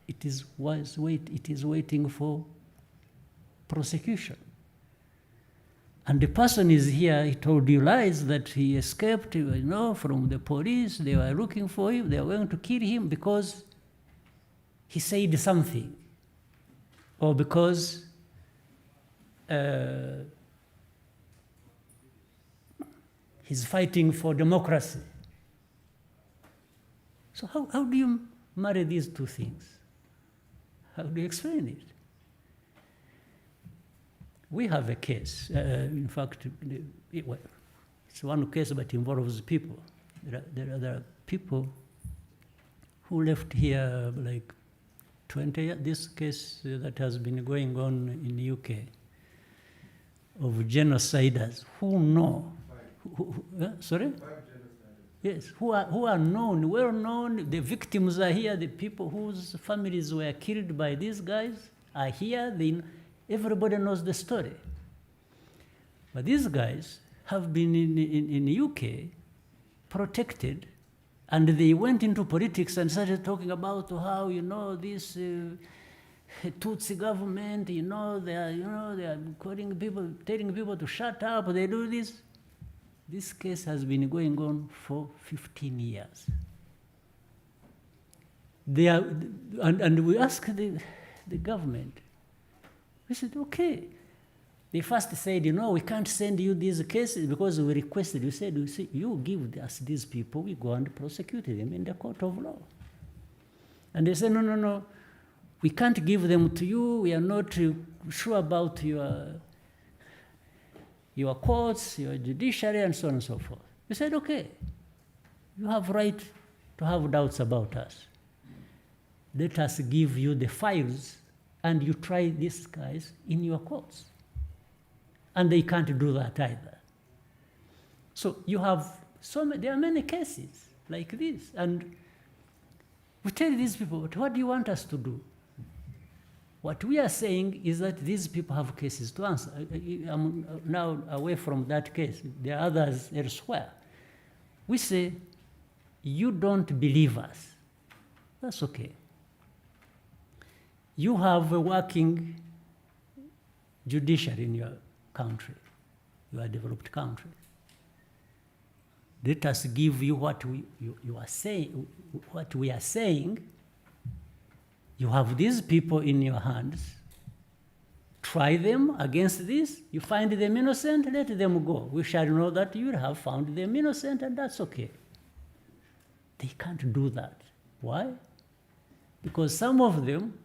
It is waiting for prosecution. And the person is here, he told you lies that he escaped, from the police. They were looking for him. They were going to kill him because he said something, or because he's fighting for democracy. So how do you marry these two things? How do you explain it? We have a case. In fact, it's one case, but involves people. There are people who left here like 20 years. This case that has been going on in the UK of genociders who know. Sorry? Yes, who are known, well known. The victims are here. The people whose families were killed by these guys are here. Everybody knows the story. But these guys have been in the UK protected, and they went into politics and started talking about how, this Tutsi government, they are calling people, telling people to shut up, they do this. This case has been going on for 15 years. And we asked the government. We said, okay. They first said, we can't send you these cases because we requested. We said, you give us these people, we go and prosecute them in the court of law. And they said, no, we can't give them to you. We are not sure about your courts, your judiciary, and so on and so forth. We said, okay, you have right to have doubts about us. Let us give you the files, and you try these guys in your courts. And they can't do that either. So you have there are many cases like this. And we tell these people, but what do you want us to do? What we are saying is that these people have cases to answer. I'm now away from that case. There are others elsewhere. We say, you don't believe us. That's okay. You have a working judiciary in your country, your developed country. Let us give you what you are saying, what we are saying, You have these people in your hands. Try them against this. You find them innocent, let them go. We shall know that you have found them innocent, and that's okay. They can't do that. Why? Because some of them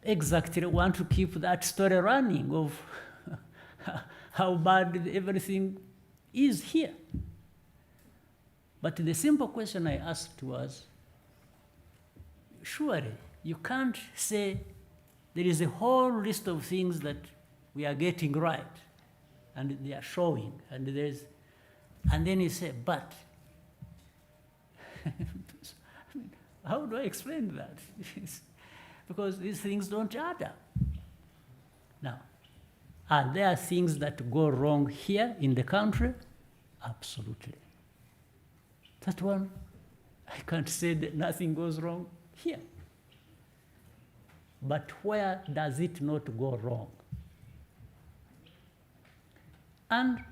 exactly want to keep that story running of how bad everything is here. But the simple question I asked was, surely you can't say there is a whole list of things that we are getting right, and they are showing, and then you say, but. How do I explain that? Because these things don't add up. Now, are there things that go wrong here in the country? Absolutely. That one, I can't say that nothing goes wrong here. But where does it not go wrong? And,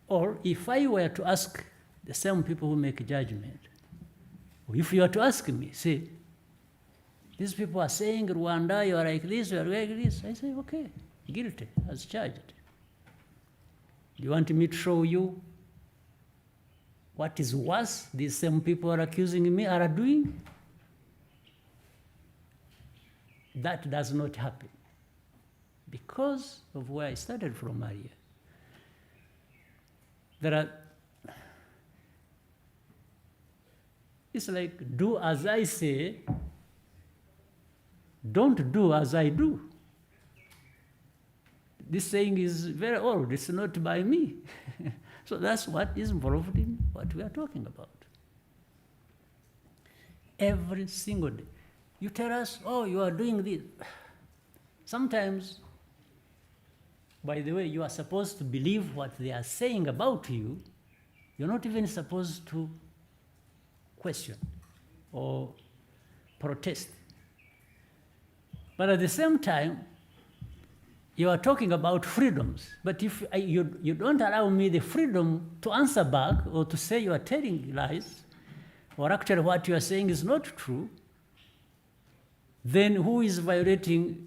or if I were to ask the same people who make judgment, or if you were to ask me, say, these people are saying, Rwanda, you are like this, you are like this. I say, okay, guilty, as charged. Do you want me to show you what is worse these same people are accusing me are doing? That does not happen because of where I started from earlier. It's like, do as I say, don't do as I do. This saying is very old, it's not by me. So that's what is involved in what we are talking about. Every single day. You tell us, oh, you are doing this. Sometimes, by the way, you are supposed to believe what they are saying about you. You're not even supposed to question or protest. But at the same time, you are talking about freedoms. But if you don't allow me the freedom to answer back or to say you are telling lies, or actually what you are saying is not true, then who is violating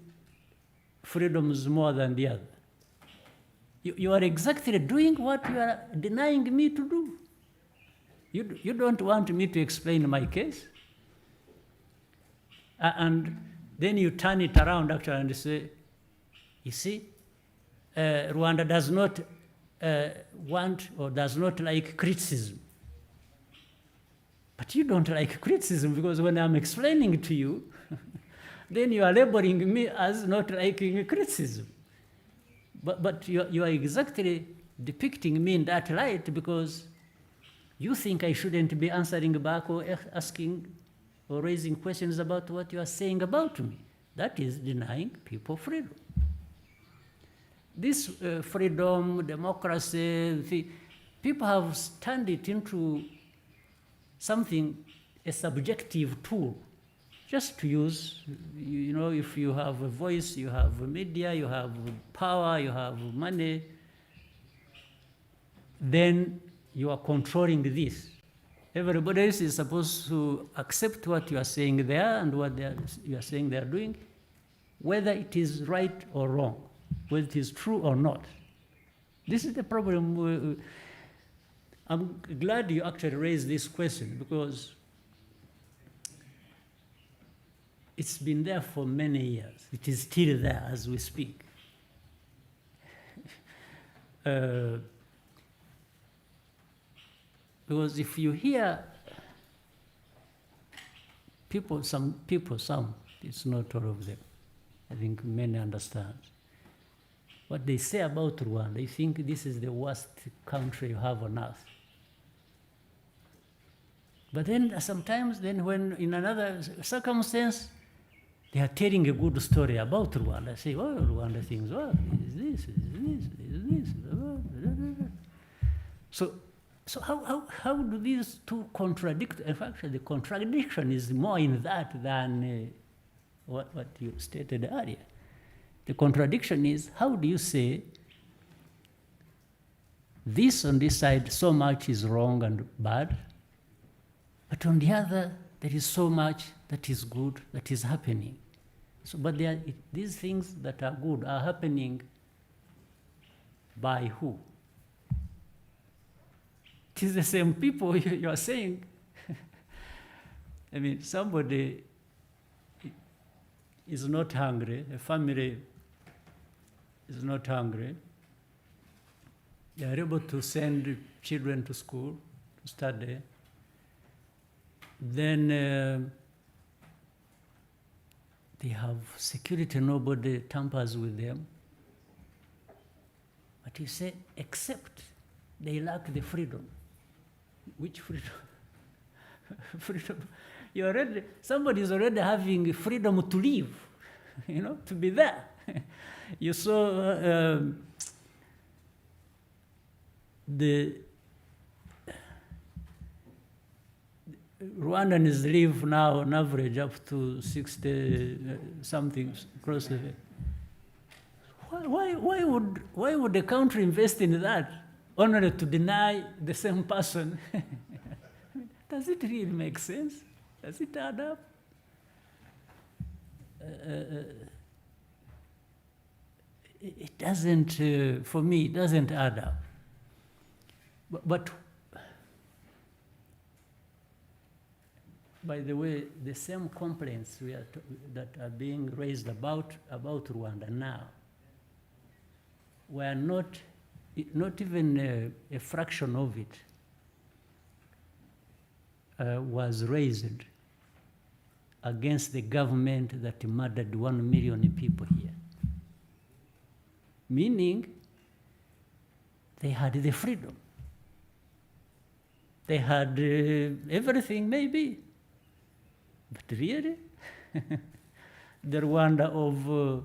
freedoms more than the other? You are exactly doing what you are denying me to do. You don't want me to explain my case. And then you turn it around actually and say, you see, Rwanda does not want or does not like criticism. But you don't like criticism because when I'm explaining to you, then you are labeling me as not liking criticism. But you are exactly depicting me in that light because you think I shouldn't be answering back or asking or raising questions about what you are saying about me. That is denying people freedom. This freedom, democracy, people have turned it into something, a subjective tool, just to use. You know, if you have a voice, you have a media, you have power, you have money, then you are controlling this. Everybody else is supposed to accept what you are saying there and what you are saying they are doing, whether it is right or wrong, whether it is true or not. This is the problem. I'm glad you actually raised this question because it's been there for many years. It is still there as we speak. Because if you hear some people, it's not all of them. I think many understand. What they say about Rwanda, they think this is the worst country you have on earth. But then sometimes, when in another circumstance, they are telling a good story about Rwanda. Say, oh, Rwanda thinks, oh, is this. So how do these two contradict? In fact, the contradiction is more in that than what you stated earlier. The contradiction is, how do you say this on this side, so much is wrong and bad, but on the other, there is so much that is good, that is happening. So, but these things that are good are happening by who? It is the same people you are saying. I mean, somebody is not hungry, a family is not hungry, they are able to send children to school to study, then they have security, nobody tampers with them. But you say, except they lack the freedom. Which freedom? Freedom. Somebody is already having freedom to live, to be there. You saw the Rwandans live now on average up to 60 something close to it. Why would the country invest in that only to deny the same person? Does it really make sense? Does it add up? It doesn't, for me, it doesn't add up. But by the way, the same complaints that are being raised about Rwanda now were not even a fraction of it was raised against the government that murdered 1 million people here. Meaning, they had the freedom. They had everything, maybe. But really, the Rwanda of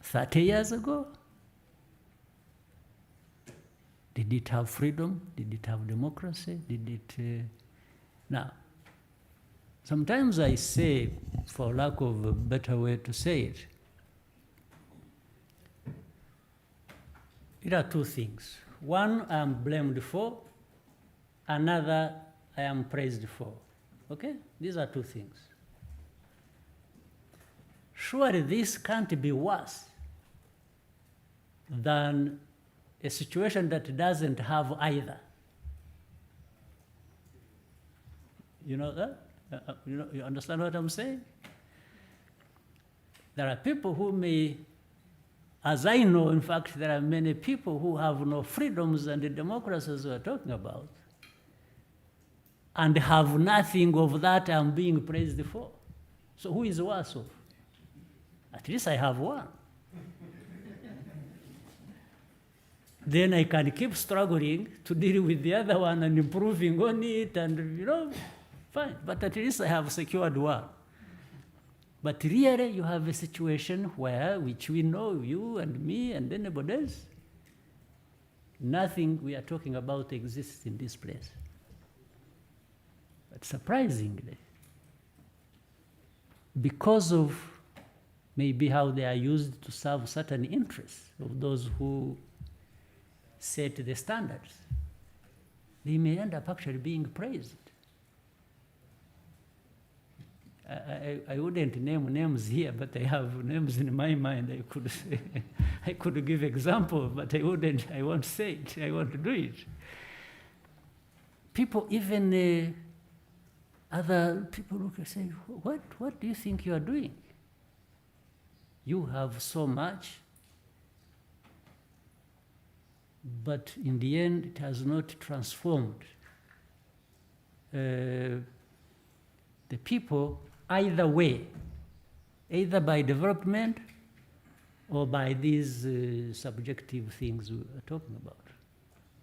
30 years ago, did it have freedom? Did it have democracy? Did it? Now, sometimes I say, for lack of a better way to say it, there are two things. One I am blamed for, another I am praised for. Okay? These are two things. Surely this can't be worse than a situation that doesn't have either. You know that? You understand what I'm saying? There are people who may, as I know, in fact, there are many people who have no freedoms and the democracies we're talking about, and have nothing of that I'm being praised for. So who is worse off? At least I have one. Then I can keep struggling to deal with the other one and improving on it, and fine. But at least I have secured one. But really, you have a situation where, which we know, you and me and anybody else, nothing we are talking about exists in this place. But surprisingly, because of maybe how they are used to serve certain interests of those who set the standards, they may end up actually being praised. I wouldn't name names here, but I have names in my mind. I could give example, but I won't say it. I won't do it. People, even other people look and say, what do you think you are doing? You have so much, but in the end, it has not transformed the people either way, either by development or by these subjective things we are talking about.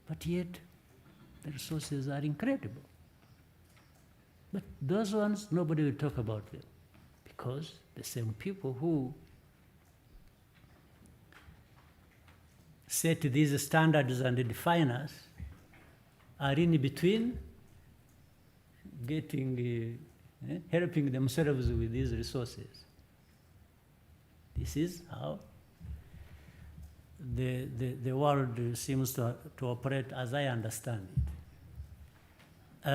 But yet, the resources are incredible. But those ones, nobody will talk about them, because the same people who set these standards and define us are in between helping themselves with these resources. This is how the world seems to operate as I understand it.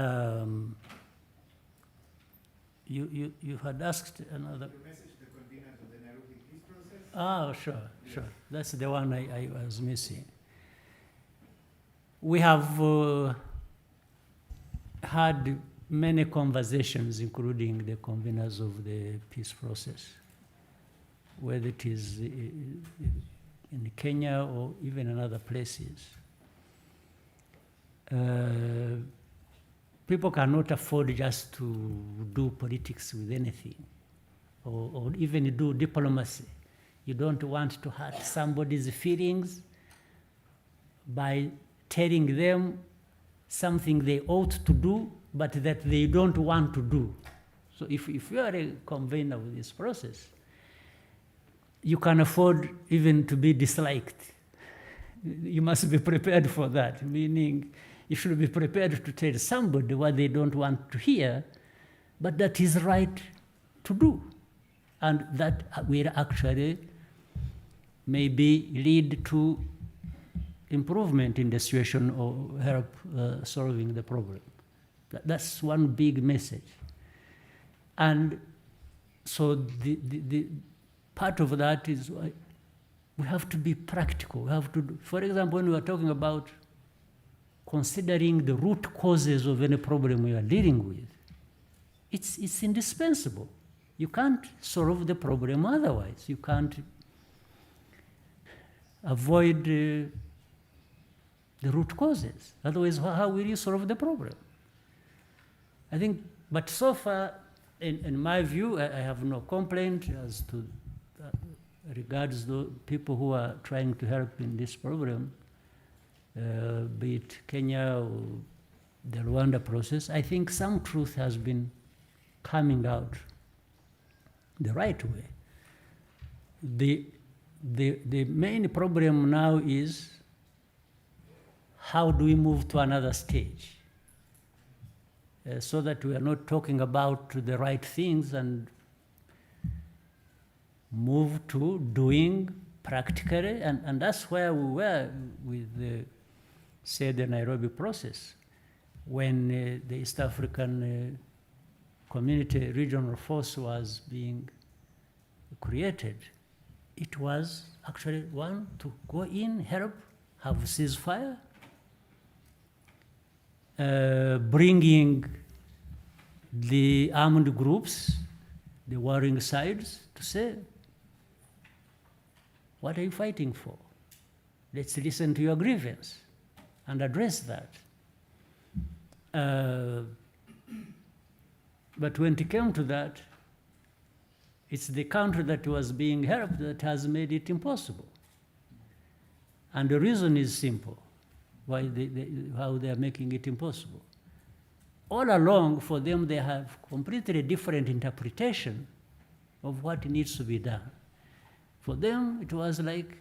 You had asked another... Sure. That's the one I was missing. We have had many conversations, including the conveners of the peace process, whether it is in Kenya or even in other places. People cannot afford just to do politics with anything, or even do diplomacy. You don't want to hurt somebody's feelings by telling them something they ought to do, but that they don't want to do. So if you are a convener of this process, you can afford even to be disliked. You must be prepared for that, meaning you should be prepared to tell somebody what they don't want to hear, but that is right to do. And that will actually maybe lead to improvement in the situation or help solving the problem. That's one big message. And so the part of that is we have to be practical. We have to, for example, when we are talking about considering the root causes of any problem we are dealing with, it's indispensable. You can't solve the problem otherwise. You can't avoid the root causes. Otherwise, how will you solve the problem? I think, but so far, in my view, I have no complaint as to regards the people who are trying to help in this problem, be it Kenya or the Rwanda process. I think some truth has been coming out the right way. The main problem now is how do we move to another stage so that we are not talking about the right things and move to doing practically, and that's where we were with the Nairobi process, when the East African Community Regional Force was being created. It was actually one to go in, help, have ceasefire, bringing the armed groups, the warring sides, to say, what are you fighting for? Let's listen to your grievance and address that. But when it came to that, it's the country that was being helped that has made it impossible. And the reason is simple, why how they are making it impossible. All along, for them, they have completely different interpretation of what needs to be done. For them, it was like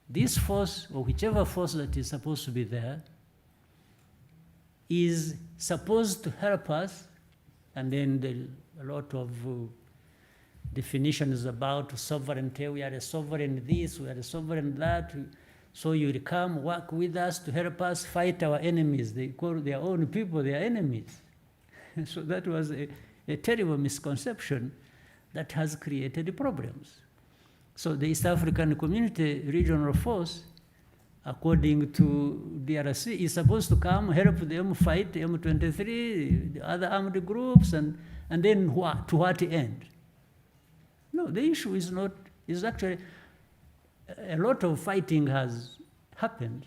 this force, or whichever force that is supposed to be there, is supposed to help us, and then a lot of definitions about sovereignty. We are a sovereign this, we are a sovereign that. So you will come work with us to help us fight our enemies. They call their own people their enemies. So that was a terrible misconception that has created problems. So the East African Community Regional Force, according to DRC, is supposed to come help them fight M23, the other armed groups, and then what, to what end? No, the issue is not, is actually, a lot of fighting has happened.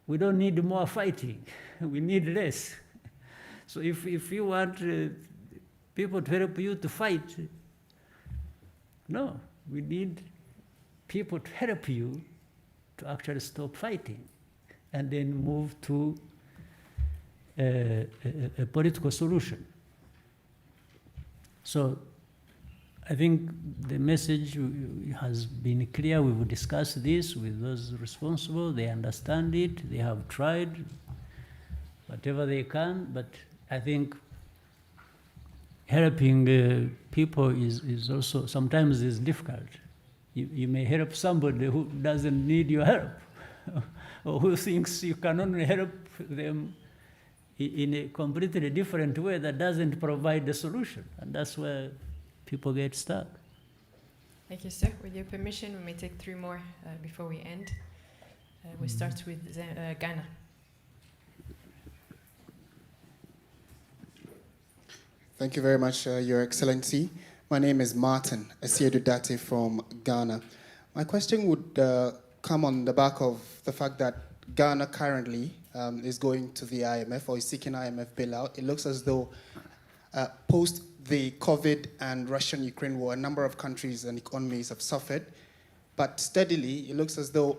We don't need more fighting. We need less. So if you want people to help you to fight, no, we need people to help you to actually stop fighting and then move to a political solution. So I think the message has been clear. We will discuss this with those responsible. They understand it. They have tried whatever they can. But I think helping people is also sometimes is difficult. You may help somebody who doesn't need your help or who thinks you can only help them in a completely different way that doesn't provide the solution. And that's where people get stuck. Thank you, sir. With your permission, we may take 3 more before we end. We start with Ghana. Thank you very much, Your Excellency. My name is Martin Esiedudate from Ghana. My question would come on the back of the fact that Ghana currently is going to the IMF or is seeking IMF bailout. It looks as though post the COVID and Russian-Ukraine war, a number of countries and economies have suffered. But steadily, it looks as though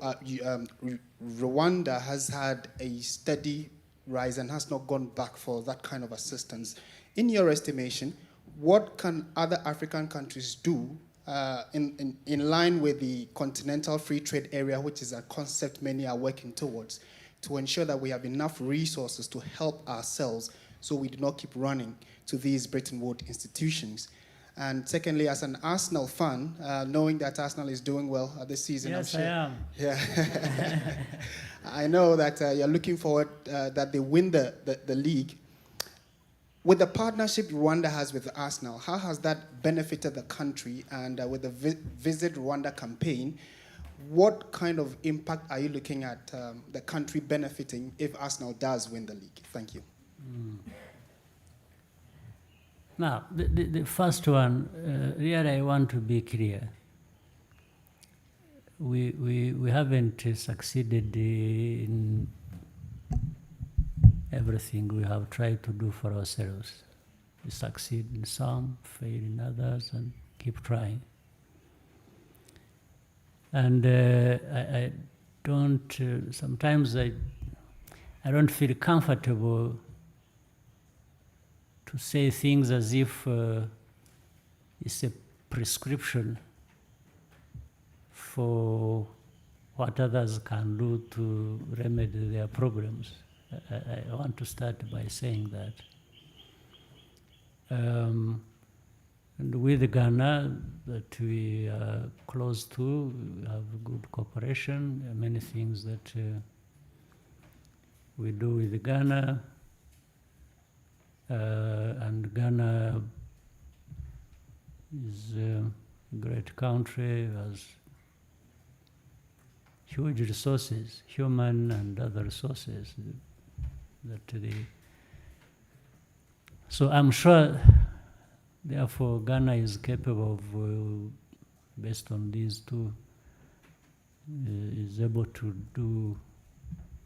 Rwanda has had a steady rise and has not gone back for that kind of assistance. In your estimation, what can other African countries do in line with the continental free trade area, which is a concept many are working towards, to ensure that we have enough resources to help ourselves so we do not keep running to these Bretton Woods institutions? And secondly, as an Arsenal fan, knowing that Arsenal is doing well this season, yes, I'm sure, I am. Yeah, I know that you're looking forward that they win the league. With the partnership Rwanda has with Arsenal, how has that benefited the country? And with the Visit Rwanda campaign, what kind of impact are you looking at the country benefiting if Arsenal does win the league? Thank you. Now, the first one, really I want to be clear. We haven't succeeded in everything we have tried to do for ourselves. We succeed in some, fail in others, and keep trying. And I don't, sometimes I don't feel comfortable to say things as if it's a prescription for what others can do to remedy their problems. I want to start by saying that. And with Ghana, that we are close to, we have good cooperation, many things that we do with Ghana. And Ghana is a great country, has huge resources, human and other resources. So I'm sure, therefore, Ghana is capable of, based on these two, is able to do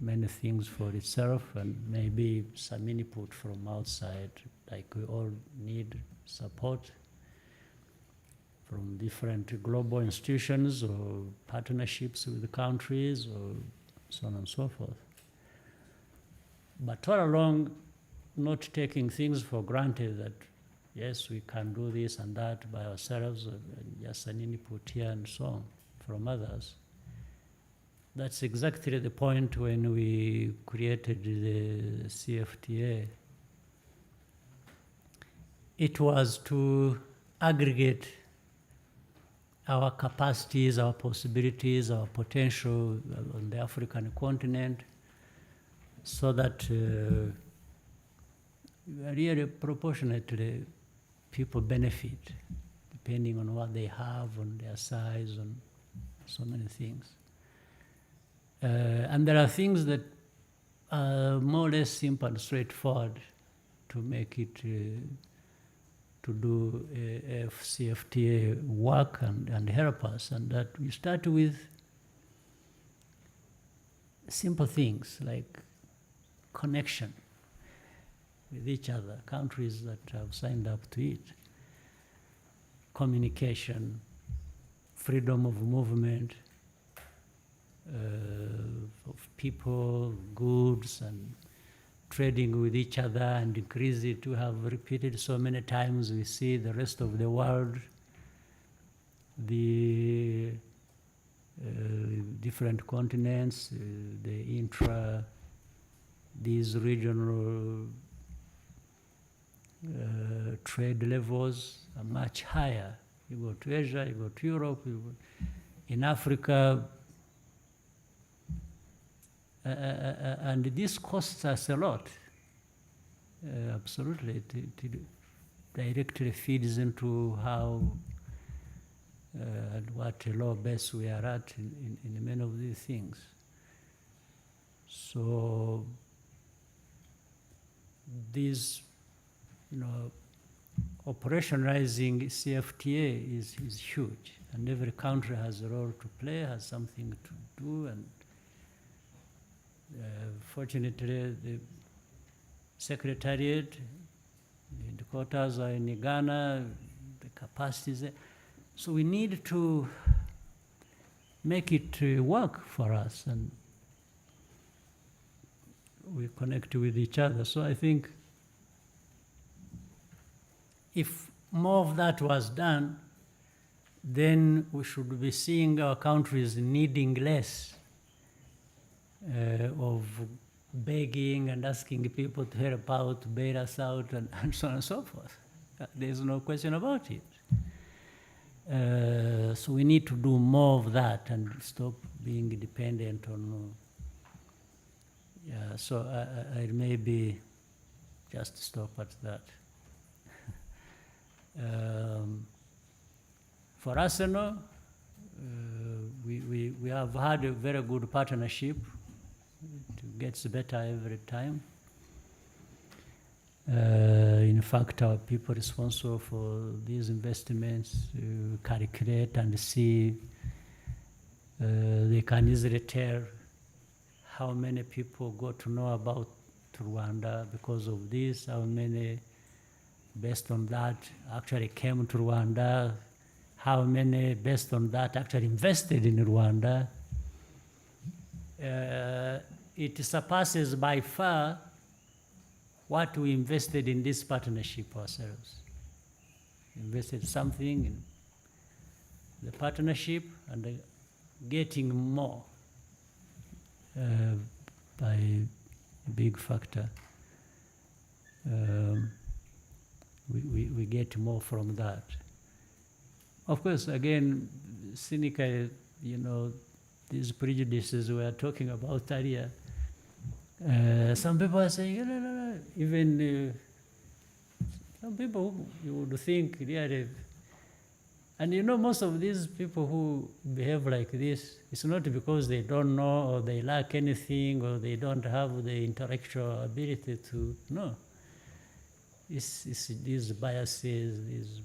many things for itself, and maybe some input from outside, like we all need support from different global institutions or partnerships with countries or so on and so forth. But all along, not taking things for granted that, yes, we can do this and that by ourselves, just an input here and so on from others. That's exactly the point when we created the CFTA. It was to aggregate our capacities, our possibilities, our potential on the African continent, so that really proportionately people benefit, depending on what they have, on their size, on so many things. And there are things that are more or less simple and straightforward to make it, to do a CFTA work and help us. And that we start with simple things like connection with each other, countries that have signed up to it, communication, freedom of movement, of people, goods, and trading with each other, and increase it. We have repeated so many times, we see the rest of the world, the different continents, these regional trade levels are much higher. You go to Asia, you go to Europe, in Africa, and this costs us a lot. Absolutely, it directly feeds into how and what a low base we are at in many of these things. So these, operationalizing CFTA is huge, and every country has a role to play, has something to do, and fortunately the Secretariat, the headquarters are in Ghana, the capacities there. So we need to make it work for us, and we connect with each other. So I think if more of that was done, then we should be seeing our countries needing less of begging and asking people to help out, to bail us out, and so on and so forth. There's no question about it. So we need to do more of that and stop being dependent on. So I maybe just stop at that. For Arsenal, we have had a very good partnership. It gets better every time. In fact, our people responsible for these investments calculate and see. They can easily tell how many people got to know about Rwanda because of this, how many, based on that, actually came to Rwanda, how many, based on that, actually invested in Rwanda. It surpasses by far what we invested in this partnership ourselves. Invested something in the partnership and getting more by a big factor. We get more from that. Of course, again, cynically, these prejudices we are talking about earlier, some people are saying, no. Even some people you would think really, and most of these people who behave like this, it's not because they don't know or they lack anything or they don't have the intellectual ability to, no. It's these biases, these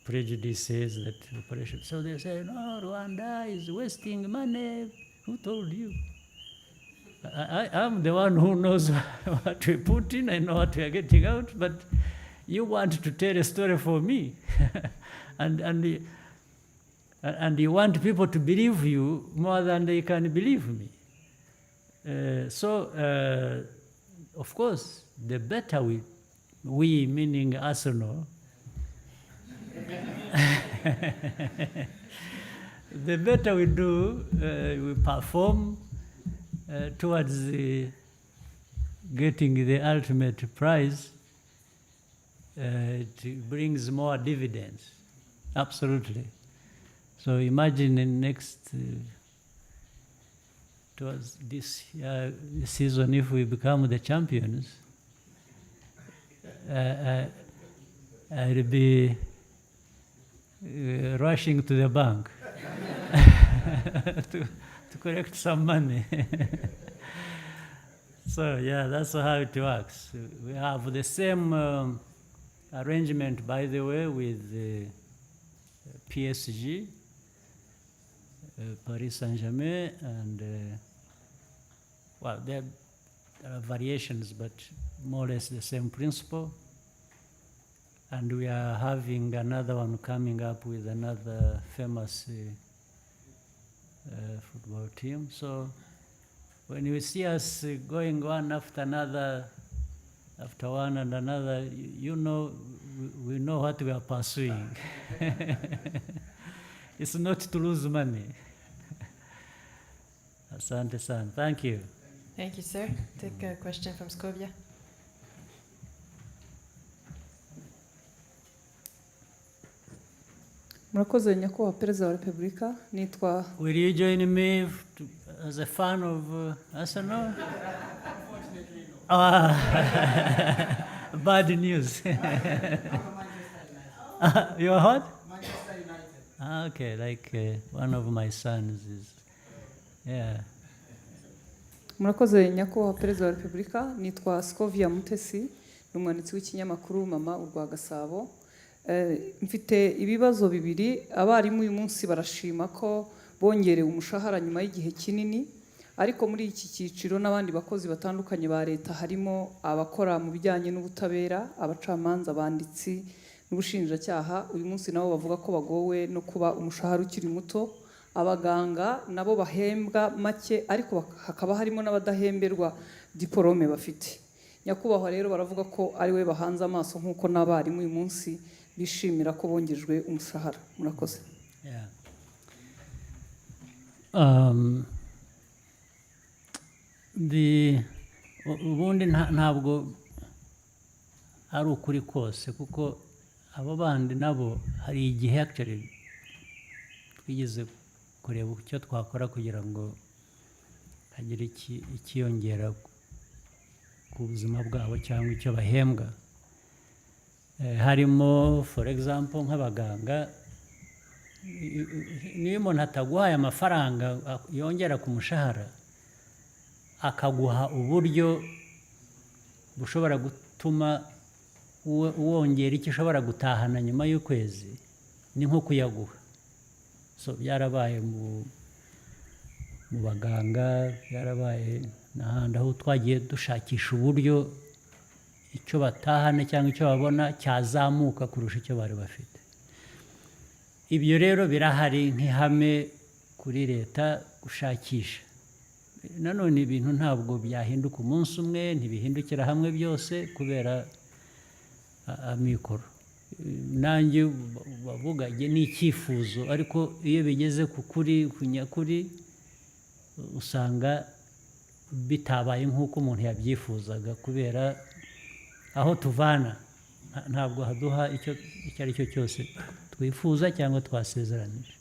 prejudices that operation. So they say, no, Rwanda is wasting money. Who told you? I'm the one who knows what we put in, I know what we are getting out, but you want to tell a story for me. and you want people to believe you more than they can believe me. So, of course, the better we meaning Arsenal, the better we do, we perform towards getting the ultimate prize, it brings more dividends. Absolutely. So imagine in next, towards this season, if we become the champions, I'll be rushing to the bank to collect some money. So yeah, that's how it works. We have the same arrangement, by the way, with PSG, Paris Saint-Germain, and well, there are variations, but more or less the same principle. And we are having another one coming up with another famous football team. So when you see us going one after another, after one and another, we know what we are pursuing. It's not to lose money. Asante san. Thank you. Thank you, sir. Take a question from Scovia. Murakoze nyakubahwa Perezida wa Repubulika, nitwa. Will you join me as a fan of Arsenal? Unfortunately, no. Bad news. You're what? Manchester United. Okay, like one of my sons is, yeah. murakoze nyakubahwa perezida wa repubulika nitwa Scovia Mutesi ni umwanditsi w'ikinyamakuru mama urwa Gasabo. Mfite ibibazo bibiri. Abarimu uyu munsi barashima ko bongerewe umushahara nyuma y'igihe kinini, ariko muri iki cyiciro n'abandi bakozi batandukanye ba leta harimo abakora mu bijyanye n'ubutabera, abacamanza, abanditsi n'ubushinjacyaha. Uyu munsi nabo bavuga ko bagowe no kuba umushahara ukiri muto. Abaganga nabo bahembwa make, ariko hakaba harimo n'abadahemberwa diporome bafite. Nyakubahwa rero baravuga ko ari we bahanze amaso nk'uko n'abarimu uyu munsi bishimira ko bongejwe umushahara. Murakoze. Yeah. Ubundi ntabwo ari ukuri kose, kuko abo bandi nabo hari igihe actually twigeze kureba icyo twakora kugira ngo hagire ikiyongera ku buzima bwabo cyangwa icyo bahembwa. Harimo for example nk'abaganga, niyo umuntu ataguhaye amafaranga yongera ku mushahara, akaguha uburyo bushobora gutuma wongera icyo ushobora gutahana nyuma y'ukwezi, ni nko kuyaguha. So byarabaye mu baganga, byarabaye n'ahandi aho twagiye dushakisha uburyo icyo batahana cyangwa icyo babona cyazamuka kurusha icyo bari bafite. Ibyo rero birahari nk'ihame kuri leta gushakisha. Nanone ibintu ntabwo byahinduka umunsi umwe, ntibihindukira hamwe byose kubera amikoro. Nanjye bavuga ni icyifuzo, ariko iyo bigeze ku kuri, ku nyakuri, usanga bitabaye nk'uko umuntu yabyifuzaga, kubera aho tuvana ntabwo haduha icyo ari cyo cyose twifuza cyangwa twasezeranije.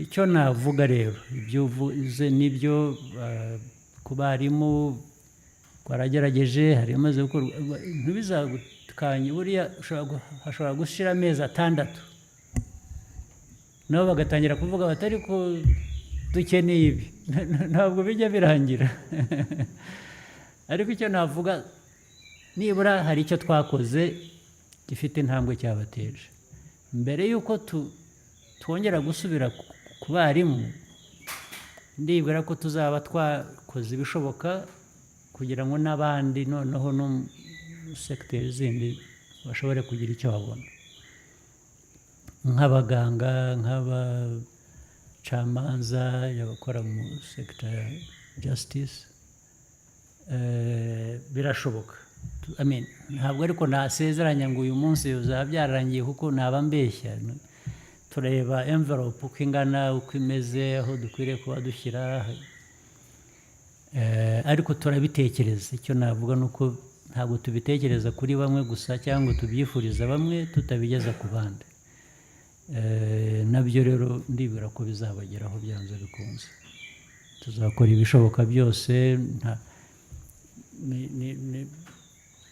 Icyo navuga rero, ibyo uvuze nibyo. Ku barimu twaragerageje, hari amaze gukorwa, ntibizagukanye. Buriya hashobora gushira amezi 6 nabo bagatangira kuvuga batari ko dukeneye ibi. Ntabwo bijya birangira. Ariko icyo navuga, nibura hari icyo twakoze gifite intambwe cyabateje. Mbere y'uko twongera gusubira ku barimu, ndibwira ko tuzaba twakoze ibishoboka kugira ngo n'abandi noneho no secteur zindi bashobore kugira icyo babona, nk'abaganga, nk'abacamanza, abakora mu sector ya justice. Birashoboka. Ntabwo ariko nasezeranya ngo uyu munsi bizaba byarangiye, kuko naba mbeshya. Tureba envelope uko ingana, uko imeze, aho dukwiriye kuba dushyira, ariko turabitekereza. Icyo navuga ni uko ntabwo tubitekereza kuri bamwe gusa cyangwa tubyifuriza bamwe tutabigeza ku bandi. Nabyo rero ndibwira ko bizabageraho byanze bikunze. Tuzakora ibishoboka byose.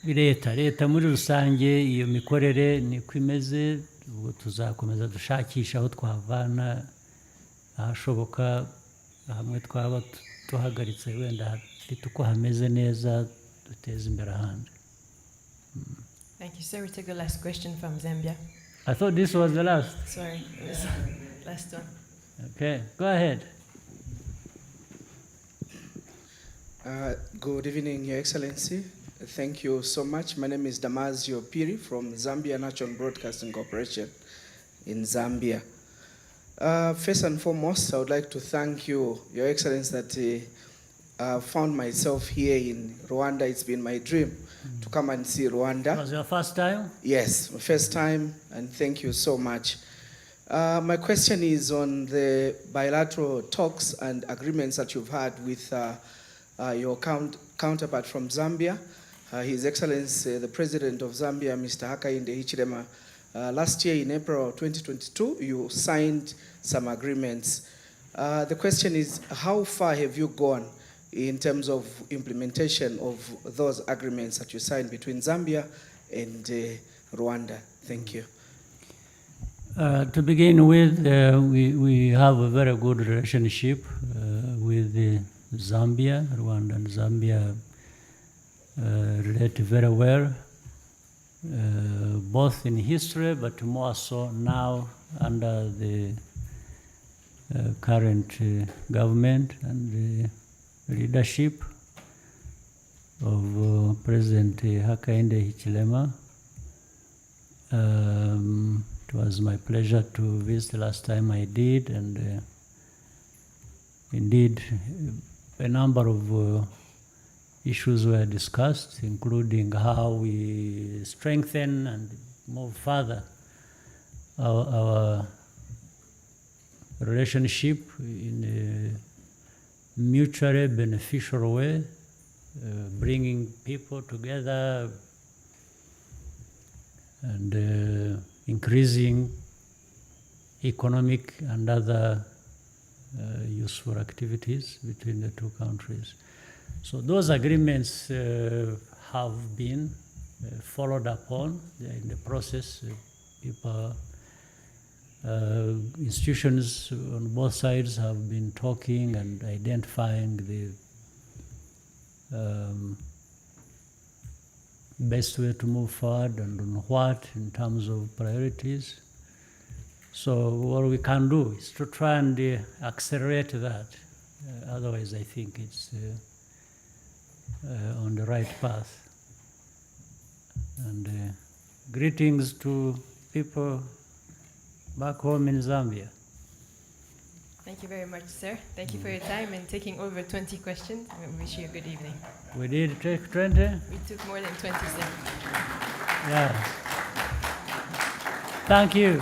Leta muri rusange, iyo mikorere niko imeze. Ubwo tuzakomeza dushakisha aho twavana, ahashoboka, hamwe twaba tuhagaritse wenda hafite uko hameze neza, duteza imbere ahandi. Thank you, sir. We take the last question from Zambia. I thought this was the last. Sorry, it was last one. Okay, go ahead. Good evening, Your Excellency. Thank you so much. My name is Damasio Piri from Zambia National Broadcasting Corporation in Zambia. First and foremost, I would like to thank you, Your Excellency, that I found myself here in Rwanda. It's been my dream to come and see Rwanda. Was your first time? Yes, my first time, and thank you so much. My question is on the bilateral talks and agreements that you've had with your counterpart from Zambia, His Excellency, the President of Zambia, Mr. Hakainde Hichilema. Last year in April 2022, you signed some agreements. The question is, how far have you gone in terms of implementation of those agreements that you signed between Zambia and Rwanda? Thank you. To begin with, we have a very good relationship with Zambia. Rwanda and Zambia relate very well, both in history, but more so now under the current government and the leadership of President Hakainde Hichilema. It was my pleasure to visit last time I did, and indeed a number of issues were discussed, including how we strengthen and move further our relationship in a mutually beneficial way, bringing people together and increasing economic and other useful activities between the two countries. So those agreements have been followed upon. They're in the process. People, institutions on both sides have been talking and identifying the best way to move forward and on what in terms of priorities. So what we can do is to try and accelerate that. Otherwise, I think it's on the right path. And greetings to people back home in Zambia. Thank you very much, sir. Thank you for your time and taking over 20 questions. We wish you a good evening. We did take 20? We took more than 20 seconds. Yeah. Thank you.